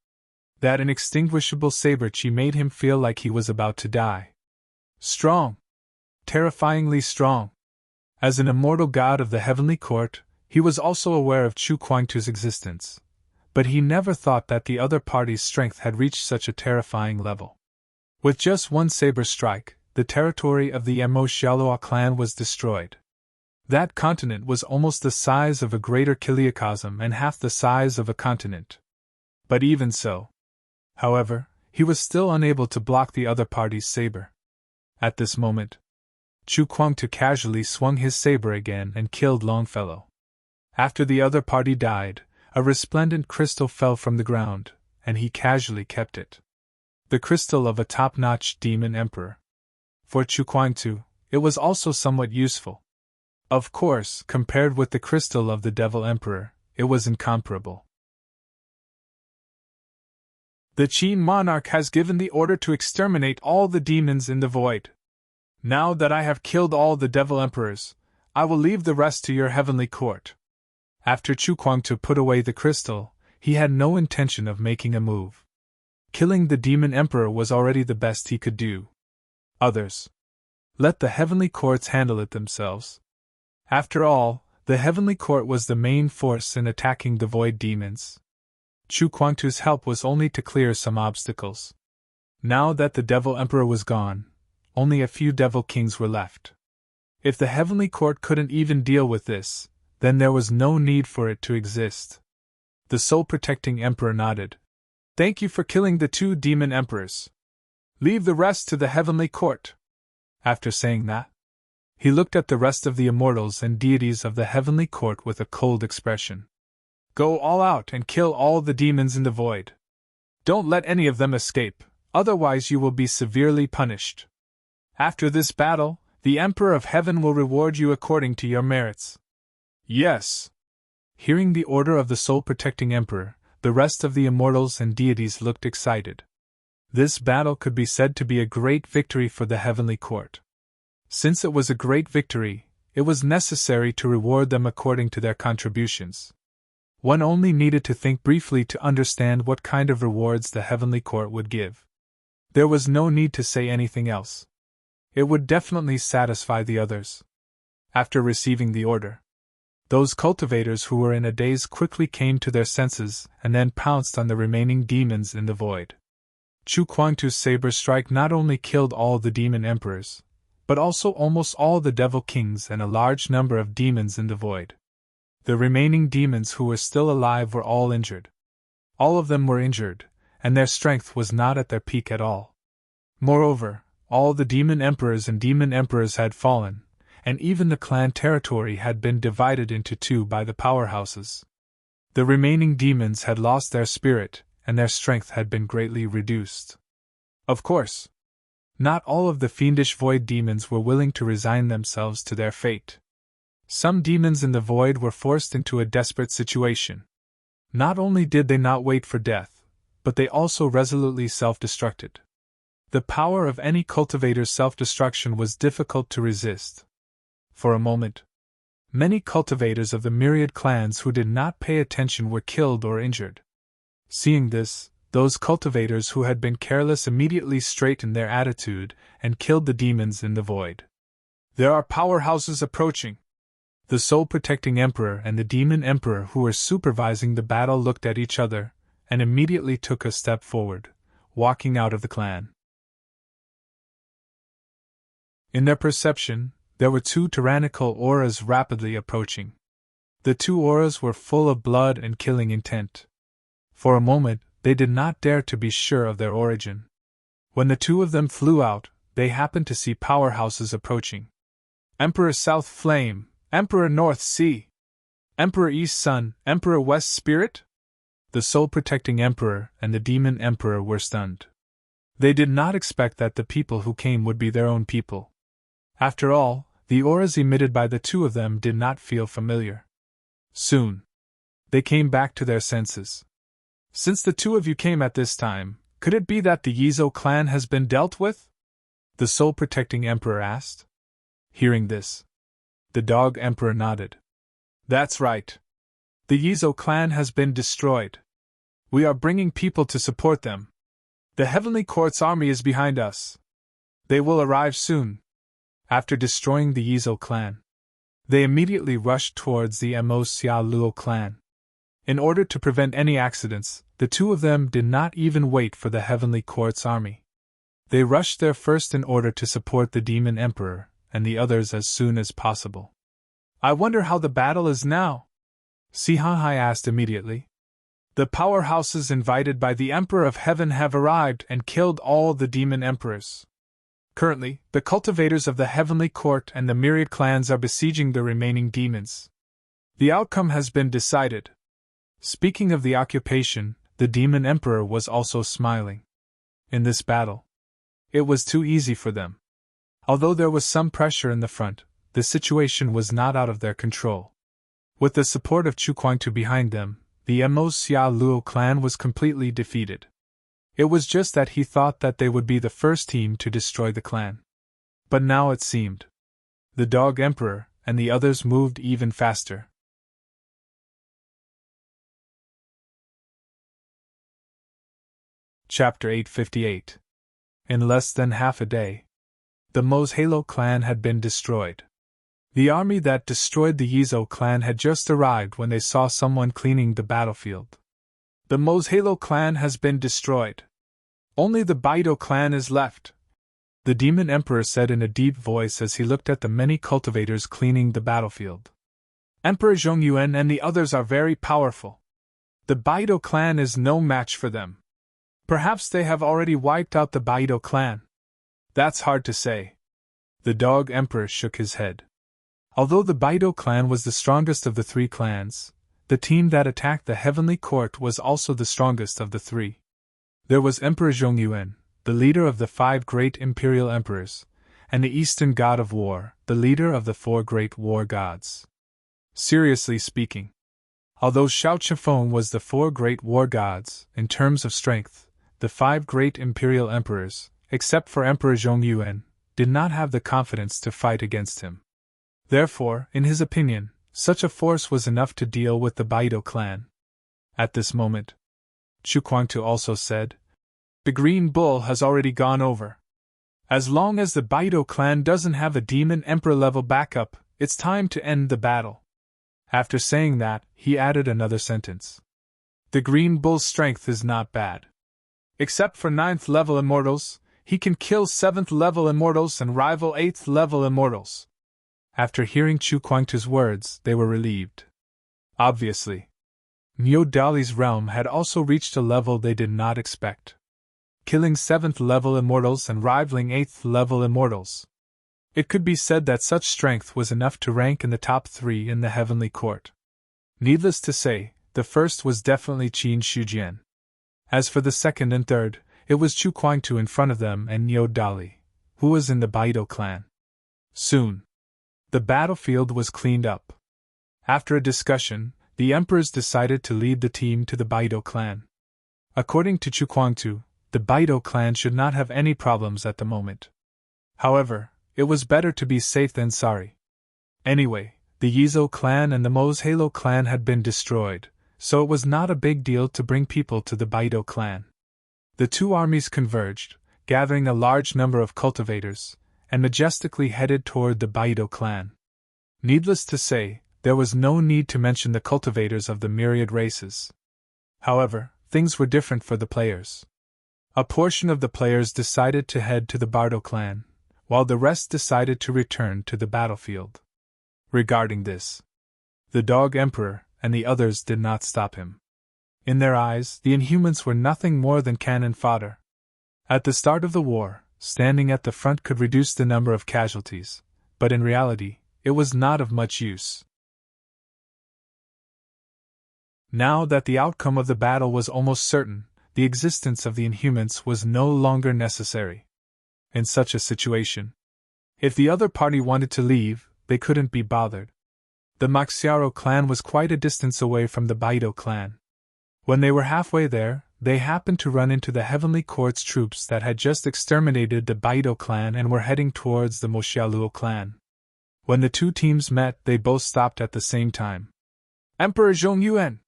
S1: that inextinguishable saber-chi made him feel like he was about to die. Strong! Terrifyingly strong! As an immortal god of the Heavenly Court, he was also aware of Chu Kuangtu's existence, but he never thought that the other party's strength had reached such a terrifying level. With just one saber strike, the territory of the Mo Shalua clan was destroyed. That continent was almost the size of a greater kiliocosm and half the size of a continent. But even so, however, he was still unable to block the other party's saber. At this moment, Chu Kuangtu casually swung his saber again and killed Longfellow. After the other party died, a resplendent crystal fell from the ground, and he casually kept it. The crystal of a top-notch demon emperor. For Chu Kuangtu, it was also somewhat useful. Of course, compared with the crystal of the devil emperor, it was incomparable. The Qin monarch has given the order to exterminate all the demons in the void. Now that I have killed all the devil emperors, I will leave the rest to your heavenly court. After Chu Kuangtu put away the crystal, he had no intention of making a move. Killing the demon emperor was already the best he could do. Others. Let the heavenly courts handle it themselves. After all, the heavenly court was the main force in attacking the void demons. Chu Kuangtu's help was only to clear some obstacles. Now that the devil emperor was gone, only a few devil kings were left. If the heavenly court couldn't even deal with this, then there was no need for it to exist. The soul-protecting emperor nodded. Thank you for killing the 2 demon emperors. Leave the rest to the heavenly court. After saying that, he looked at the rest of the immortals and deities of the heavenly court with a cold expression. Go all out and kill all the demons in the void. Don't let any of them escape, otherwise you will be severely punished. After this battle, the Emperor of Heaven will reward you according to your merits. Yes. Hearing the order of the soul-protecting Emperor, the rest of the immortals and deities looked excited. This battle could be said to be a great victory for the heavenly court. Since it was a great victory, it was necessary to reward them according to their contributions. One only needed to think briefly to understand what kind of rewards the heavenly court would give. There was no need to say anything else. It would definitely satisfy the others. After receiving the order, those cultivators who were in a daze quickly came to their senses and then pounced on the remaining demons in the void. Chu Kuangtu's saber strike not only killed all the demon emperors, but also almost all the devil kings and a large number of demons in the void. The remaining demons who were still alive were all injured. All of them were injured, and their strength was not at their peak at all. Moreover, all the demon emperors and demon emperors had fallen, and even the clan territory had been divided into two by the powerhouses. The remaining demons had lost their spirit, and their strength had been greatly reduced. Of course, not all of the fiendish void demons were willing to resign themselves to their fate. Some demons in the void were forced into a desperate situation. Not only did they not wait for death, but they also resolutely self-destructed. The power of any cultivator's self-destruction was difficult to resist. For a moment, many cultivators of the myriad clans who did not pay attention were killed or injured. Seeing this, those cultivators who had been careless immediately straightened their attitude and killed the demons in the void. There are powerhouses approaching. The soul-protecting emperor and the demon emperor who were supervising the battle looked at each other and immediately took a step forward, walking out of the clan. In their perception, there were two tyrannical auras rapidly approaching. The two auras were full of blood and killing intent. For a moment, they did not dare to be sure of their origin. When the two of them flew out, they happened to see powerhouses approaching. Emperor South Flame, Emperor North Sea, Emperor East Sun, Emperor West Spirit? The soul-protecting emperor and the demon emperor were stunned. They did not expect that the people who came would be their own people. After all, the auras emitted by the two of them did not feel familiar. Soon, they came back to their senses. Since the two of you came at this time, could it be that the Yizo clan has been dealt with? The soul-protecting emperor asked. Hearing this, the dog emperor nodded. That's right. The Yizo clan has been destroyed. We are bringing people to support them. The Heavenly Court's army is behind us. They will arrive soon. After destroying the Yizo clan, they immediately rushed towards the Mo Xia Luo clan. In order to prevent any accidents, the two of them did not even wait for the Heavenly Court's army. They rushed there first in order to support the Demon Emperor, and the others as soon as possible. I wonder how the battle is now? Sihahai asked immediately. The powerhouses invited by the Emperor of Heaven have arrived and killed all the Demon Emperors. Currently, the cultivators of the Heavenly Court and the myriad clans are besieging the remaining demons. The outcome has been decided. Speaking of the occupation, the Demon Emperor was also smiling. In this battle, it was too easy for them. Although there was some pressure in the front, the situation was not out of their control. With the support of Chu Kuangtu behind them, the Mo Xia Luo clan was completely defeated. It was just that he thought that they would be the first team to destroy the clan. But now it seemed the Dog Emperor and the others moved even faster. Chapter 858. In less than half a day, the Mo's Halo clan had been destroyed. The army that destroyed the Yizo clan had just arrived when they saw someone cleaning the battlefield. The Mo's Halo clan has been destroyed. Only the Baido clan is left, the Demon Emperor said in a deep voice as he looked at the many cultivators cleaning the battlefield. Emperor Zhongyuan and the others are very powerful. The Baido clan is no match for them. Perhaps they have already wiped out the Baido clan. That's hard to say. The Dog Emperor shook his head. Although the Baido clan was the strongest of the three clans, the team that attacked the heavenly court was also the strongest of the three. There was Emperor Zhongyuan, the leader of the 5 great imperial emperors, and the Eastern god of war, the leader of the 4 great war gods. Seriously speaking, although Xiao Qifeng was the 4 great war gods, in terms of strength, the 5 great imperial emperors, except for Emperor Zhongyuan, did not have the confidence to fight against him. Therefore, in his opinion, such a force was enough to deal with the Baido clan. At this moment, Chu Kuangtu also said, "The Green Bull has already gone over. As long as the Baido clan doesn't have a demon emperor level backup, it's time to end the battle." After saying that, he added another sentence. "The Green Bull's strength is not bad. Except for 9th level immortals, he can kill 7th level immortals and rival 8th level immortals." After hearing Chu Kuangtu's words, they were relieved. Obviously, Niu Dali's realm had also reached a level they did not expect. Killing 7th level immortals and rivaling 8th level immortals. It could be said that such strength was enough to rank in the top 3 in the heavenly court. Needless to say, the first was definitely Qin Shujian. As for the second and third, it was Chu Kuangtu in front of them and Niu Dali, who was in the Baido clan. Soon, the battlefield was cleaned up. After a discussion, the emperors decided to lead the team to the Baido clan. According to Chu Kuangtu, the Baido clan should not have any problems at the moment. However, it was better to be safe than sorry. Anyway, the Yizo clan and the Mo's Halo clan had been destroyed, so it was not a big deal to bring people to the Baido clan. The 2 armies converged, gathering a large number of cultivators, and majestically headed toward the Baido clan. Needless to say, there was no need to mention the cultivators of the myriad races. However, things were different for the players. A portion of the players decided to head to the Baido clan, while the rest decided to return to the battlefield. Regarding this, the Dog Emperor and the others did not stop him. In their eyes, the Inhumans were nothing more than cannon fodder. At the start of the war, standing at the front could reduce the number of casualties, but in reality, it was not of much use. Now that the outcome of the battle was almost certain, the existence of the Inhumans was no longer necessary. In such a situation, if the other party wanted to leave, they couldn't be bothered. The Maxiaro clan was quite a distance away from the Baido clan. When they were halfway there, they happened to run into the Heavenly Court's troops that had just exterminated the Baido clan and were heading towards the Moxialuo clan. When the 2 teams met, they both stopped at the same time. "Emperor Zhongyuan!"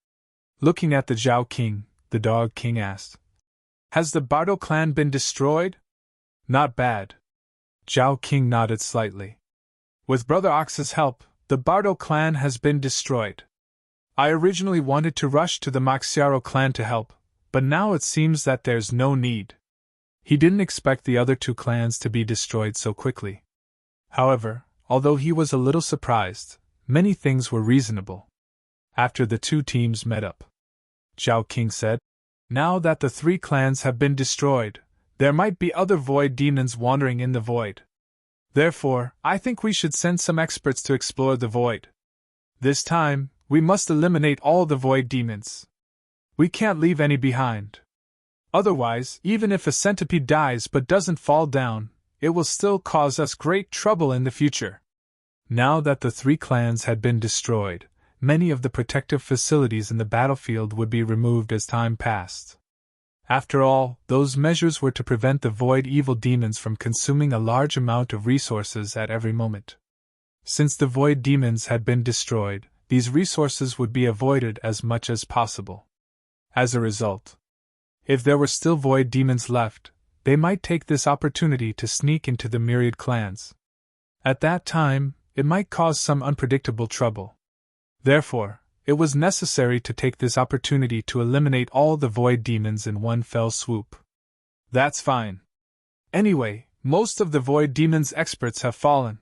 S1: Looking at the Zhao King, the Dog King asked, "Has the Baido clan been destroyed?" "Not bad." Zhao King nodded slightly. "With Brother Ox's help, the Baido clan has been destroyed. I originally wanted to rush to the Maxiaro clan to help, but now it seems that there's no need." He didn't expect the other 2 clans to be destroyed so quickly. However, although he was a little surprised, many things were reasonable. After the 2 teams met up, Zhao King said, "Now that the 3 clans have been destroyed, there might be other void demons wandering in the void. Therefore, I think we should send some experts to explore the void. This time, we must eliminate all the void demons. We can't leave any behind. Otherwise, even if a centipede dies but doesn't fall down, it will still cause us great trouble in the future." Now that the 3 clans had been destroyed, many of the protective facilities in the battlefield would be removed as time passed. After all, those measures were to prevent the void evil demons from consuming a large amount of resources at every moment. Since the void demons had been destroyed, these resources would be avoided as much as possible. As a result, if there were still void demons left, they might take this opportunity to sneak into the myriad clans. At that time, it might cause some unpredictable trouble. Therefore, it was necessary to take this opportunity to eliminate all the void demons in one fell swoop. That's fine. Anyway, most of the void demons' experts have fallen.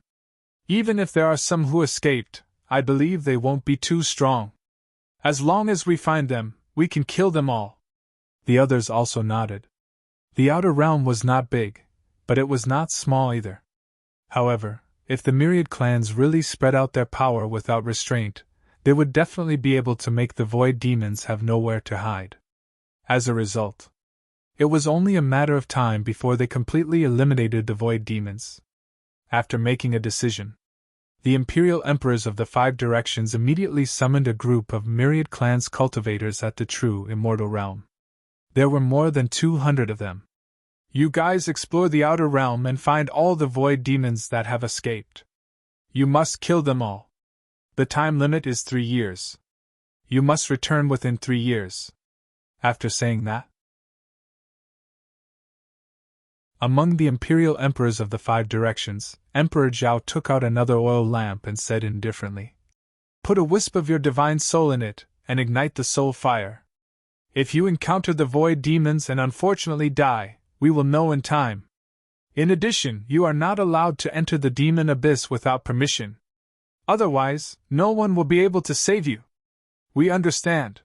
S1: Even if there are some who escaped, I believe they won't be too strong. As long as we find them, we can kill them all." The others also nodded. The outer realm was not big, but it was not small either. However, if the myriad clans really spread out their power without restraint, they would definitely be able to make the void demons have nowhere to hide. As a result, it was only a matter of time before they completely eliminated the void demons. After making a decision, the Imperial Emperors of the 5 Directions immediately summoned a group of myriad clans cultivators at the true immortal realm. There were more than 200 of them. You guys explore the outer realm and find all the void demons that have escaped. You must kill them all. The time limit is 3 years. You must return within 3 years. After saying that, among the Imperial Emperors of the 5 Directions, Emperor Zhao took out another oil lamp and said indifferently, "Put a wisp of your divine soul in it, and ignite the soul fire. If you encounter the void demons and unfortunately die, we will know in time. In addition, you are not allowed to enter the demon abyss without permission. Otherwise, no one will be able to save you. We understand."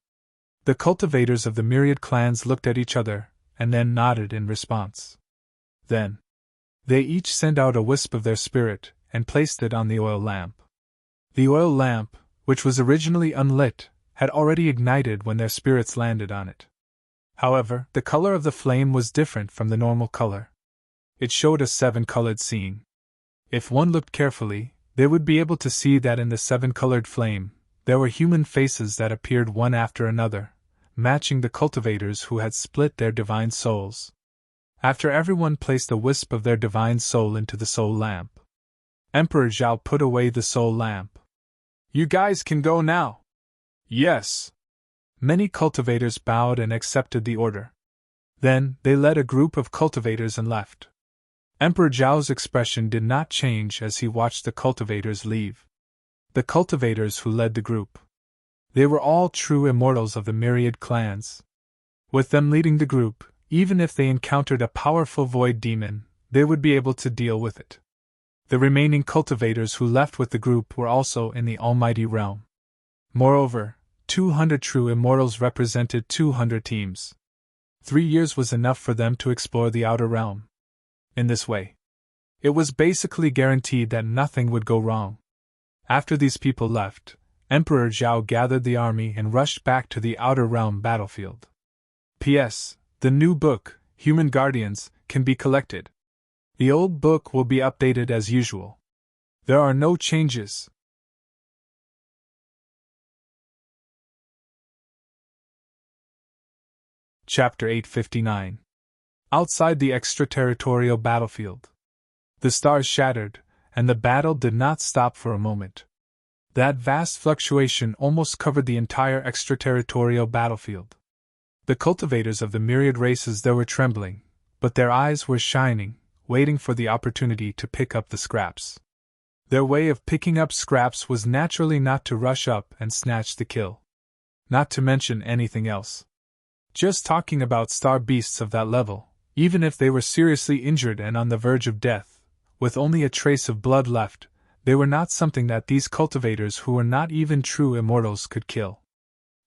S1: The cultivators of the myriad clans looked at each other, and then nodded in response. Then, they each sent out a wisp of their spirit, and placed it on the oil lamp. The oil lamp, which was originally unlit, had already ignited when their spirits landed on it. However, the color of the flame was different from the normal color. It showed a 7-colored scene. If one looked carefully, they would be able to see that in the 7-colored flame, there were human faces that appeared one after another, matching the cultivators who had split their divine souls. After everyone placed a wisp of their divine soul into the soul lamp, Emperor Zhao put away the soul lamp. "You guys can go now." "Yes." Many cultivators bowed and accepted the order. Then, they led a group of cultivators and left. Emperor Zhao's expression did not change as he watched the cultivators leave. The cultivators who led the group. They were all true immortals of the myriad clans. With them leading the group, even if they encountered a powerful void demon, they would be able to deal with it. The remaining cultivators who left with the group were also in the Almighty Realm. Moreover, 200 true immortals represented 200 teams. 3 years was enough for them to explore the outer realm. In this way, it was basically guaranteed that nothing would go wrong. After these people left, Emperor Zhao gathered the army and rushed back to the outer realm battlefield. P.S. The new book, Human Guardians, can be collected. The old book will be updated as usual. There are no changes. Chapter 859. Outside the extraterritorial battlefield. The stars shattered, and the battle did not stop for a moment. That vast fluctuation almost covered the entire extraterritorial battlefield. The cultivators of the myriad races there were trembling, but their eyes were shining, waiting for the opportunity to pick up the scraps. Their way of picking up scraps was naturally not to rush up and snatch the kill. Not to mention anything else. Just talking about star beasts of that level, even if they were seriously injured and on the verge of death, with only a trace of blood left, they were not something that these cultivators who were not even true immortals could kill.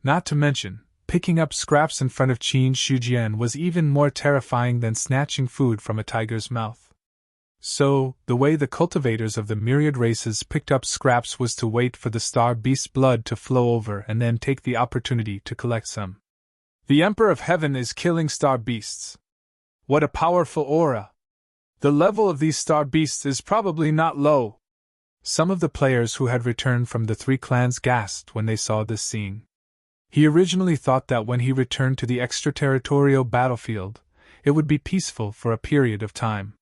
S1: Not to mention, picking up scraps in front of Qin Shujian was even more terrifying than snatching food from a tiger's mouth. So, the way the cultivators of the myriad races picked up scraps was to wait for the star beast's blood to flow over and then take the opportunity to collect some. The Emperor of Heaven is killing star beasts. What a powerful aura! The level of these star beasts is probably not low. Some of the players who had returned from the 3 clans gasped when they saw this scene. He originally thought that when he returned to the extraterritorial battlefield, it would be peaceful for a period of time.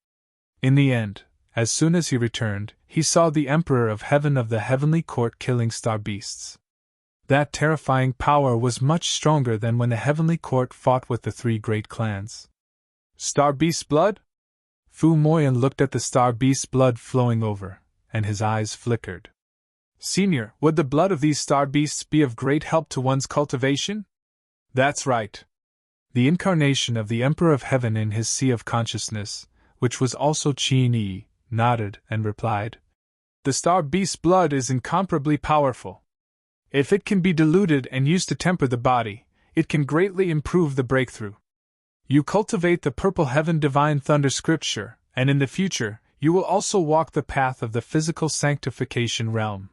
S1: In the end, as soon as he returned, he saw the Emperor of Heaven of the Heavenly Court killing star beasts. That terrifying power was much stronger than when the Heavenly Court fought with the 3 great clans. Star beast blood? Fu Moyan looked at the star beast's blood flowing over, and his eyes flickered. Senior, would the blood of these star beasts be of great help to one's cultivation? That's right. The incarnation of the Emperor of Heaven in his sea of consciousness, which was also Qin Yi, nodded and replied, "The star beast's blood is incomparably powerful. If it can be diluted and used to temper the body, it can greatly improve the breakthrough. You cultivate the Purple Heaven Divine Thunder Scripture, and in the future, you will also walk the path of the physical sanctification realm."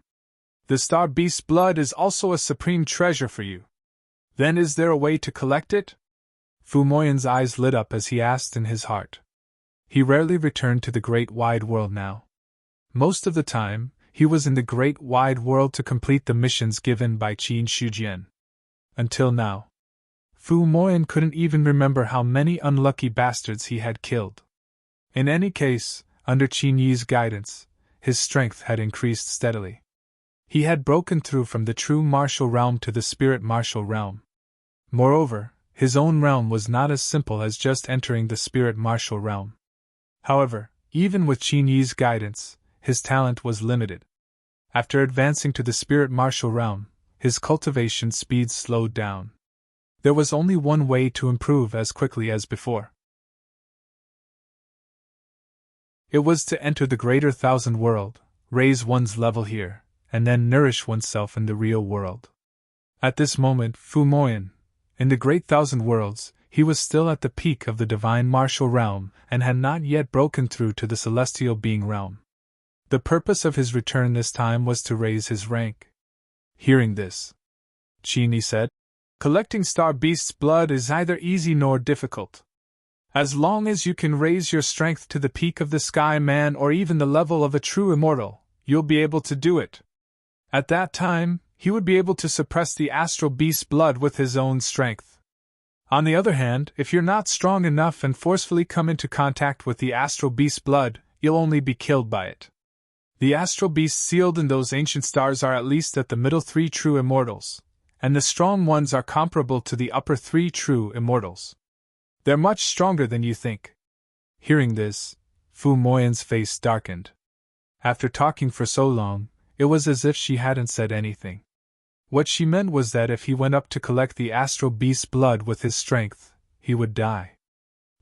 S1: The star beast's blood is also a supreme treasure for you. Then is there a way to collect it? Fu Moyan's eyes lit up as he asked in his heart. He rarely returned to the great wide world now. Most of the time, he was in the great wide world to complete the missions given by Qin Shujian. Until now. Fu Moyan couldn't even remember how many unlucky bastards he had killed. In any case, under Qin Yi's guidance, his strength had increased steadily. He had broken through from the true martial realm to the spirit martial realm. Moreover, his own realm was not as simple as just entering the spirit martial realm. However, even with Qin Yi's guidance, his talent was limited. After advancing to the spirit martial realm, his cultivation speed slowed down. There was only one way to improve as quickly as before. It was to enter the greater thousand world, raise one's level here, and then nourish oneself in the real world. At this moment, Fu Moyan, in the great thousand worlds, he was still at the peak of the divine martial realm and had not yet broken through to the celestial being realm. The purpose of his return this time was to raise his rank. Hearing this, Qin Yi said, "Collecting Star Beast's blood is neither easy nor difficult. As long as you can raise your strength to the peak of the Sky Man or even the level of a true immortal, you'll be able to do it. At that time, he would be able to suppress the Astral Beast's blood with his own strength. On the other hand, if you're not strong enough and forcefully come into contact with the Astral Beast's blood, you'll only be killed by it. The astral beasts sealed in those ancient stars are at least at the middle three true immortals, and the strong ones are comparable to the upper three true immortals. They're much stronger than you think." Hearing this, Fu Moyan's face darkened. After talking for so long, it was as if she hadn't said anything. What she meant was that if he went up to collect the astral beast's blood with his strength, he would die.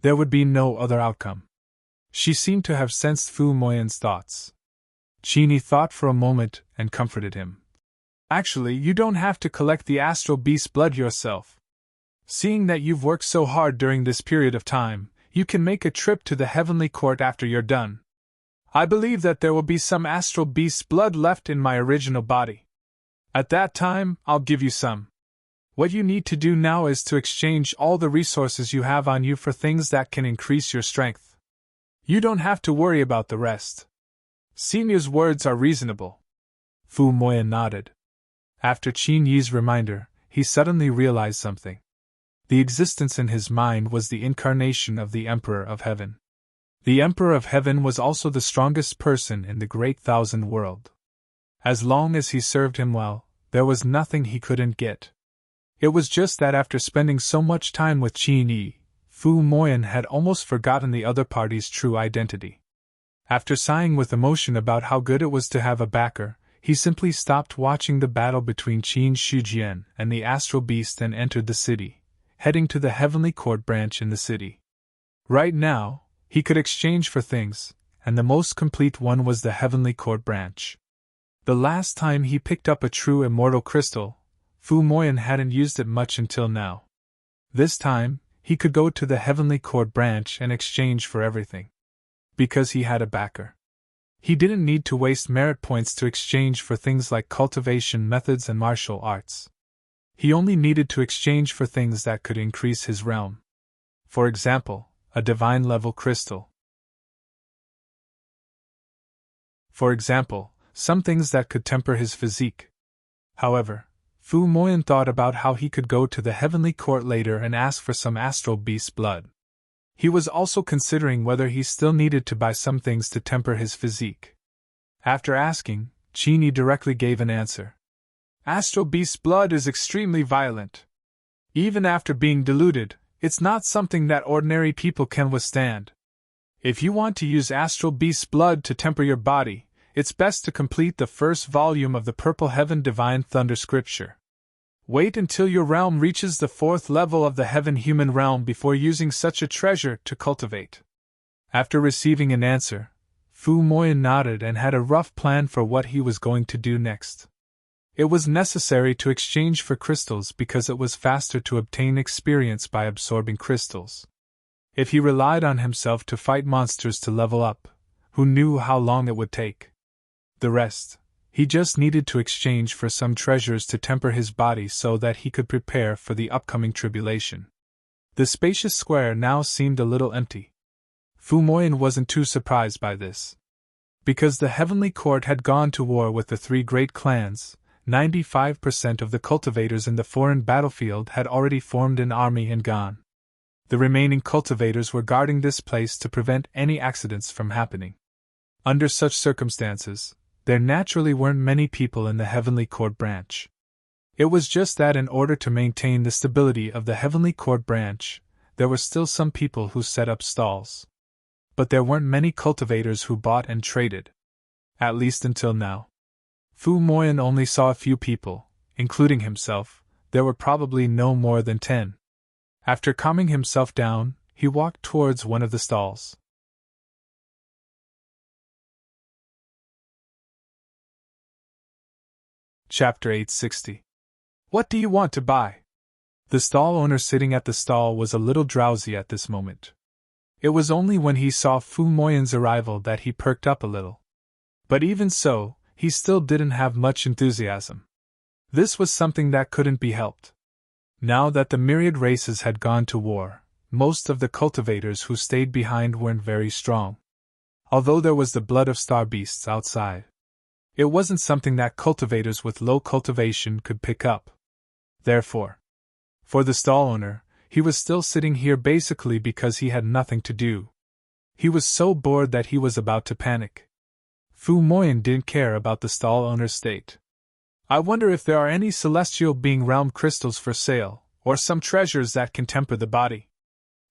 S1: There would be no other outcome. She seemed to have sensed Fu Moyan's thoughts. Qin Yi thought for a moment and comforted him. "Actually, you don't have to collect the astral beast's blood yourself. Seeing that you've worked so hard during this period of time, you can make a trip to the heavenly court after you're done. I believe that there will be some astral beast's blood left in my original body. At that time, I'll give you some. What you need to do now is to exchange all the resources you have on you for things that can increase your strength. You don't have to worry about the rest." Senior's words are reasonable. Fu Moyan nodded. After Qin Yi's reminder, he suddenly realized something. The existence in his mind was the incarnation of the Emperor of Heaven. The Emperor of Heaven was also the strongest person in the great thousand world. As long as he served him well, there was nothing he couldn't get. It was just that after spending so much time with Qin Yi, Fu Moyan had almost forgotten the other party's true identity. After sighing with emotion about how good it was to have a backer, he simply stopped watching the battle between Qin Shujian and the astral beast and entered the city, heading to the heavenly court branch in the city. Right now, he could exchange for things, and the most complete one was the heavenly court branch. The last time he picked up a true immortal crystal, Fu Moyan hadn't used it much until now. This time, he could go to the heavenly court branch and exchange for everything. Because he had a backer. He didn't need to waste merit points to exchange for things like cultivation methods and martial arts. He only needed to exchange for things that could increase his realm. For example, a divine level crystal. For example, some things that could temper his physique. However, Fu Moyan thought about how he could go to the heavenly court later and ask for some astral beast's blood. He was also considering whether he still needed to buy some things to temper his physique. After asking, Qin Yi directly gave an answer. "Astral beast's blood is extremely violent. Even after being diluted, it's not something that ordinary people can withstand. If you want to use astral beast's blood to temper your body, it's best to complete the first volume of the Purple Heaven Divine Thunder Scripture. Wait until your realm reaches the 4th level of the Heaven-Human realm before using such a treasure to cultivate." After receiving an answer, Fu Moyan nodded and had a rough plan for what he was going to do next. It was necessary to exchange for crystals because it was faster to obtain experience by absorbing crystals. If he relied on himself to fight monsters to level up, who knew how long it would take? The rest, He just needed to exchange for some treasures to temper his body so that he could prepare for the upcoming tribulation. The spacious square now seemed a little empty. Fu Moyan wasn't too surprised by this. Because the heavenly court had gone to war with the three great clans, 95% of the cultivators in the foreign battlefield had already formed an army and gone. The remaining cultivators were guarding this place to prevent any accidents from happening. Under such circumstances, there naturally weren't many people in the Heavenly Court branch. It was just that in order to maintain the stability of the Heavenly Court branch, there were still some people who set up stalls. But there weren't many cultivators who bought and traded. At least until now. Fu Moyan only saw a few people, including himself. There were probably no more than 10. After calming himself down, he walked towards one of the stalls. Chapter 860. What do you want to buy? The stall owner sitting at the stall was a little drowsy at this moment. It was only when he saw Fu Moyan's arrival that he perked up a little. But even so, he still didn't have much enthusiasm. This was something that couldn't be helped. Now that the myriad races had gone to war, most of the cultivators who stayed behind weren't very strong. Although there was the blood of star beasts outside, it wasn't something that cultivators with low cultivation could pick up. Therefore, for the stall owner, he was still sitting here basically because he had nothing to do. He was so bored that he was about to panic. Fu Moyan didn't care about the stall owner's state. I wonder if there are any celestial being realm crystals for sale, or some treasures that can temper the body.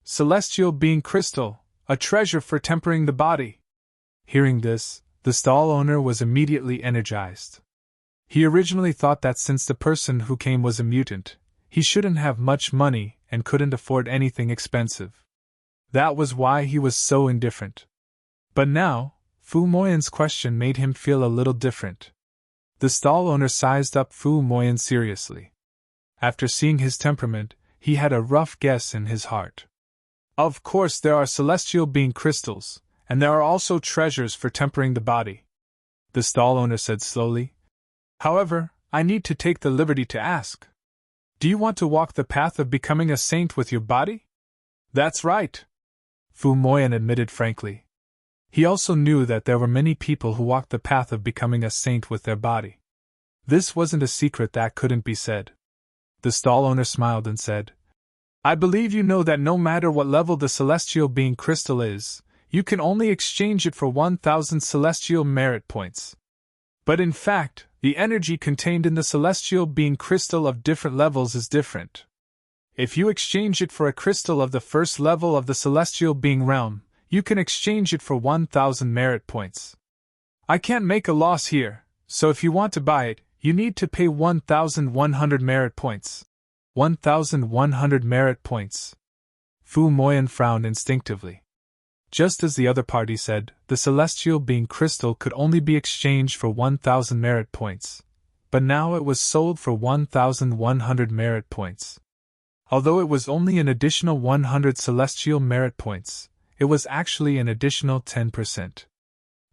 S1: Celestial being crystal, a treasure for tempering the body. Hearing this, the stall owner was immediately energized. He originally thought that since the person who came was a mutant, he shouldn't have much money and couldn't afford anything expensive. That was why he was so indifferent. But now, Fu Moyan's question made him feel a little different. The stall owner sized up Fu Moyan seriously. After seeing his temperament, he had a rough guess in his heart. Of course there are celestial being crystals, and there are also treasures for tempering the body, the stall owner said slowly. However, I need to take the liberty to ask. Do you want to walk the path of becoming a saint with your body? That's right, Fu Moyan admitted frankly. He also knew that there were many people who walked the path of becoming a saint with their body. This wasn't a secret that couldn't be said. The stall owner smiled and said, I believe you know that no matter what level the celestial being crystal is, you can only exchange it for 1,000 celestial merit points. But in fact, the energy contained in the celestial being crystal of different levels is different. If you exchange it for a crystal of the first level of the celestial being realm, you can exchange it for 1,000 merit points. I can't make a loss here, so if you want to buy it, you need to pay 1,100 merit points. 1,100 merit points. Fu Moyan frowned instinctively. Just as the other party said, the celestial being crystal could only be exchanged for 1,000 merit points, but now it was sold for 1,100 merit points. Although it was only an additional 100 celestial merit points, it was actually an additional 10%.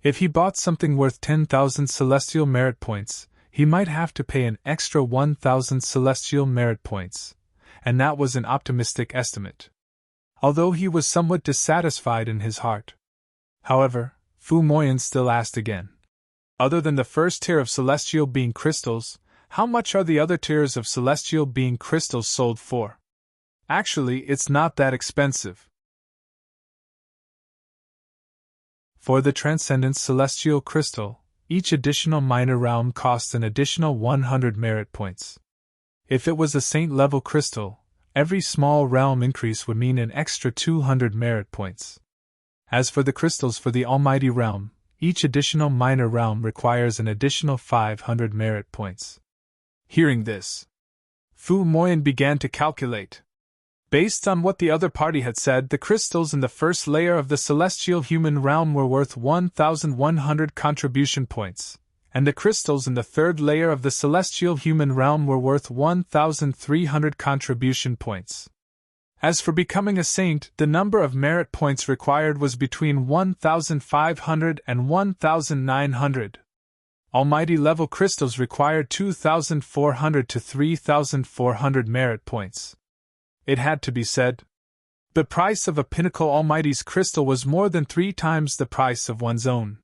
S1: If he bought something worth 10,000 celestial merit points, he might have to pay an extra 1,000 celestial merit points, and that was an optimistic estimate. Although he was somewhat dissatisfied in his heart. However, Fu Moyan still asked again. Other than the first tier of celestial being crystals, how much are the other tiers of celestial being crystals sold for? Actually, it's not that expensive. For the Transcendence Celestial Crystal, each additional minor realm costs an additional 100 merit points. If it was a saint-level crystal, every small realm increase would mean an extra 200 merit points. As for the crystals for the Almighty Realm, each additional minor realm requires an additional 500 merit points. Hearing this, Fu Moyan began to calculate. Based on what the other party had said, the crystals in the first layer of the celestial human realm were worth 1,100 contribution points, and the crystals in the third layer of the celestial human realm were worth 1,300 contribution points. As for becoming a saint, the number of merit points required was between 1,500 and 1,900. Almighty level crystals require 2,400 to 3,400 merit points. It had to be said. The price of a Pinnacle Almighty's crystal was more than 3 times the price of one's own.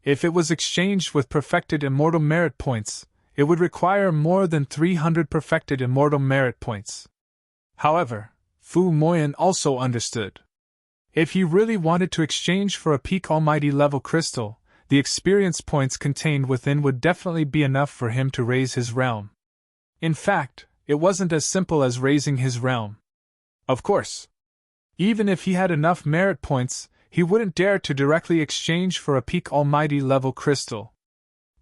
S1: If it was exchanged with perfected immortal merit points, it would require more than 300 perfected immortal merit points. However, Fu Moyan also understood. If he really wanted to exchange for a peak Almighty level crystal, the experience points contained within would definitely be enough for him to raise his realm. In fact, it wasn't as simple as raising his realm. Of course, even if he had enough merit points, he wouldn't dare to directly exchange for a peak Almighty level crystal.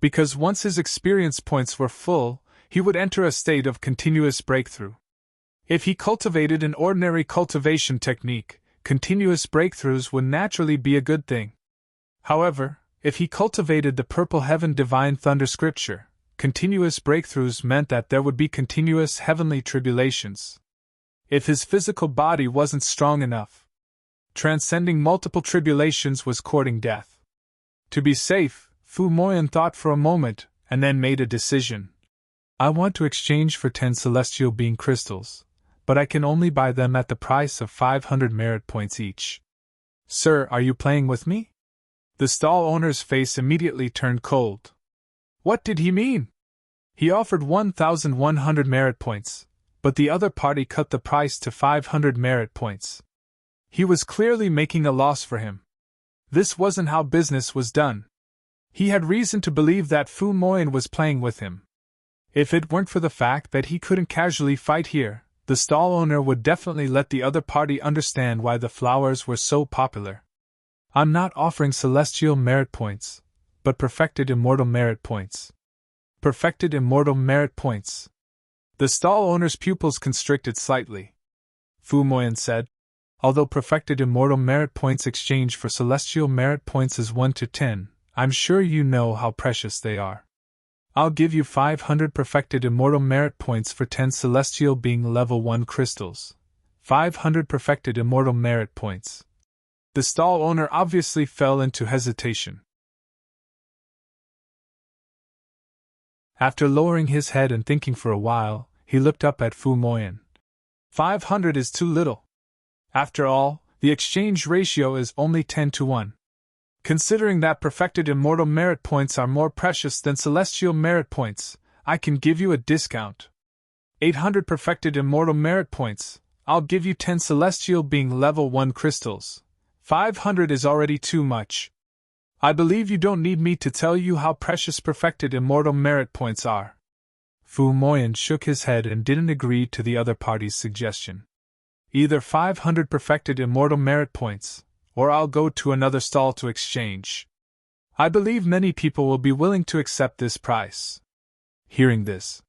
S1: Because once his experience points were full, he would enter a state of continuous breakthrough. If he cultivated an ordinary cultivation technique, continuous breakthroughs would naturally be a good thing. However, if he cultivated the Purple Heaven Divine Thunder Scripture, continuous breakthroughs meant that there would be continuous heavenly tribulations. If his physical body wasn't strong enough, transcending multiple tribulations was courting death. To be safe, Fu Moyan thought for a moment, and then made a decision. I want to exchange for 10 celestial being crystals, but I can only buy them at the price of 500 merit points each. Sir, are you playing with me? The stall owner's face immediately turned cold. What did he mean? He offered 1,100 merit points, but the other party cut the price to 500 merit points. He was clearly making a loss for him. This wasn't how business was done. He had reason to believe that Fu Moyan was playing with him. If it weren't for the fact that he couldn't casually fight here, the stall owner would definitely let the other party understand why the flowers were so popular. I'm not offering celestial merit points, but perfected immortal merit points. Perfected immortal merit points. The stall owner's pupils constricted slightly. Fu Moyan said, although perfected immortal merit points exchange for celestial merit points is 1 to 10, I'm sure you know how precious they are. I'll give you 500 perfected immortal merit points for 10 celestial being level 1 crystals. 500 perfected immortal merit points. The stall owner obviously fell into hesitation. After lowering his head and thinking for a while, he looked up at Fu Moyan. 500 is too little. After all, the exchange ratio is only 10 to 1. Considering that perfected immortal merit points are more precious than celestial merit points, I can give you a discount. 800 perfected immortal merit points, I'll give you 10 celestial being level 1 crystals. 500 is already too much. I believe you don't need me to tell you how precious perfected immortal merit points are. Fu Moyan shook his head and didn't agree to the other party's suggestion. Either 500 perfected immortal merit points, or I'll go to another stall to exchange. I believe many people will be willing to accept this price. Hearing this,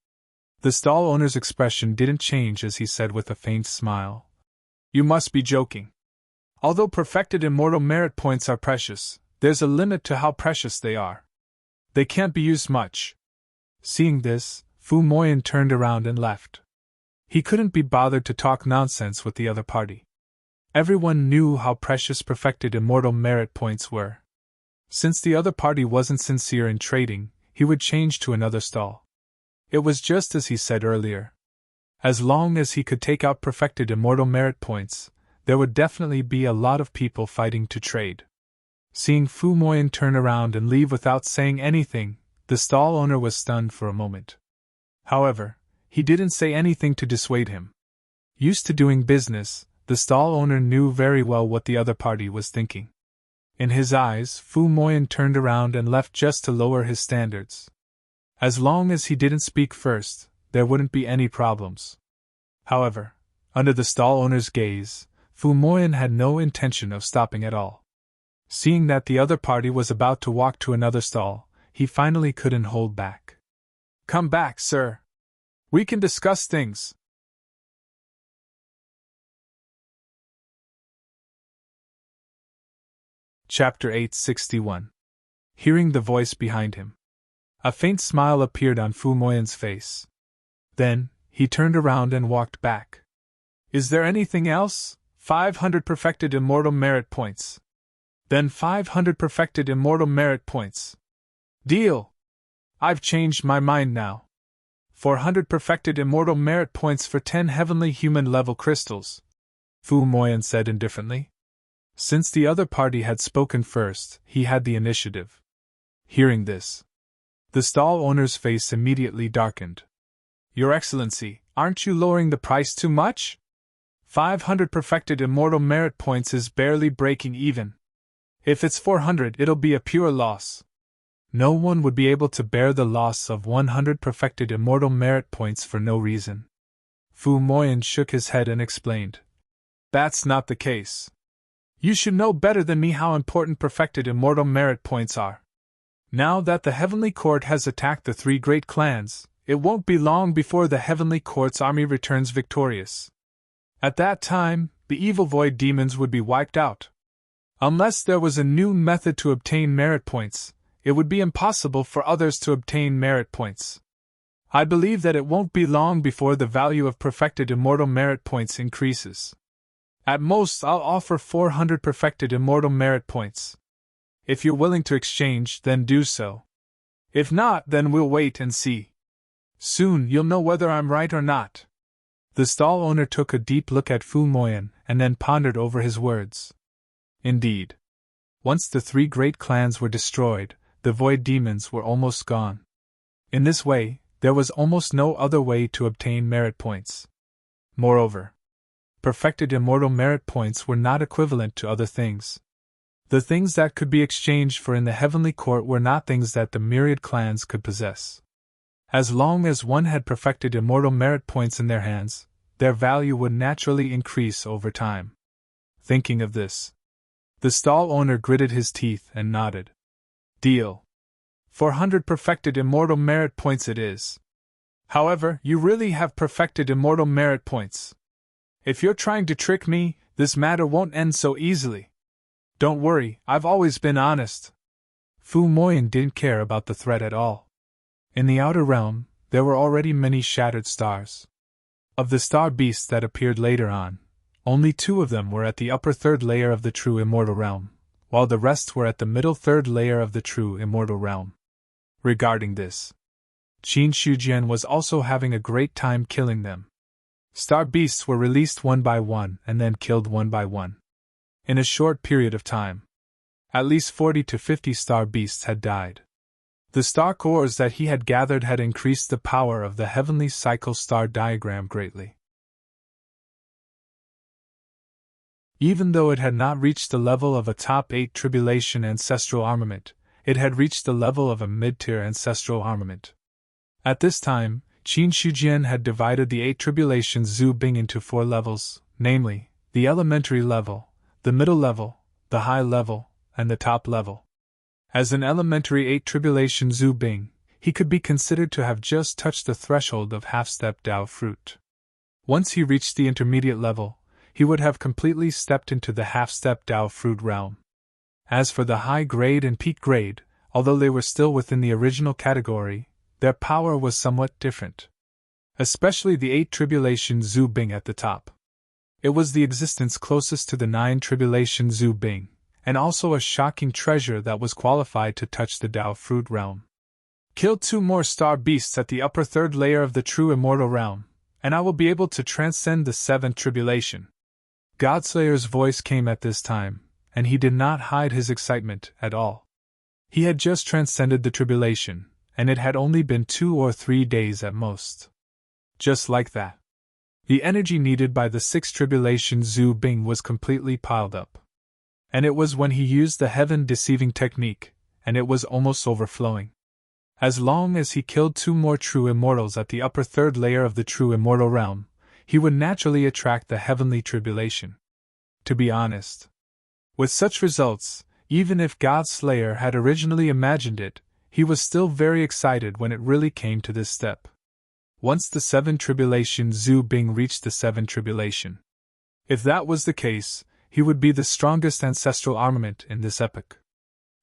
S1: the stall owner's expression didn't change as he said with a faint smile, You must be joking. Although perfected immortal merit points are precious, there's a limit to how precious they are. They can't be used much. Seeing this, Fu Moyan turned around and left. He couldn't be bothered to talk nonsense with the other party. Everyone knew how precious perfected immortal merit points were. Since the other party wasn't sincere in trading, he would change to another stall. It was just as he said earlier. As long as he could take out perfected immortal merit points, there would definitely be a lot of people fighting to trade. Seeing Fu Moyan turn around and leave without saying anything, the stall owner was stunned for a moment. However, he didn't say anything to dissuade him. Used to doing business, the stall owner knew very well what the other party was thinking. In his eyes, Fu Moyan turned around and left just to lower his standards. As long as he didn't speak first, there wouldn't be any problems. However, under the stall owner's gaze, Fu Moyan had no intention of stopping at all. Seeing that the other party was about to walk to another stall, he finally couldn't hold back. Come back, sir. We can discuss things. Chapter 861. Hearing the voice behind him. A faint smile appeared on Fu Moyan's face. Then, he turned around and walked back. Is there anything else? 500 perfected immortal merit points. Then 500 perfected immortal merit points. Deal! I've changed my mind now. 400 perfected immortal merit points for 10 heavenly human-level crystals, Fu Moyan said indifferently. Since the other party had spoken first, he had the initiative. Hearing this, the stall owner's face immediately darkened. Your Excellency, aren't you lowering the price too much? 500 perfected immortal merit points is barely breaking even. If it's 400, it'll be a pure loss. No one would be able to bear the loss of 100 perfected immortal merit points for no reason. Fu Moyan shook his head and explained. That's not the case. You should know better than me how important perfected immortal merit points are. Now that the Heavenly Court has attacked the 3 great clans, it won't be long before the Heavenly Court's army returns victorious. At that time, the evil void demons would be wiped out. Unless there was a new method to obtain merit points, it would be impossible for others to obtain merit points. I believe that it won't be long before the value of perfected immortal merit points increases. At most, I'll offer 400 perfected immortal merit points. If you're willing to exchange, then do so. If not, then we'll wait and see. Soon you'll know whether I'm right or not. The stall owner took a deep look at Fu Moyan and then pondered over his words. Indeed. Once the 3 great clans were destroyed, the void demons were almost gone. In this way, there was almost no other way to obtain merit points. Moreover, perfected immortal merit points were not equivalent to other things. The things that could be exchanged for in the Heavenly Court were not things that the myriad clans could possess. As long as one had perfected immortal merit points in their hands, their value would naturally increase over time. Thinking of this, the stall owner gritted his teeth and nodded. Deal. 400 perfected immortal merit points it is. However, you really have perfected immortal merit points. If you're trying to trick me, this matter won't end so easily. Don't worry, I've always been honest. Fu Moyan didn't care about the threat at all. In the outer realm, there were already many shattered stars. Of the star beasts that appeared later on, only 2 of them were at the upper 3rd layer of the true immortal realm, while the rest were at the middle 3rd layer of the true immortal realm. Regarding this, Qin Shujian was also having a great time killing them. Star beasts were released one by one and then killed one by one. In a short period of time, at least 40 to 50 star beasts had died. The star cores that he had gathered had increased the power of the heavenly cycle star diagram greatly. Even though it had not reached the level of a top 8 tribulation ancestral armament, it had reached the level of a mid-tier ancestral armament. At this time, Qin Shujian had divided the 8 tribulations Zhu Bing into 4 levels, namely, the elementary level, the middle level, the high level, and the top level. As an elementary 8 tribulation Zhu Bing, he could be considered to have just touched the threshold of half-step Dao fruit. Once he reached the intermediate level, he would have completely stepped into the half-step Dao fruit realm. As for the high grade and peak grade, although they were still within the original category, their power was somewhat different. Especially the 8 tribulation Zhu Bing at the top. It was the existence closest to the 9 tribulation Zhu Bing, and also a shocking treasure that was qualified to touch the Dao fruit realm. Kill 2 more star beasts at the upper 3rd layer of the true immortal realm, and I will be able to transcend the 7th tribulation. Godslayer's voice came at this time, and he did not hide his excitement at all. He had just transcended the tribulation, and it had only been 2 or 3 days at most. Just like that, the energy needed by the 6th tribulation Zhu Bing was completely piled up. And it was when he used the heaven-deceiving technique, and it was almost overflowing. As long as he killed 2 more true immortals at the upper 3rd layer of the true immortal realm, he would naturally attract the heavenly tribulation. To be honest, with such results, even if Godslayer had originally imagined it, he was still very excited when it really came to this step. Once the 7 tribulation Zhu Bing reached the 7 tribulation. If that was the case, he would be the strongest ancestral armament in this epoch.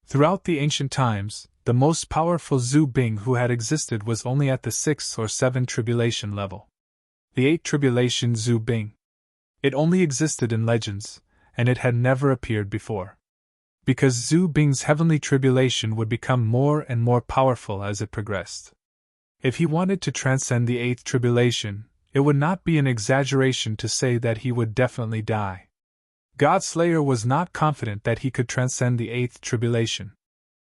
S1: Throughout the ancient times, the most powerful Zhu Bing who had existed was only at the 6 or 7 tribulation level. The 8 tribulation Zhu Bing. It only existed in legends, and it had never appeared before. because Zhu Bing's heavenly tribulation would become more and more powerful as it progressed. If he wanted to transcend the eighth tribulation, it would not be an exaggeration to say that he would definitely die. Godslayer was not confident that he could transcend the eighth tribulation.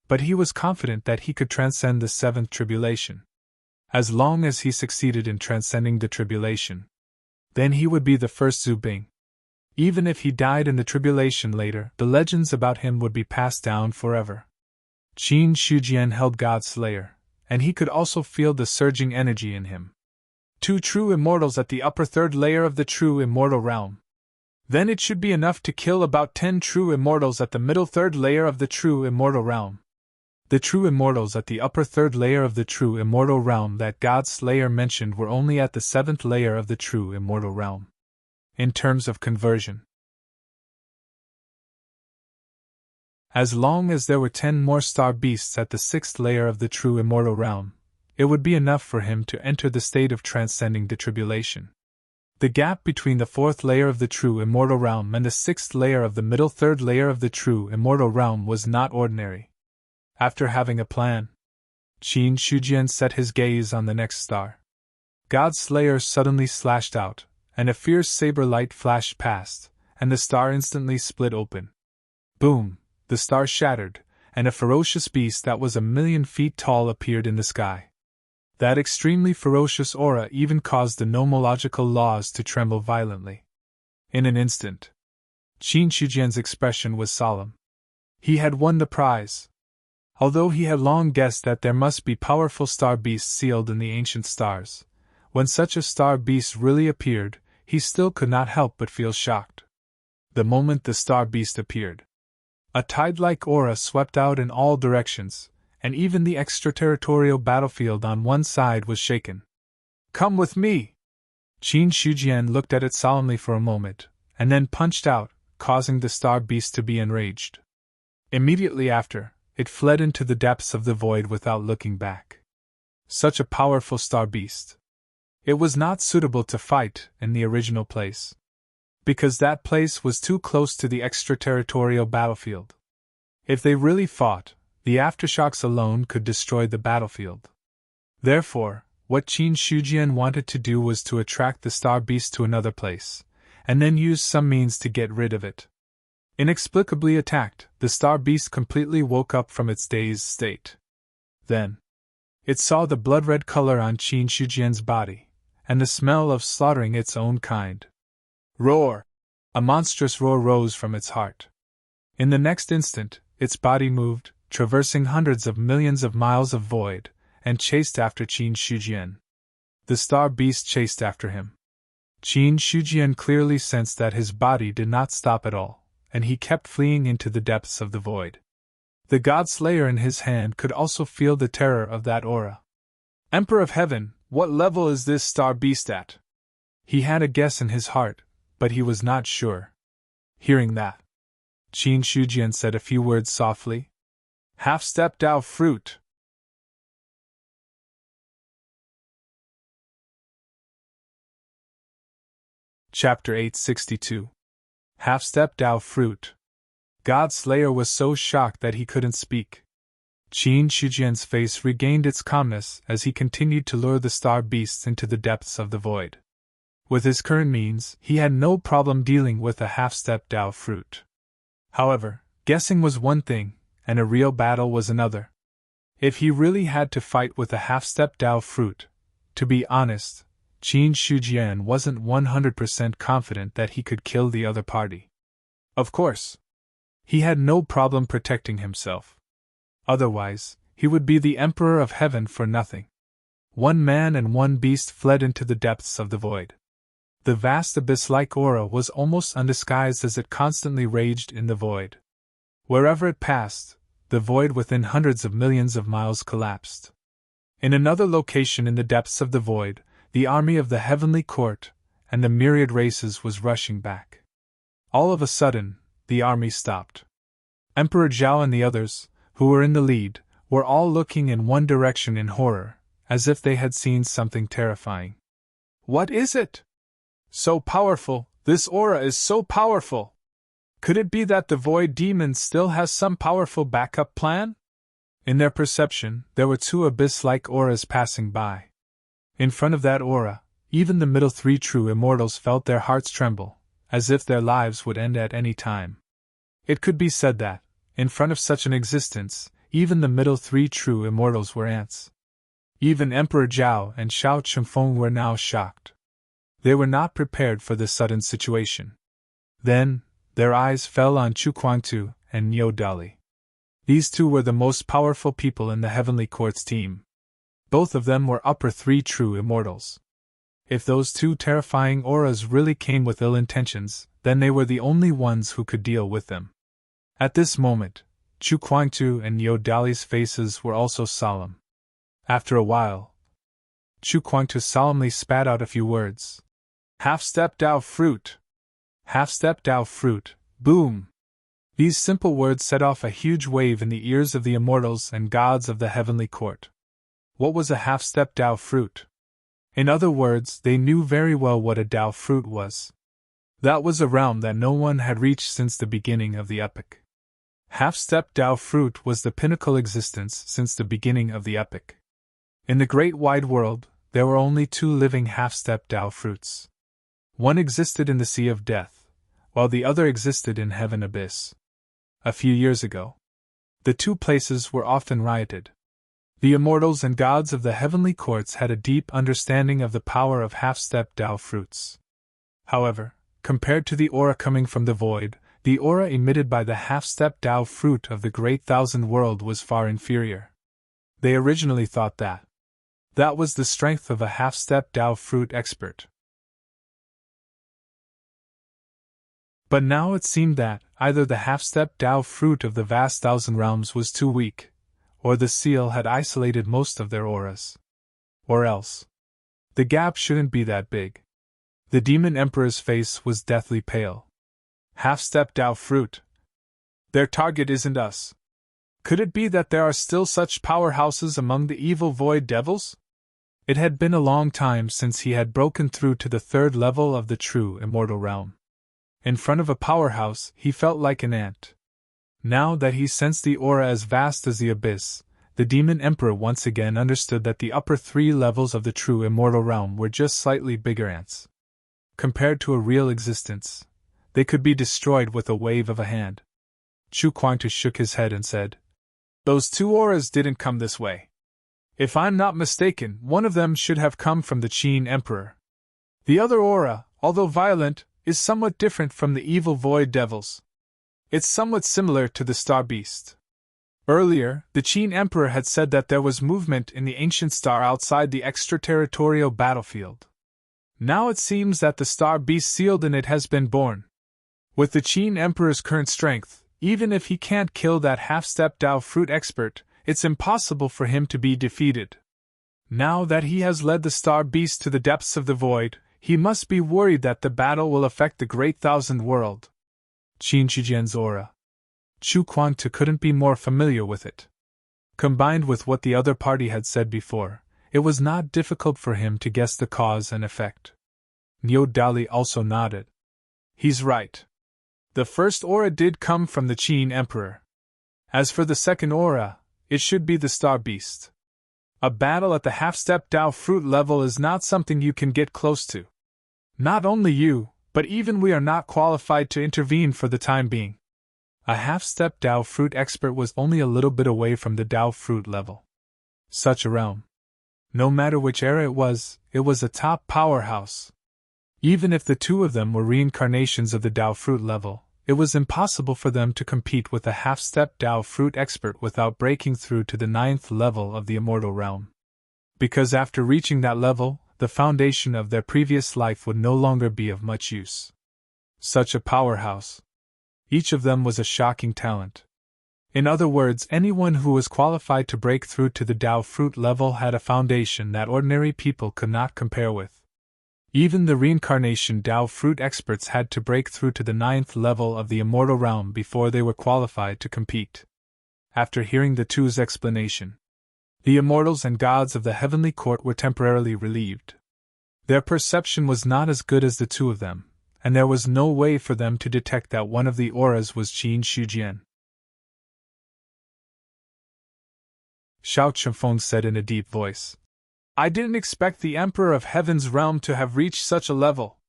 S1: But he was confident that he could transcend the seventh tribulation. As long as he succeeded in transcending the tribulation, then he would be the first Zhu Bing. Even if he died in the tribulation later, the legends about him would be passed down forever. Qin Shujian held Godslayer, and he could also feel the surging energy in him. 2 true immortals at the upper third layer of the true immortal realm. Then it should be enough to kill about 10 true immortals at the middle third layer of the true immortal realm. The true immortals at the upper third layer of the true immortal realm that Godslayer mentioned were only at the 7th layer of the true immortal realm. In terms of conversion, as long as there were 10 more star beasts at the 6th layer of the true immortal realm, it would be enough for him to enter the state of transcending the tribulation. The gap between the 4th layer of the true immortal realm and the 6th layer of the middle third layer of the true immortal realm was not ordinary. After having a plan, Qin Shujian set his gaze on the next star. Godslayer suddenly slashed out, and a fierce saber light flashed past, and the star instantly split open. Boom! The star shattered, and a ferocious beast that was 1,000,000 feet tall appeared in the sky. That extremely ferocious aura even caused the nomological laws to tremble violently. In an instant, Qin Shujian's expression was solemn. He had won the prize. Although he had long guessed that there must be powerful star beasts sealed in the ancient stars, when such a star beast really appeared, he still could not help but feel shocked. The moment the star beast appeared, a tide-like aura swept out in all directions, and even the extraterritorial battlefield on one side was shaken. "Come with me!" Qin Shujian looked at it solemnly for a moment, and then punched out, causing the star beast to be enraged. Immediately after, it fled into the depths of the void without looking back. Such a powerful star beast. It was not suitable to fight in the original place, because that place was too close to the extraterritorial battlefield. If they really fought, the aftershocks alone could destroy the battlefield. Therefore, what Qin Shujian wanted to do was to attract the star beast to another place, and then use some means to get rid of it. Inexplicably attacked, the star beast completely woke up from its dazed state. Then, it saw the blood-red color on Qin Shujian's body, and the smell of slaughtering its own kind. Roar! A monstrous roar rose from its heart. In the next instant, its body moved, traversing hundreds of millions of miles of void, and chased after Qin Shujian. The star beast chased after him. Qin Shujian clearly sensed that his body did not stop at all, and he kept fleeing into the depths of the void. The Godslayer in his hand could also feel the terror of that aura. "Emperor of Heaven, what level is this star beast at?" He had a guess in his heart, but he was not sure. Hearing that, Qin Shujian said a few words softly. "Half-step Dao fruit." Chapter 862. Half-step Dao fruit. Godslayer was so shocked that he couldn't speak. Qin Shujian's face regained its calmness as he continued to lure the star beasts into the depths of the void. With his current means, he had no problem dealing with a half-step Dao fruit. However, guessing was one thing, and a real battle was another. If he really had to fight with a half-step Dao fruit, to be honest, Qin Shujian wasn't 100% confident that he could kill the other party. Of course, he had no problem protecting himself. Otherwise, he would be the Emperor of Heaven for nothing. One man and one beast fled into the depths of the void. The vast abyss-like aura was almost undisguised as it constantly raged in the void. Wherever it passed, the void within hundreds of millions of miles collapsed. In another location in the depths of the void, the army of the heavenly court and the myriad races was rushing back. All of a sudden, the army stopped. Emperor Zhao and the others, who were in the lead, were all looking in one direction in horror, as if they had seen something terrifying. "What is it? So powerful, this aura is so powerful!" Could it be that the Void Demon still has some powerful backup plan? In their perception, there were two abyss-like auras passing by. In front of that aura, even the middle three true immortals felt their hearts tremble, as if their lives would end at any time. It could be said that, in front of such an existence, even the middle three true immortals were ants. Even Emperor Zhao and Xiao Chengfeng were now shocked. They were not prepared for this sudden situation. Then, their eyes fell on Chu Kuangtu and Niu Dali. These two were the most powerful people in the Heavenly Court's team. Both of them were upper three true immortals. If those two terrifying auras really came with ill intentions, then they were the only ones who could deal with them. At this moment, Chu Kuangtu and Niu Dali's faces were also solemn. After a while, Chu Kuangtu solemnly spat out a few words. Half-step Dao fruit! Half-step Dao fruit, boom! These simple words set off a huge wave in the ears of the immortals and gods of the Heavenly Court. What was a half-step Dao fruit? In other words, they knew very well what a Dao fruit was. That was a realm that no one had reached since the beginning of the epic. Half-step Dao fruit was the pinnacle existence since the beginning of the epic. In the great wide world, there were only two living half-step Dao fruits. One existed in the Sea of Death, while the other existed in Heaven Abyss. A few years ago, the two places were often rioted. The immortals and gods of the heavenly courts had a deep understanding of the power of half-step Dao fruits. However, compared to the aura coming from the void, the aura emitted by the half-step Dao fruit of the Great Thousand World was far inferior. They originally thought that was the strength of a half-step Dao fruit expert. But now it seemed that either the half-step Dao fruit of the vast thousand realms was too weak, or the seal had isolated most of their auras. Or else, the gap shouldn't be that big. The Demon Emperor's face was deathly pale. Half-step Dao fruit. Their target isn't us. Could it be that there are still such powerhouses among the evil void devils? It had been a long time since he had broken through to the third level of the true immortal realm. In front of a powerhouse, he felt like an ant. Now that he sensed the aura as vast as the abyss, the Demon Emperor once again understood that the upper three levels of the true immortal realm were just slightly bigger ants. Compared to a real existence, they could be destroyed with a wave of a hand. Chu Kuangtu shook his head and said, "Those two auras didn't come this way. If I'm not mistaken, one of them should have come from the Qin Emperor. The other aura, although violent, is somewhat different from the evil void devils. It's somewhat similar to the Star Beast. Earlier, the Qin Emperor had said that there was movement in the ancient star outside the extraterritorial battlefield. Now it seems that the Star Beast sealed in it has been born. With the Qin Emperor's current strength, even if he can't kill that half-step Dao fruit expert, it's impossible for him to be defeated. Now that he has led the Star Beast to the depths of the void, he must be worried that the battle will affect the Great Thousand World." Qin Shijian's aura. Chu Kuangtu couldn't be more familiar with it. Combined with what the other party had said before, it was not difficult for him to guess the cause and effect. Niu Dali also nodded. "He's right. The first aura did come from the Qin Emperor. As for the second aura, it should be the Star Beast. A battle at the half-step Dao fruit level is not something you can get close to. Not only you, but even we are not qualified to intervene for the time being." A half-step Dao fruit expert was only a little bit away from the Dao fruit level. Such a realm. No matter which era it was a top powerhouse. Even if the two of them were reincarnations of the Dao fruit level, it was impossible for them to compete with a half-step Dao fruit expert without breaking through to the 9th level of the immortal realm. Because after reaching that level, the foundation of their previous life would no longer be of much use. Such a powerhouse. Each of them was a shocking talent. In other words, anyone who was qualified to break through to the Dao fruit level had a foundation that ordinary people could not compare with. Even the reincarnation Dao fruit experts had to break through to the 9th level of the immortal realm before they were qualified to compete. After hearing the two's explanation, the immortals and gods of the heavenly court were temporarily relieved. Their perception was not as good as the two of them, and there was no way for them to detect that one of the auras was Qin Shujian. Xiao Chengfeng said in a deep voice. I didn't expect the Emperor of Heaven's realm to have reached such a level.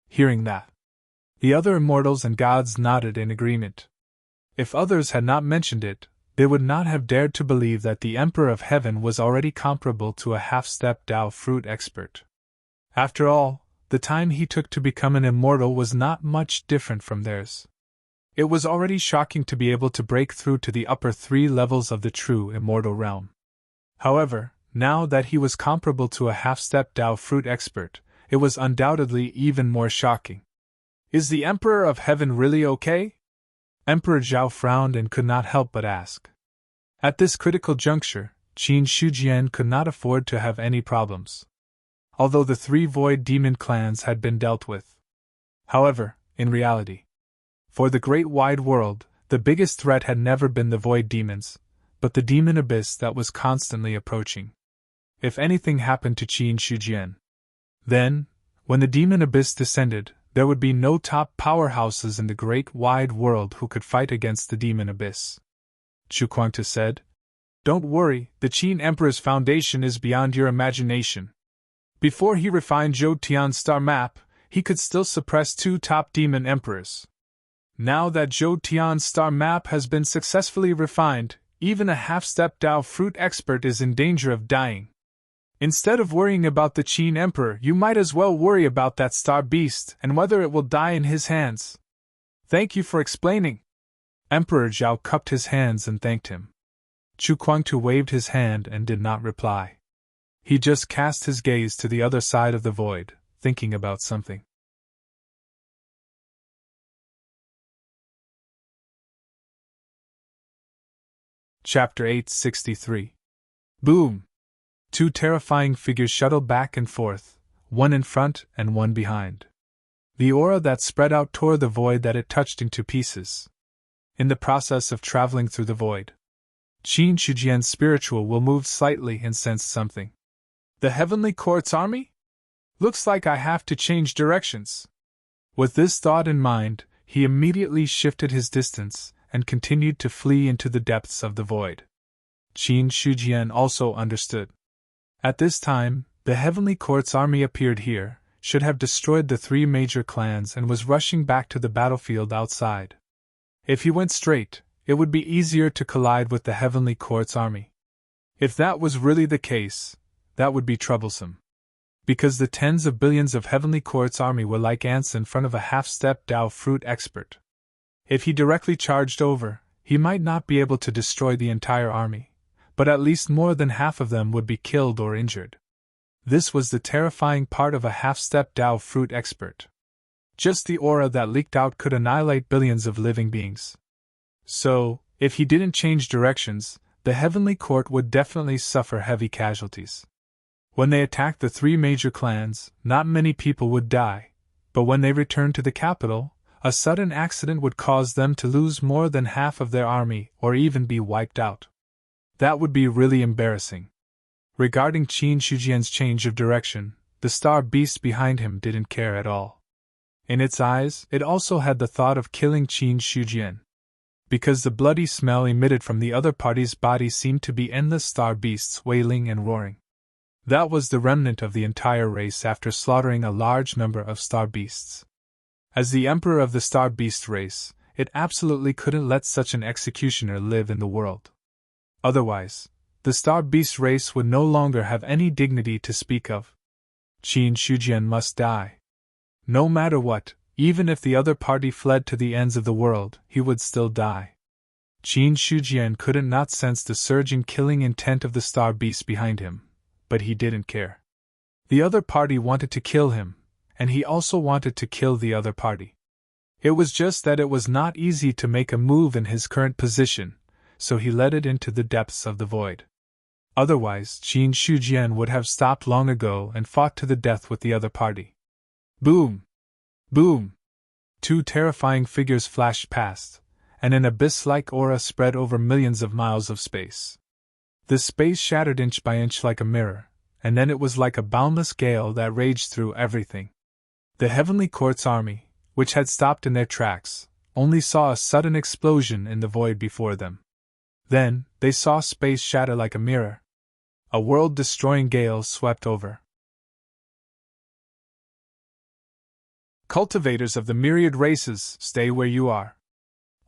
S1: Hearing that, the other immortals and gods nodded in agreement. If others had not mentioned it, they would not have dared to believe that the Emperor of Heaven was already comparable to a half-step Dao fruit expert. After all, the time he took to become an immortal was not much different from theirs. It was already shocking to be able to break through to the upper 3 levels of the true immortal realm. However, now that he was comparable to a half-step Dao fruit expert, it was undoubtedly even more shocking. Is the Emperor of Heaven really okay? Emperor Zhao frowned and could not help but ask. At this critical juncture, Qin Shujian could not afford to have any problems. Although the 3 void demon clans had been dealt with. However, in reality, for the great wide world, the biggest threat had never been the void demons, but the demon abyss that was constantly approaching. If anything happened to Qin Shujian, then, when the demon abyss descended, there would be no top powerhouses in the great wide world who could fight against the demon abyss. Chu Kuangta said, Don't worry, the Qin Emperor's foundation is beyond your imagination. Before he refined Zhou Tian's star map, he could still suppress 2 top demon emperors. Now that Zhou Tian's star map has been successfully refined, even a half-step Dao fruit expert is in danger of dying. Instead of worrying about the Qin Emperor, you might as well worry about that star beast and whether it will die in his hands. Thank you for explaining. Emperor Zhao cupped his hands and thanked him. Chu Kuangtu waved his hand and did not reply. He just cast his gaze to the other side of the void, thinking about something. Chapter 863. Boom! 2 terrifying figures shuttled back and forth, one in front and one behind. The aura that spread out tore the void that it touched into pieces. In the process of traveling through the void, Qin Shujian's spiritual will moved slightly and sensed something. The Heavenly Court's army? Looks like I have to change directions. With this thought in mind, he immediately shifted his distance and continued to flee into the depths of the void. Qin Shujian also understood. At this time, the Heavenly Court's army appeared here, should have destroyed the 3 major clans and was rushing back to the battlefield outside. If he went straight, it would be easier to collide with the Heavenly Court's army. If that was really the case, that would be troublesome. Because the tens of billions of Heavenly Court's army were like ants in front of a half-step Dao fruit expert. If he directly charged over, he might not be able to destroy the entire army, but at least more than half of them would be killed or injured. This was the terrifying part of a half-step Dao fruit expert. Just the aura that leaked out could annihilate billions of living beings. So, if he didn't change directions, the Heavenly Court would definitely suffer heavy casualties. When they attacked the 3 major clans, not many people would die, but when they returned to the capital, a sudden accident would cause them to lose more than half of their army or even be wiped out. That would be really embarrassing. Regarding Qin Shujian's change of direction, the star beast behind him didn't care at all. In its eyes, it also had the thought of killing Qin Shujian. Because the bloody smell emitted from the other party's body seemed to be endless star beasts wailing and roaring. That was the remnant of the entire race after slaughtering a large number of star beasts. As the emperor of the star beast race, it absolutely couldn't let such an executioner live in the world. Otherwise, the star beast race would no longer have any dignity to speak of. Qin Shujian must die. No matter what, even if the other party fled to the ends of the world, he would still die. Qin Shujian couldn't not sense the surging killing intent of the star beast behind him, but he didn't care. The other party wanted to kill him, and he also wanted to kill the other party. It was just that it was not easy to make a move in his current position, so he led it into the depths of the void. Otherwise, Qin Shujian would have stopped long ago and fought to the death with the other party. Boom! Boom! 2 terrifying figures flashed past, and an abyss-like aura spread over millions of miles of space. The space shattered inch by inch like a mirror, and then it was like a boundless gale that raged through everything. The Heavenly Court's army, which had stopped in their tracks, only saw a sudden explosion in the void before them. Then, they saw space shatter like a mirror. A world-destroying gale swept over. Cultivators of the myriad races, stay where you are.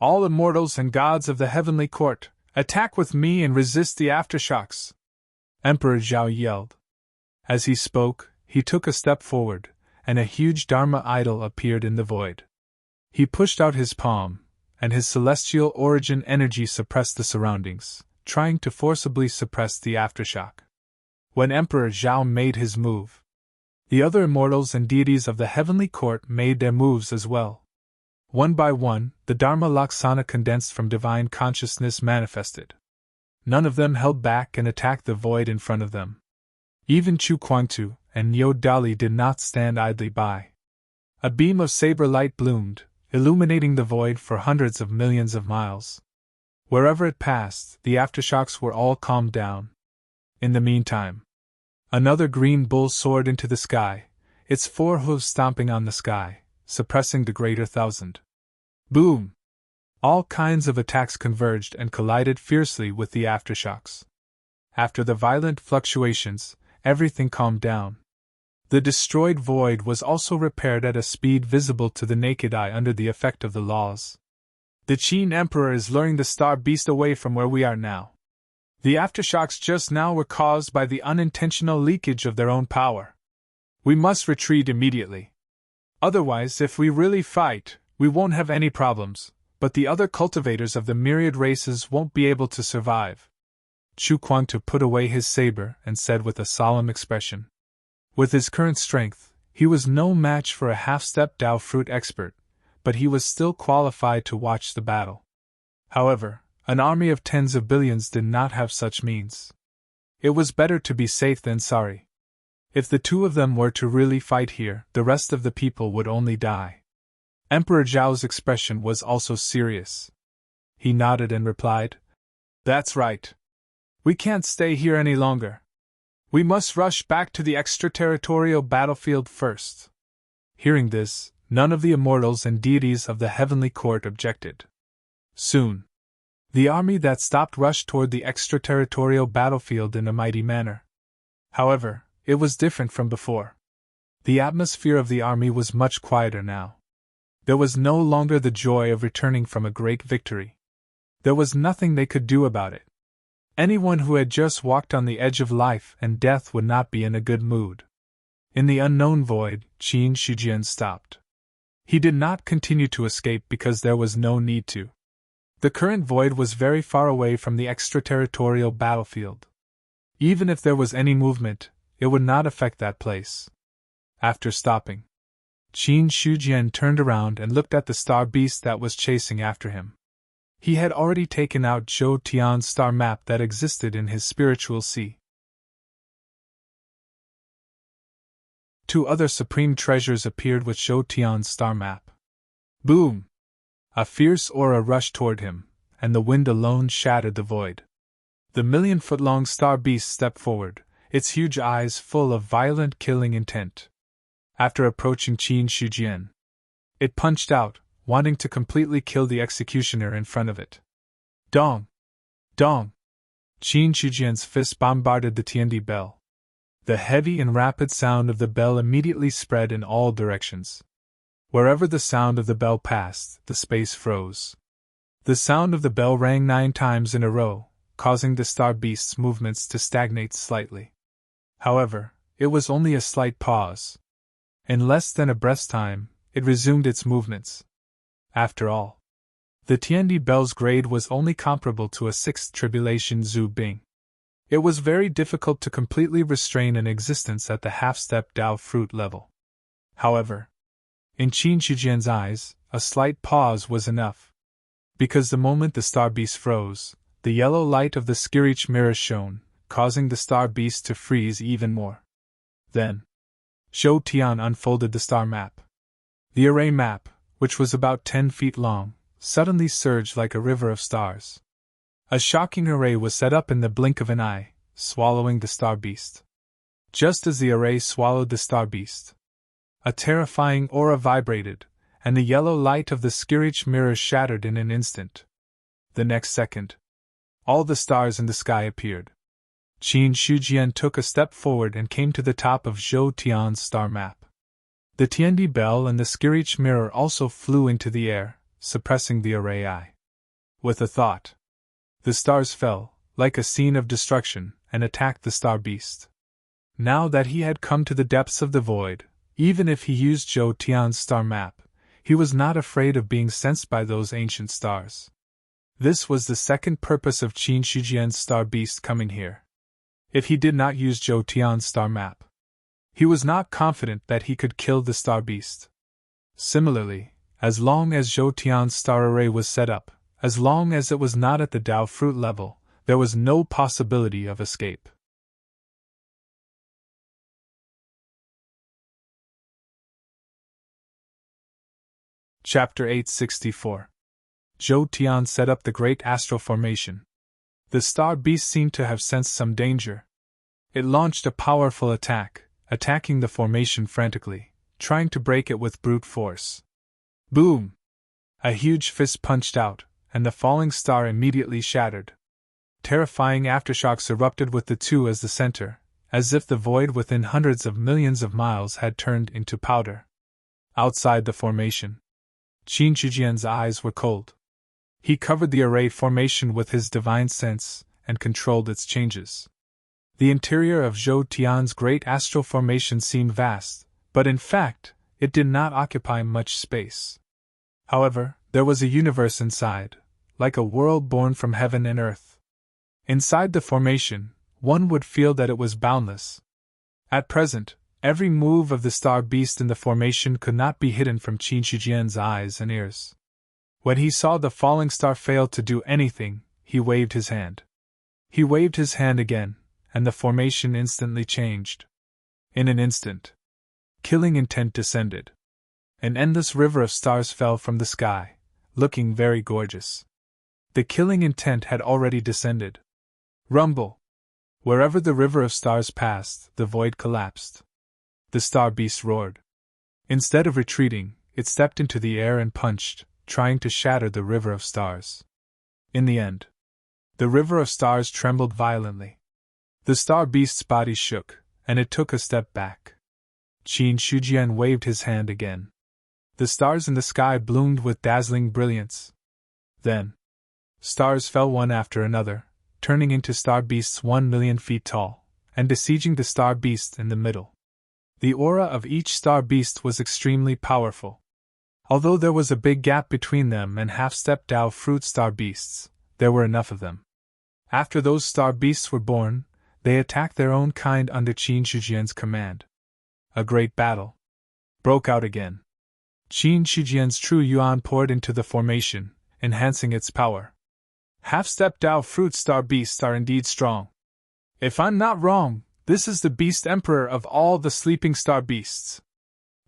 S1: All immortals and gods of the heavenly court, attack with me and resist the aftershocks! Emperor Zhao yelled. As he spoke, he took a step forward, and a huge Dharma idol appeared in the void. He pushed out his palm, and his celestial origin energy suppressed the surroundings, trying to forcibly suppress the aftershock. When Emperor Zhao made his move, the other immortals and deities of the heavenly court made their moves as well. One by one, the Dharma Laksana condensed from divine consciousness manifested. None of them held back and attacked the void in front of them. Even Chu Kuangtu and Niu Dali did not stand idly by. A beam of saber light bloomed, illuminating the void for hundreds of millions of miles. Wherever it passed, the aftershocks were all calmed down. In the meantime, another green bull soared into the sky, its 4 hooves stomping on the sky, suppressing the greater thousand. Boom! All kinds of attacks converged and collided fiercely with the aftershocks. After the violent fluctuations, everything calmed down. The destroyed void was also repaired at a speed visible to the naked eye under the effect of the laws. The Qin Emperor is luring the Star Beast away from where we are now. The aftershocks just now were caused by the unintentional leakage of their own power. We must retreat immediately. Otherwise, if we really fight, we won't have any problems, but the other cultivators of the myriad races won't be able to survive. Chu Kuangtu put away his saber and said with a solemn expression. With his current strength, he was no match for a half-step Dao fruit expert, but he was still qualified to watch the battle. However, an army of tens of billions did not have such means. It was better to be safe than sorry. If the two of them were to really fight here, the rest of the people would only die. Emperor Zhao's expression was also serious. He nodded and replied, "That's right. We can't stay here any longer. We must rush back to the extraterritorial battlefield first." Hearing this, none of the immortals and deities of the heavenly court objected. Soon, the army that stopped rushed toward the extraterritorial battlefield in a mighty manner. However, it was different from before. The atmosphere of the army was much quieter now. There was no longer the joy of returning from a great victory. There was nothing they could do about it. Anyone who had just walked on the edge of life and death would not be in a good mood. In the unknown void, Qin Shijian stopped. He did not continue to escape because there was no need to. The current void was very far away from the extraterritorial battlefield. Even if there was any movement, it would not affect that place. After stopping, Qin Shijian turned around and looked at the star beast that was chasing after him. He had already taken out Zhou Tian's star map that existed in his spiritual sea. 2 other supreme treasures appeared with Zhou Tian's star map. Boom! A fierce aura rushed toward him, and the wind alone shattered the void. The million-foot-long star beast stepped forward, its huge eyes full of violent killing intent. After approaching Qin Shijian, it punched out, wanting to completely kill the executioner in front of it. Dong! Dong! Qin Shijian's fist bombarded the Tiandi bell. The heavy and rapid sound of the bell immediately spread in all directions. Wherever the sound of the bell passed, the space froze. The sound of the bell rang 9 times in a row, causing the star beast's movements to stagnate slightly. However, it was only a slight pause. In less than a breath's time, it resumed its movements. After all, the Tiandi bell's grade was only comparable to a 6th tribulation Zhu Bing. It was very difficult to completely restrain an existence at the half-step Dao fruit level. However, in Qin Shijian's eyes, a slight pause was enough. Because the moment the star beast froze, the yellow light of the Skirich mirror shone, causing the star beast to freeze even more. Then, Zhou Tian unfolded the star map. The array map, which was about 10 feet long, suddenly surged like a river of stars. A shocking array was set up in the blink of an eye, swallowing the star beast. Just as the array swallowed the star beast, a terrifying aura vibrated, and the yellow light of the Skirich mirror shattered in an instant. The next second, all the stars in the sky appeared. Qin Shujian took a step forward and came to the top of Zhou Tian's star map. The Tiandi bell and the Skirich mirror also flew into the air, suppressing the array eye. With a thought, the stars fell, like a scene of destruction, and attacked the star beast. Now that he had come to the depths of the void, even if he used Zhou Tian's star map, he was not afraid of being sensed by those ancient stars. This was the second purpose of Qin Shujian's star beast coming here. If he did not use Zhou Tian's star map, he was not confident that he could kill the star beast. Similarly, as long as Zhou Tian's star array was set up, as long as it was not at the Dao fruit level, there was no possibility of escape. Chapter 864. Zhou Tian set up the Great Astral Formation. The star beast seemed to have sensed some danger. It launched a powerful attack, attacking the formation frantically, trying to break it with brute force. Boom! A huge fist punched out, and the falling star immediately shattered. Terrifying aftershocks erupted with the two as the center, as if the void within hundreds of millions of miles had turned into powder. Outside the formation, Qin Shujian's eyes were cold. He covered the array formation with his divine sense and controlled its changes. The interior of Zhou Tian's great astral formation seemed vast, but in fact, it did not occupy much space. However, there was a universe inside, like a world born from heaven and earth. Inside the formation, one would feel that it was boundless. At present, every move of the star beast in the formation could not be hidden from Qin Shujian's eyes and ears. When he saw the falling star fail to do anything, he waved his hand. He waved his hand again, and the formation instantly changed. In an instant, killing intent descended. An endless river of stars fell from the sky, looking very gorgeous. The killing intent had already descended. Rumble! Wherever the river of stars passed, the void collapsed. The star beast roared. Instead of retreating, it stepped into the air and punched, trying to shatter the river of stars. In the end, the river of stars trembled violently. The star beast's body shook, and it took a step back. Qin Shujian waved his hand again. The stars in the sky bloomed with dazzling brilliance. Then, stars fell one after another, turning into star beasts 1,000,000 feet tall, and besieging the star beast in the middle. The aura of each star beast was extremely powerful. Although there was a big gap between them and half-step Dao fruit star beasts, there were enough of them. After those star beasts were born, they attacked their own kind under Qin Shujian's command. A great battle broke out again. Qin Shujian's true yuan poured into the formation, enhancing its power. Half-step Dao fruit star beasts are indeed strong. If I'm not wrong, this is the Beast Emperor of all the sleeping star beasts.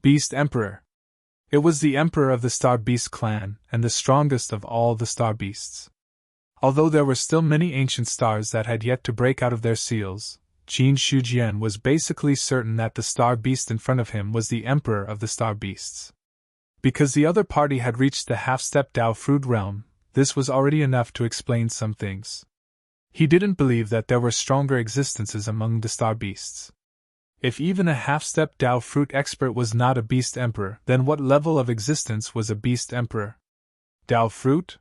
S1: Beast Emperor. It was the emperor of the Star Beast clan and the strongest of all the star beasts. Although there were still many ancient stars that had yet to break out of their seals, Qin Shujian was basically certain that the star beast in front of him was the emperor of the star beasts. Because the other party had reached the half-step Dao fruit realm, this was already enough to explain some things. He didn't believe that there were stronger existences among the star beasts. If even a half-step Dao fruit expert was not a beast emperor, then what level of existence was a beast emperor? Dao fruit?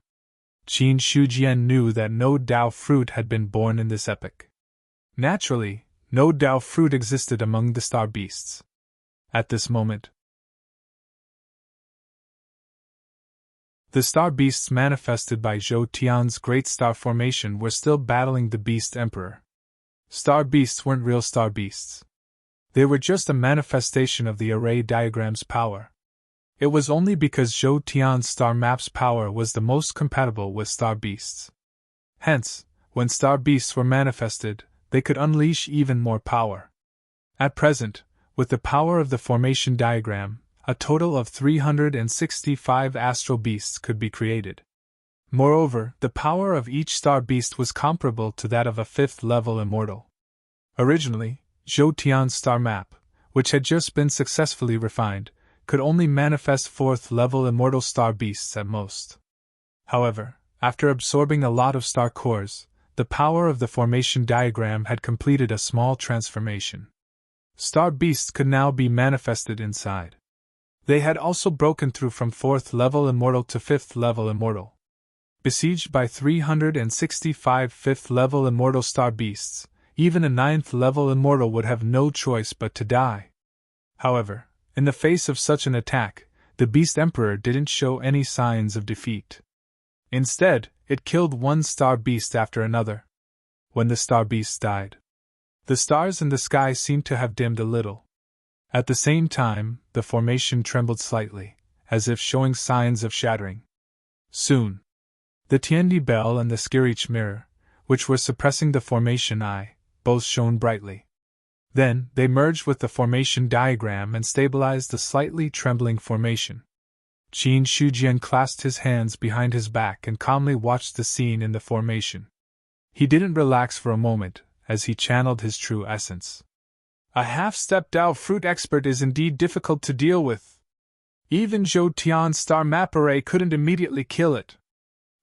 S1: Qin Shujian knew that no Dao fruit had been born in this epoch. Naturally, no Dao fruit existed among the star beasts. At this moment, the star beasts manifested by Zhou Tian's great star formation were still battling the beast emperor. Star beasts weren't real star beasts. They were just a manifestation of the array diagram's power. It was only because Zhou Tian's star map's power was the most compatible with star beasts. Hence, when star beasts were manifested, they could unleash even more power. At present, with the power of the formation diagram, a total of 365 astral beasts could be created. Moreover, the power of each star beast was comparable to that of a fifth-level immortal. Originally, Zhou Tian's star map, which had just been successfully refined, could only manifest 4th-level immortal star beasts at most. However, after absorbing a lot of star cores, the power of the formation diagram had completed a small transformation. Star beasts could now be manifested inside. They had also broken through from 4th-level immortal to 5th-level immortal. Besieged by 365 5th-level immortal star beasts, even a 9th-level immortal would have no choice but to die. However, in the face of such an attack, the Beast Emperor didn't show any signs of defeat. Instead, it killed one star beast after another. When the star beasts died, the stars in the sky seemed to have dimmed a little. At the same time, the formation trembled slightly, as if showing signs of shattering. Soon, the Tiandi bell and the Skirich mirror, which were suppressing the formation eye, both shone brightly. Then, they merged with the formation diagram and stabilized the slightly trembling formation. Qin Shujian clasped his hands behind his back and calmly watched the scene in the formation. He didn't relax for a moment, as he channeled his true essence. A half-step Dao fruit expert is indeed difficult to deal with. Even Zhou Tian's star map array couldn't immediately kill it.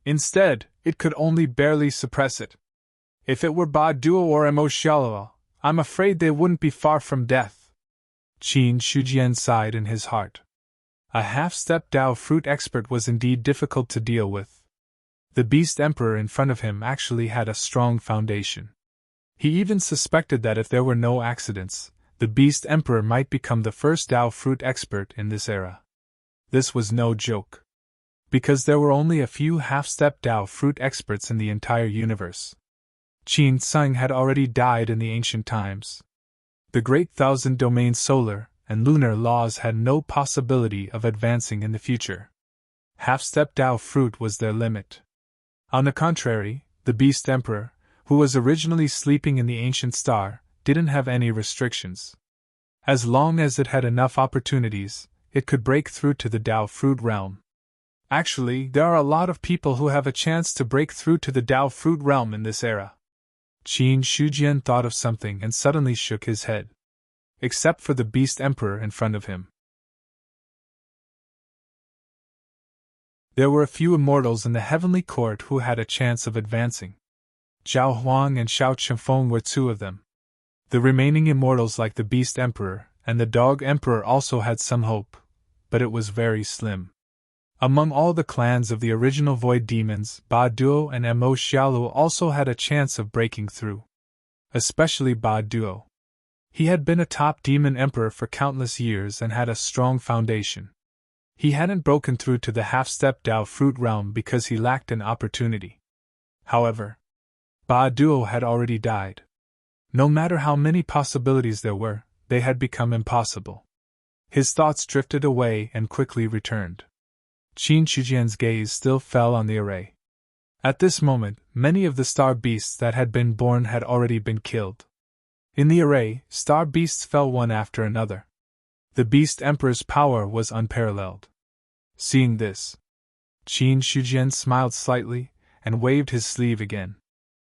S1: Instead, it could only barely suppress it. If it were Ba Duo or Mo Xiaoluo, I'm afraid they wouldn't be far from death. Qin Shujian sighed in his heart. A half-step Dao fruit expert was indeed difficult to deal with. The Beast Emperor in front of him actually had a strong foundation. He even suspected that if there were no accidents, the Beast Emperor might become the first Dao fruit expert in this era. This was no joke. Because there were only a few half-step Dao fruit experts in the entire universe. Qin Tsung had already died in the ancient times. The Great Thousand Domain solar and lunar laws had no possibility of advancing in the future. Half-step Dao fruit was their limit. On the contrary, the Beast Emperor, who was originally sleeping in the ancient star, didn't have any restrictions. As long as it had enough opportunities, it could break through to the Dao fruit realm. Actually, there are a lot of people who have a chance to break through to the Dao fruit realm in this era. Qin Shujian thought of something and suddenly shook his head. Except for the Beast Emperor in front of him. There were a few immortals in the heavenly court who had a chance of advancing. Zhao Huang and Xiao Chenfeng were two of them. The remaining immortals like the Beast Emperor and the Dog Emperor also had some hope, but it was very slim. Among all the clans of the original Void Demons, Ba Duo and Mo Xiaoluo also had a chance of breaking through. Especially Ba Duo. He had been a top demon emperor for countless years and had a strong foundation. He hadn't broken through to the half-step Dao fruit realm because he lacked an opportunity. However, Ba Duo had already died. No matter how many possibilities there were, they had become impossible. His thoughts drifted away and quickly returned. Qin Shujian's gaze still fell on the array. At this moment, many of the star beasts that had been born had already been killed. In the array, star beasts fell one after another. The Beast Emperor's power was unparalleled. Seeing this, Qin Shujian smiled slightly and waved his sleeve again.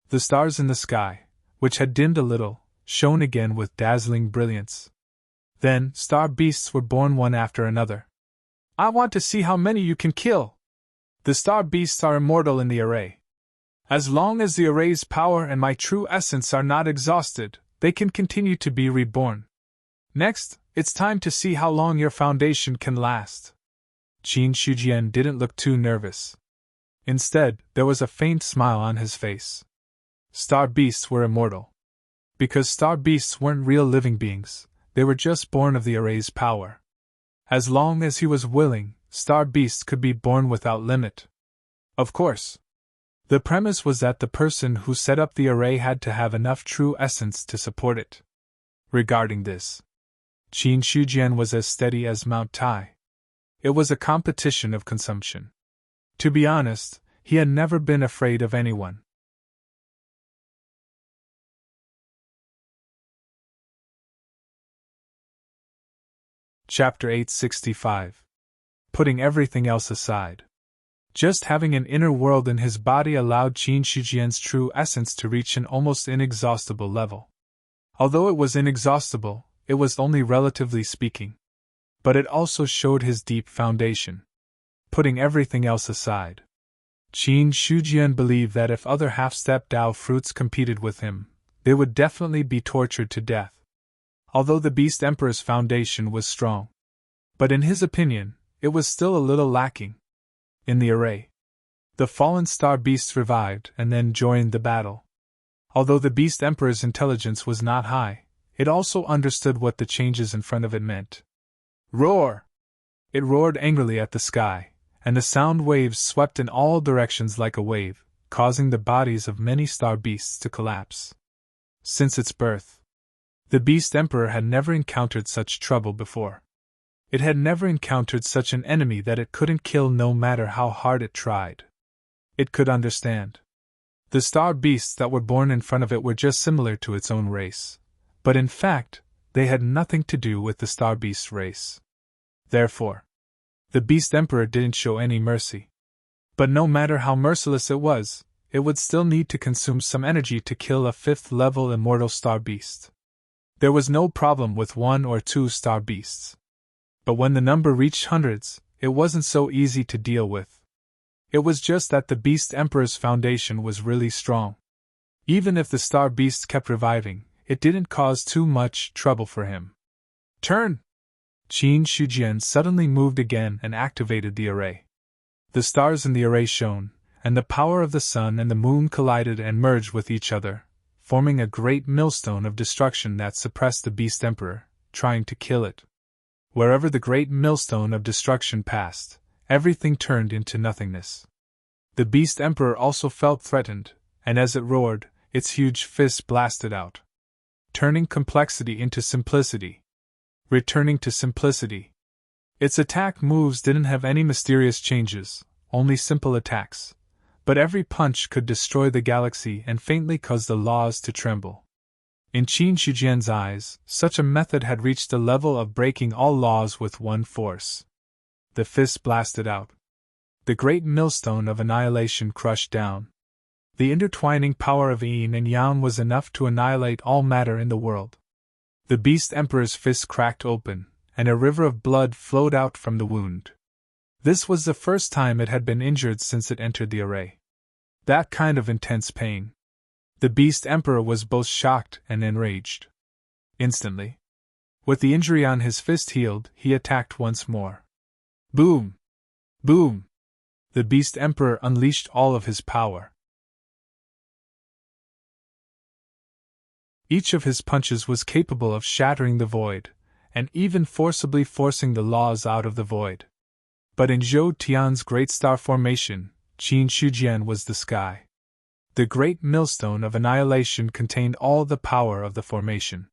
S1: The stars in the sky, which had dimmed a little, shone again with dazzling brilliance. Then, star beasts were born one after another. I want to see how many you can kill. The star beasts are immortal in the array. As long as the array's power and my true essence are not exhausted, they can continue to be reborn. Next, it's time to see how long your foundation can last. Qin Shujian didn't look too nervous. Instead, there was a faint smile on his face. Star beasts were immortal. Because star beasts weren't real living beings, they were just born of the array's power. As long as he was willing, star beasts could be born without limit. Of course. The premise was that the person who set up the array had to have enough true essence to support it. Regarding this, Qin Shujian was as steady as Mount Tai. It was a competition of consumption. To be honest, he had never been afraid of anyone. Chapter 865. Putting everything else aside. Just having an inner world in his body allowed Qin Shujian's true essence to reach an almost inexhaustible level. Although it was inexhaustible, it was only relatively speaking. but it also showed his deep foundation. Putting everything else aside, Qin Shujian believed that if other half-step Dao fruits competed with him, they would definitely be tortured to death. Although the Beast Emperor's foundation was strong, but in his opinion, it was still a little lacking. In the array, the fallen star beasts revived and then joined the battle. Although the Beast Emperor's intelligence was not high, it also understood what the changes in front of it meant. Roar! It roared angrily at the sky, and the sound waves swept in all directions like a wave, causing the bodies of many star beasts to collapse. Since its birth, the Beast Emperor had never encountered such trouble before. It had never encountered such an enemy that it couldn't kill no matter how hard it tried. It could understand. The star beasts that were born in front of it were just similar to its own race, but in fact, they had nothing to do with the star beast race. Therefore, the Beast Emperor didn't show any mercy. But no matter how merciless it would still need to consume some energy to kill a 5th-level immortal star beast. There was no problem with 1 or 2 star beasts. But when the number reached hundreds, it wasn't so easy to deal with. It was just that the Beast Emperor's foundation was really strong. Even if the star beasts kept reviving, it didn't cause too much trouble for him. Turn! Qin Shujian suddenly moved again and activated the array. The stars in the array shone, and the power of the sun and the moon collided and merged with each other, forming a great millstone of destruction that suppressed the Beast Emperor, trying to kill it. Wherever the great millstone of destruction passed, everything turned into nothingness. The Beast Emperor also felt threatened, and as it roared, its huge fist blasted out, turning complexity into simplicity. Returning to simplicity. Its attack moves didn't have any mysterious changes, only simple attacks, but every punch could destroy the galaxy and faintly cause the laws to tremble. In Qin Shujian's eyes, such a method had reached the level of breaking all laws with one force. The fist blasted out. The great millstone of annihilation crushed down. The intertwining power of yin and yang was enough to annihilate all matter in the world. The Beast Emperor's fist cracked open, and a river of blood flowed out from the wound. This was the first time it had been injured since it entered the array. That kind of intense pain. The Beast Emperor was both shocked and enraged. Instantly, with the injury on his fist healed, he attacked once more. Boom! Boom! The Beast Emperor unleashed all of his power. Each of his punches was capable of shattering the void, and even forcibly forcing the laws out of the void. But in Zhou Tian's great star formation, Qin Shujian was the sky. The great millstone of annihilation contained all the power of the formation.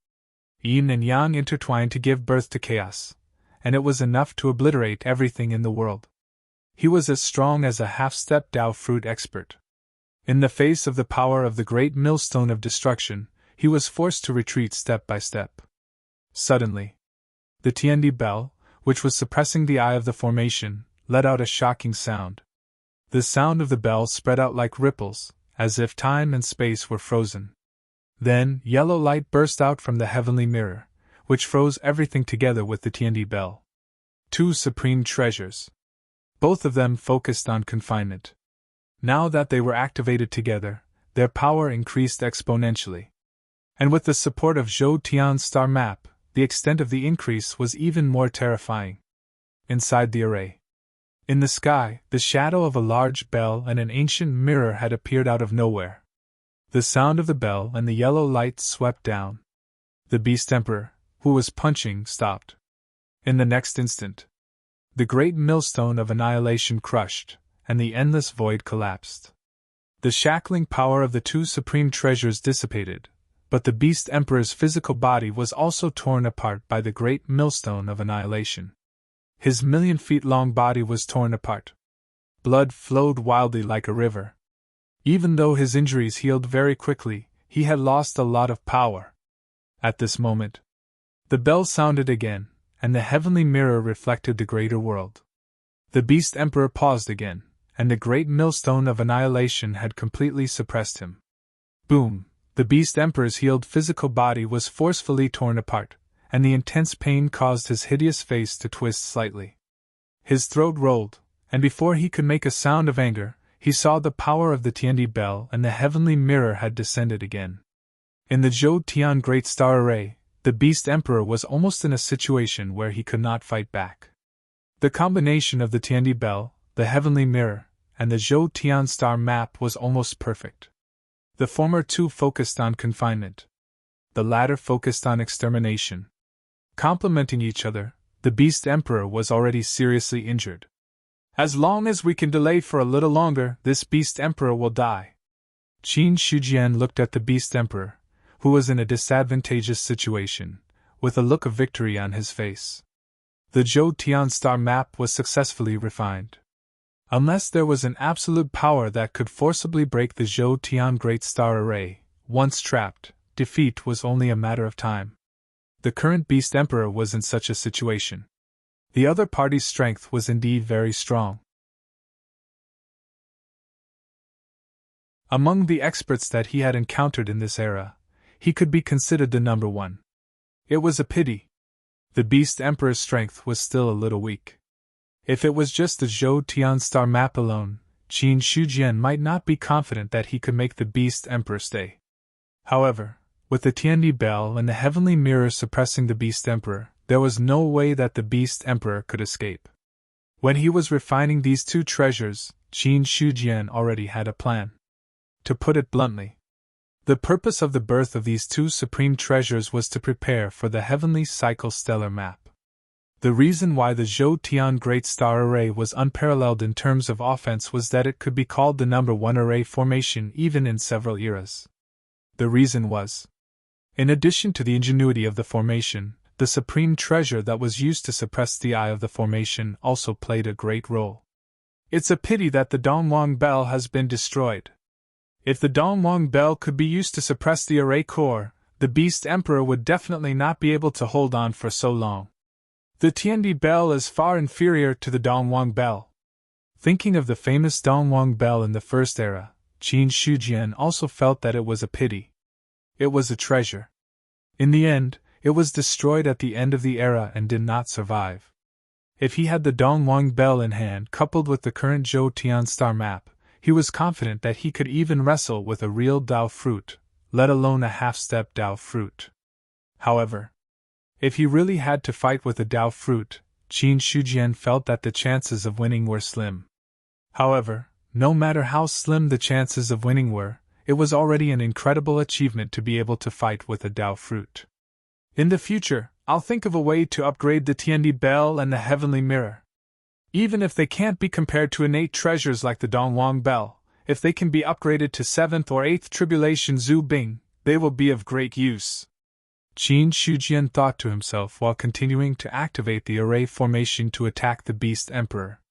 S1: Yin and yang intertwined to give birth to chaos, and it was enough to obliterate everything in the world. He was as strong as a half-step Dao fruit expert. In the face of the power of the great millstone of destruction, he was forced to retreat step by step. Suddenly, the Tiandi bell, which was suppressing the eye of the formation, let out a shocking sound. The sound of the bell spread out like ripples, as if time and space were frozen. Then, yellow light burst out from the heavenly mirror, which froze everything together with the Tiandi bell. 2 supreme treasures. Both of them focused on confinement. Now that they were activated together, their power increased exponentially. And with the support of Zhou Tian's star map, the extent of the increase was even more terrifying. Inside the array, in the sky, the shadow of a large bell and an ancient mirror had appeared out of nowhere. The sound of the bell and the yellow light swept down. The Beast Emperor, who was punching, stopped. In the next instant, the great millstone of annihilation crushed, and the endless void collapsed. The shackling power of the 2 supreme treasures dissipated, but the Beast Emperor's physical body was also torn apart by the great millstone of annihilation. His million-feet-long body was torn apart. Blood flowed wildly like a river. Even though his injuries healed very quickly, he had lost a lot of power. At this moment, the bell sounded again, and the heavenly mirror reflected the greater world. The Beast Emperor paused again, and the great millstone of annihilation had completely suppressed him. Boom! The Beast Emperor's healed physical body was forcefully torn apart, and the intense pain caused his hideous face to twist slightly. His throat rolled, and before he could make a sound of anger, he saw the power of the Tiandi bell and the heavenly mirror had descended again. In the Zhou Tian Great Star Array, the Beast Emperor was almost in a situation where he could not fight back. The combination of the Tiandi bell, the heavenly mirror, and the Zhou Tian star map was almost perfect. The former two focused on confinement. The latter focused on extermination. Complementing each other, the Beast Emperor was already seriously injured. As long as we can delay for a little longer, this Beast Emperor will die. Qin Shujian looked at the Beast Emperor, who was in a disadvantageous situation, with a look of victory on his face. The Zhou Tian star map was successfully refined. Unless there was an absolute power that could forcibly break the Zhou Tian Great Star Array, once trapped, defeat was only a matter of time. The current Beast Emperor was in such a situation. The other party's strength was indeed very strong. Among the experts that he had encountered in this era, he could be considered the number one. It was a pity. The Beast Emperor's strength was still a little weak. If it was just the Zhou Tian star map alone, Qin Shujian might not be confident that he could make the Beast Emperor stay. However, with the Tiandi bell and the heavenly mirror suppressing the Beast Emperor, there was no way that the Beast Emperor could escape. When he was refining these two treasures, Qin Shujian already had a plan. To put it bluntly, the purpose of the birth of these two supreme treasures was to prepare for the heavenly cycle stellar map. The reason why the Zhou Tian Great Star Array was unparalleled in terms of offense was that it could be called the number one array formation even in several eras. The reason was, in addition to the ingenuity of the formation, the supreme treasure that was used to suppress the eye of the formation also played a great role. It's a pity that the Dongwang Bell has been destroyed. If the Dongwang Bell could be used to suppress the array core, the Beast Emperor would definitely not be able to hold on for so long. The Tiandi Bell is far inferior to the Dongwang Bell. Thinking of the famous Dongwang Bell in the first era, Qin Shujian also felt that it was a pity. It was a treasure. In the end, it was destroyed at the end of the era and did not survive. If he had the Dongwang Bell in hand coupled with the current Zhou Tian star map, he was confident that he could even wrestle with a real Dao fruit, let alone a half-step Dao fruit. However, if he really had to fight with a Dao fruit, Qin Shujian felt that the chances of winning were slim. However, no matter how slim the chances of winning were, it was already an incredible achievement to be able to fight with a Dao fruit. In the future, I'll think of a way to upgrade the Tiandi Bell and the Heavenly Mirror. Even if they can't be compared to innate treasures like the Dongwang Bell, if they can be upgraded to 7th or 8th Tribulation Zhu Bing, they will be of great use. Qin Shujian thought to himself while continuing to activate the array formation to attack the Beast Emperor.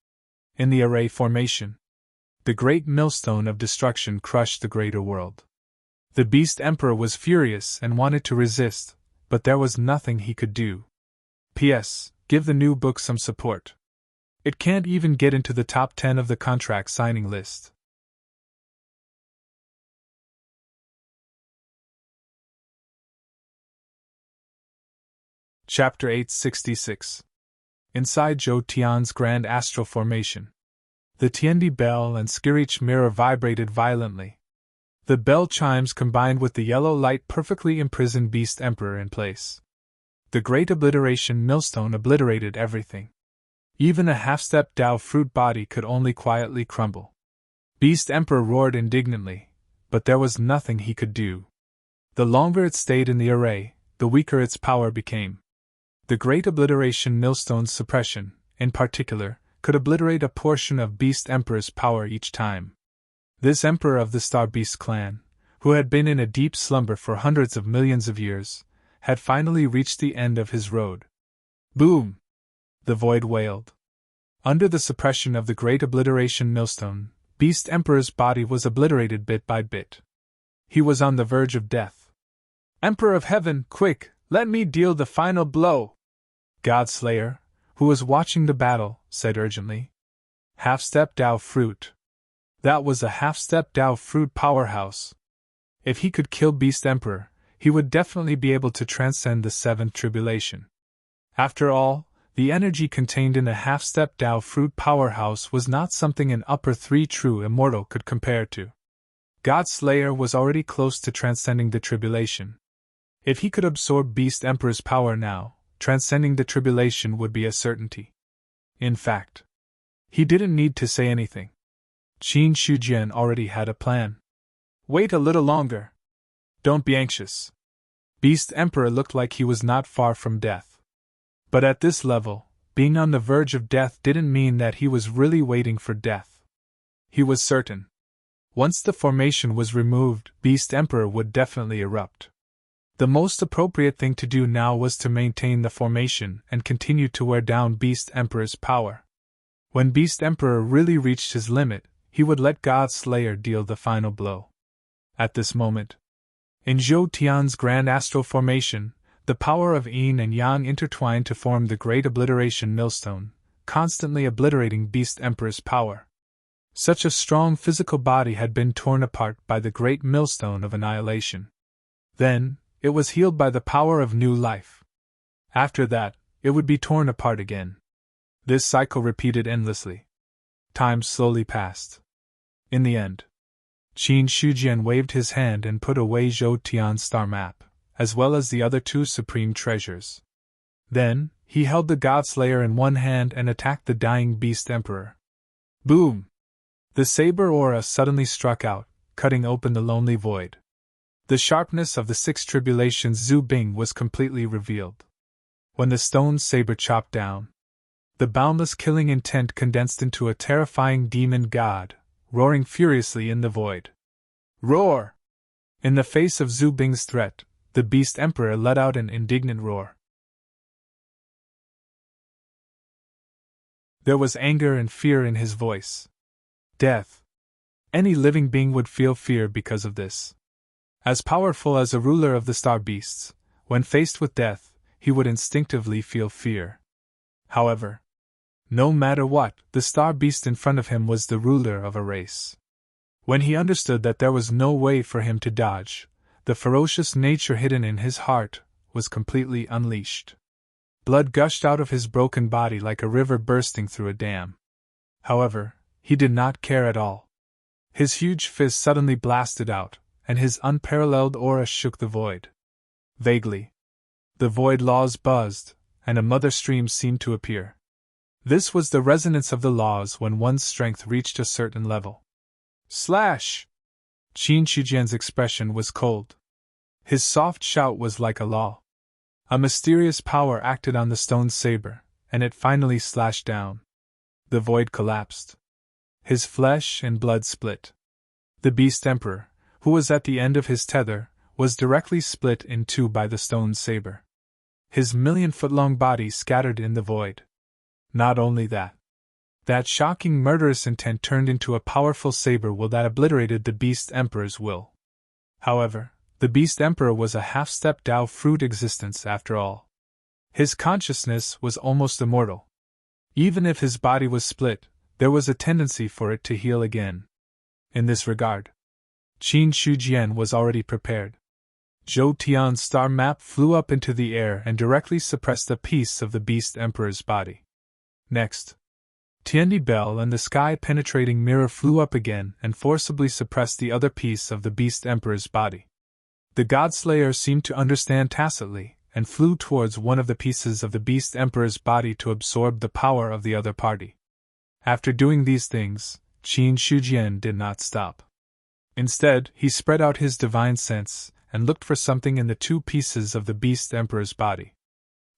S1: In the array formation, the great millstone of destruction crushed the greater world. The Beast Emperor was furious and wanted to resist, but there was nothing he could do. P.S. Give the new book some support. It can't even get into the top 10 of the contract signing list. Chapter 866. Inside Zhou Tian's Grand Astral Formation. The Tiandi Bell and Skirich Mirror vibrated violently. The bell chimes combined with the yellow light perfectly imprisoned Beast Emperor in place. The Great Obliteration Millstone obliterated everything. Even a half-step Dao fruit body could only quietly crumble. Beast Emperor roared indignantly, but there was nothing he could do. The longer it stayed in the array, the weaker its power became. The Great Obliteration Millstone's suppression, in particular, could obliterate a portion of Beast Emperor's power each time. This Emperor of the Star Beast clan, who had been in a deep slumber for hundreds of millions of years, had finally reached the end of his road. Boom! The void wailed. Under the suppression of the Great Obliteration Millstone, Beast Emperor's body was obliterated bit by bit. He was on the verge of death. Emperor of Heaven, quick, let me deal the final blow! Godslayer, who was watching the battle, said urgently. Half-step Dao fruit. That was a half-step Dao fruit powerhouse. If he could kill Beast Emperor, he would definitely be able to transcend the seventh tribulation. After all, the energy contained in a half-step Tao fruit powerhouse was not something an upper 3 true immortal could compare to. God Slayer was already close to transcending the tribulation. If he could absorb Beast Emperor's power now, transcending the tribulation would be a certainty. In fact, he didn't need to say anything. Qin Shujian already had a plan. Wait a little longer. Don't be anxious. Beast Emperor looked like he was not far from death. But at this level, being on the verge of death didn't mean that he was really waiting for death. He was certain. Once the formation was removed, Beast Emperor would definitely erupt. The most appropriate thing to do now was to maintain the formation and continue to wear down Beast Emperor's power. When Beast Emperor really reached his limit, he would let God Slayer deal the final blow. At this moment, in Zhou Tian's Grand Astral Formation, the power of Yin and Yang intertwined to form the Great Obliteration Millstone, constantly obliterating Beast Emperor's power. Such a strong physical body had been torn apart by the Great Millstone of Annihilation. Then, it was healed by the power of new life. After that, it would be torn apart again. This cycle repeated endlessly. Time slowly passed. In the end, Qin Shujian waved his hand and put away Zhou Tian's star map, as well as the other two supreme treasures. Then, he held the Godslayer in one hand and attacked the dying Beast Emperor. Boom! The saber aura suddenly struck out, cutting open the lonely void. The sharpness of the six tribulations Zhu Bing was completely revealed. When the stone saber chopped down, the boundless killing intent condensed into a terrifying demon god, roaring furiously in the void. Roar! In the face of Zhu Bing's threat, the Beast Emperor let out an indignant roar. There was anger and fear in his voice. Death. Any living being would feel fear because of this. As powerful as a ruler of the star beasts, when faced with death, he would instinctively feel fear. However, no matter what, the star beast in front of him was the ruler of a race. When he understood that there was no way for him to dodge, the ferocious nature hidden in his heart was completely unleashed. Blood gushed out of his broken body like a river bursting through a dam. However, he did not care at all. His huge fist suddenly blasted out, and his unparalleled aura shook the void. Vaguely, the void laws buzzed, and a mother stream seemed to appear. This was the resonance of the laws when one's strength reached a certain level. Slash! Qin Shujian's expression was cold. His soft shout was like a law. A mysterious power acted on the stone saber, and it finally slashed down. The void collapsed. His flesh and blood split. The Beast Emperor, who was at the end of his tether, was directly split in two by the stone saber. His million-foot-long body scattered in the void. Not only that. That shocking murderous intent turned into a powerful saber will that obliterated the Beast Emperor's will. However, the Beast Emperor was a half-step Tao fruit existence after all. His consciousness was almost immortal. Even if his body was split, there was a tendency for it to heal again. In this regard, Qin Shujian was already prepared. Zhou Tian's star map flew up into the air and directly suppressed a piece of the Beast Emperor's body. Next, Tiandi Bell and the sky-penetrating mirror flew up again and forcibly suppressed the other piece of the Beast Emperor's body. The Godslayer seemed to understand tacitly, and flew towards one of the pieces of the Beast Emperor's body to absorb the power of the other party. After doing these things, Qin Shujian did not stop. Instead, he spread out his divine sense and looked for something in the two pieces of the Beast Emperor's body.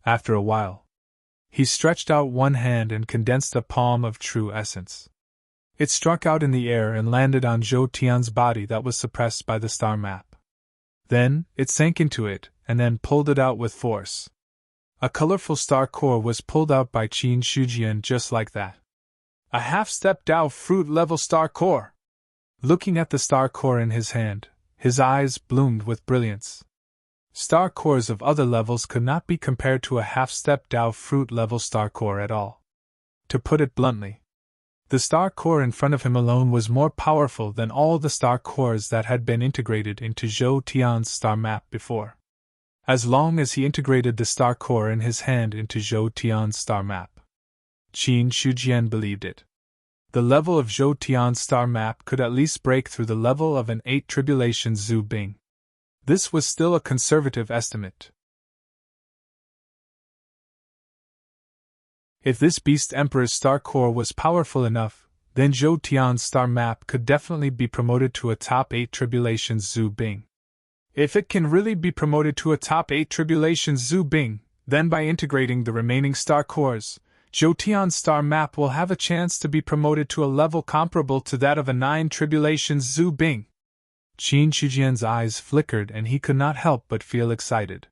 S1: After a while, he stretched out one hand and condensed a palm of true essence. It struck out in the air and landed on Zhou Tian's body that was suppressed by the star map. Then, it sank into it, and then pulled it out with force. A colorful star core was pulled out by Qin Shujian just like that. A half-step Tao fruit-level star core! Looking at the star core in his hand, his eyes bloomed with brilliance. Star cores of other levels could not be compared to a half-step Tao fruit-level star core at all. To put it bluntly, The star core in front of him alone was more powerful than all the star cores that had been integrated into Zhou Tian's star map before. As long as he integrated the star core in his hand into Zhou Tian's star map, Qin Shujian believed it. The level of Zhou Tian's star map could at least break through the level of an 8 tribulation Zhu Bing. This was still a conservative estimate. If this Beast Emperor's star core was powerful enough, then Zhou Tian's star map could definitely be promoted to a top 8 tribulation Zhu Bing. If it can really be promoted to a top 8 tribulation Zhu Bing, then by integrating the remaining star cores, Zhou Tian's star map will have a chance to be promoted to a level comparable to that of a 9 tribulation Zhu Bing. Qin Shujian's eyes flickered and he could not help but feel excited.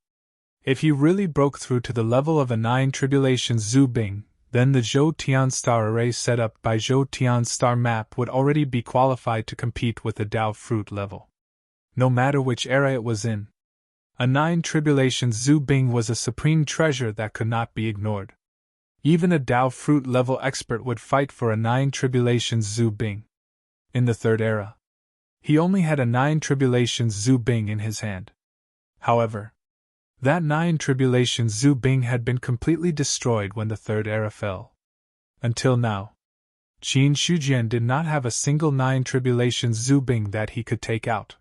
S1: If he really broke through to the level of a 9 tribulation Zhu Bing, then the Zhou Tian star array set up by Zhou Tian's star map would already be qualified to compete with the Dao fruit level. No matter which era it was in, a 9 tribulation Zhu Bing was a supreme treasure that could not be ignored. Even a Dao fruit level expert would fight for a 9 tribulation Zhu Bing. In the third era, he only had a 9 tribulation Zhu Bing in his hand. However, that 9 tribulation Zhu Bing had been completely destroyed when the third era fell. Until now, Qin Shujian did not have a single 9 tribulation Zhu Bing that he could take out.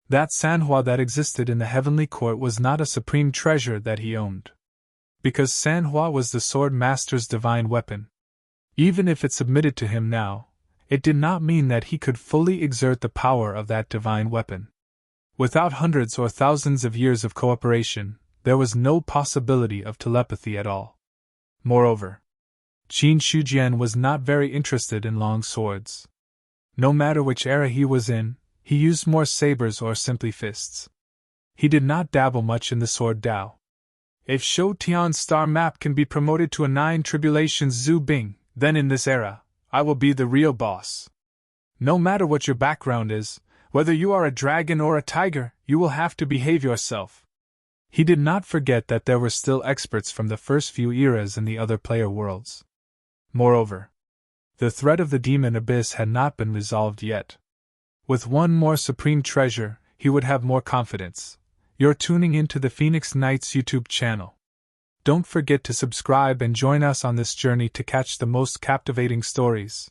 S1: That Sanhua that existed in the heavenly court was not a supreme treasure that he owned. Because Sanhua was the sword master's divine weapon. Even if it submitted to him now, it did not mean that he could fully exert the power of that divine weapon. Without hundreds or thousands of years of cooperation, there was no possibility of telepathy at all. Moreover, Qin Shujian was not very interested in long swords. No matter which era he was in, he used more sabers or simply fists. He did not dabble much in the sword Dao. If Zhou Tian's star map can be promoted to a 9 tribulation Zhu Bing, then in this era, I will be the real boss. No matter what your background is, whether you are a dragon or a tiger, you will have to behave yourself. He did not forget that there were still experts from the first few eras in the other player worlds. Moreover, the threat of the demon abyss had not been resolved yet. With one more supreme treasure, he would have more confidence. You're tuning into the Phoenix Knights YouTube channel. Don't forget to subscribe and join us on this journey to catch the most captivating stories.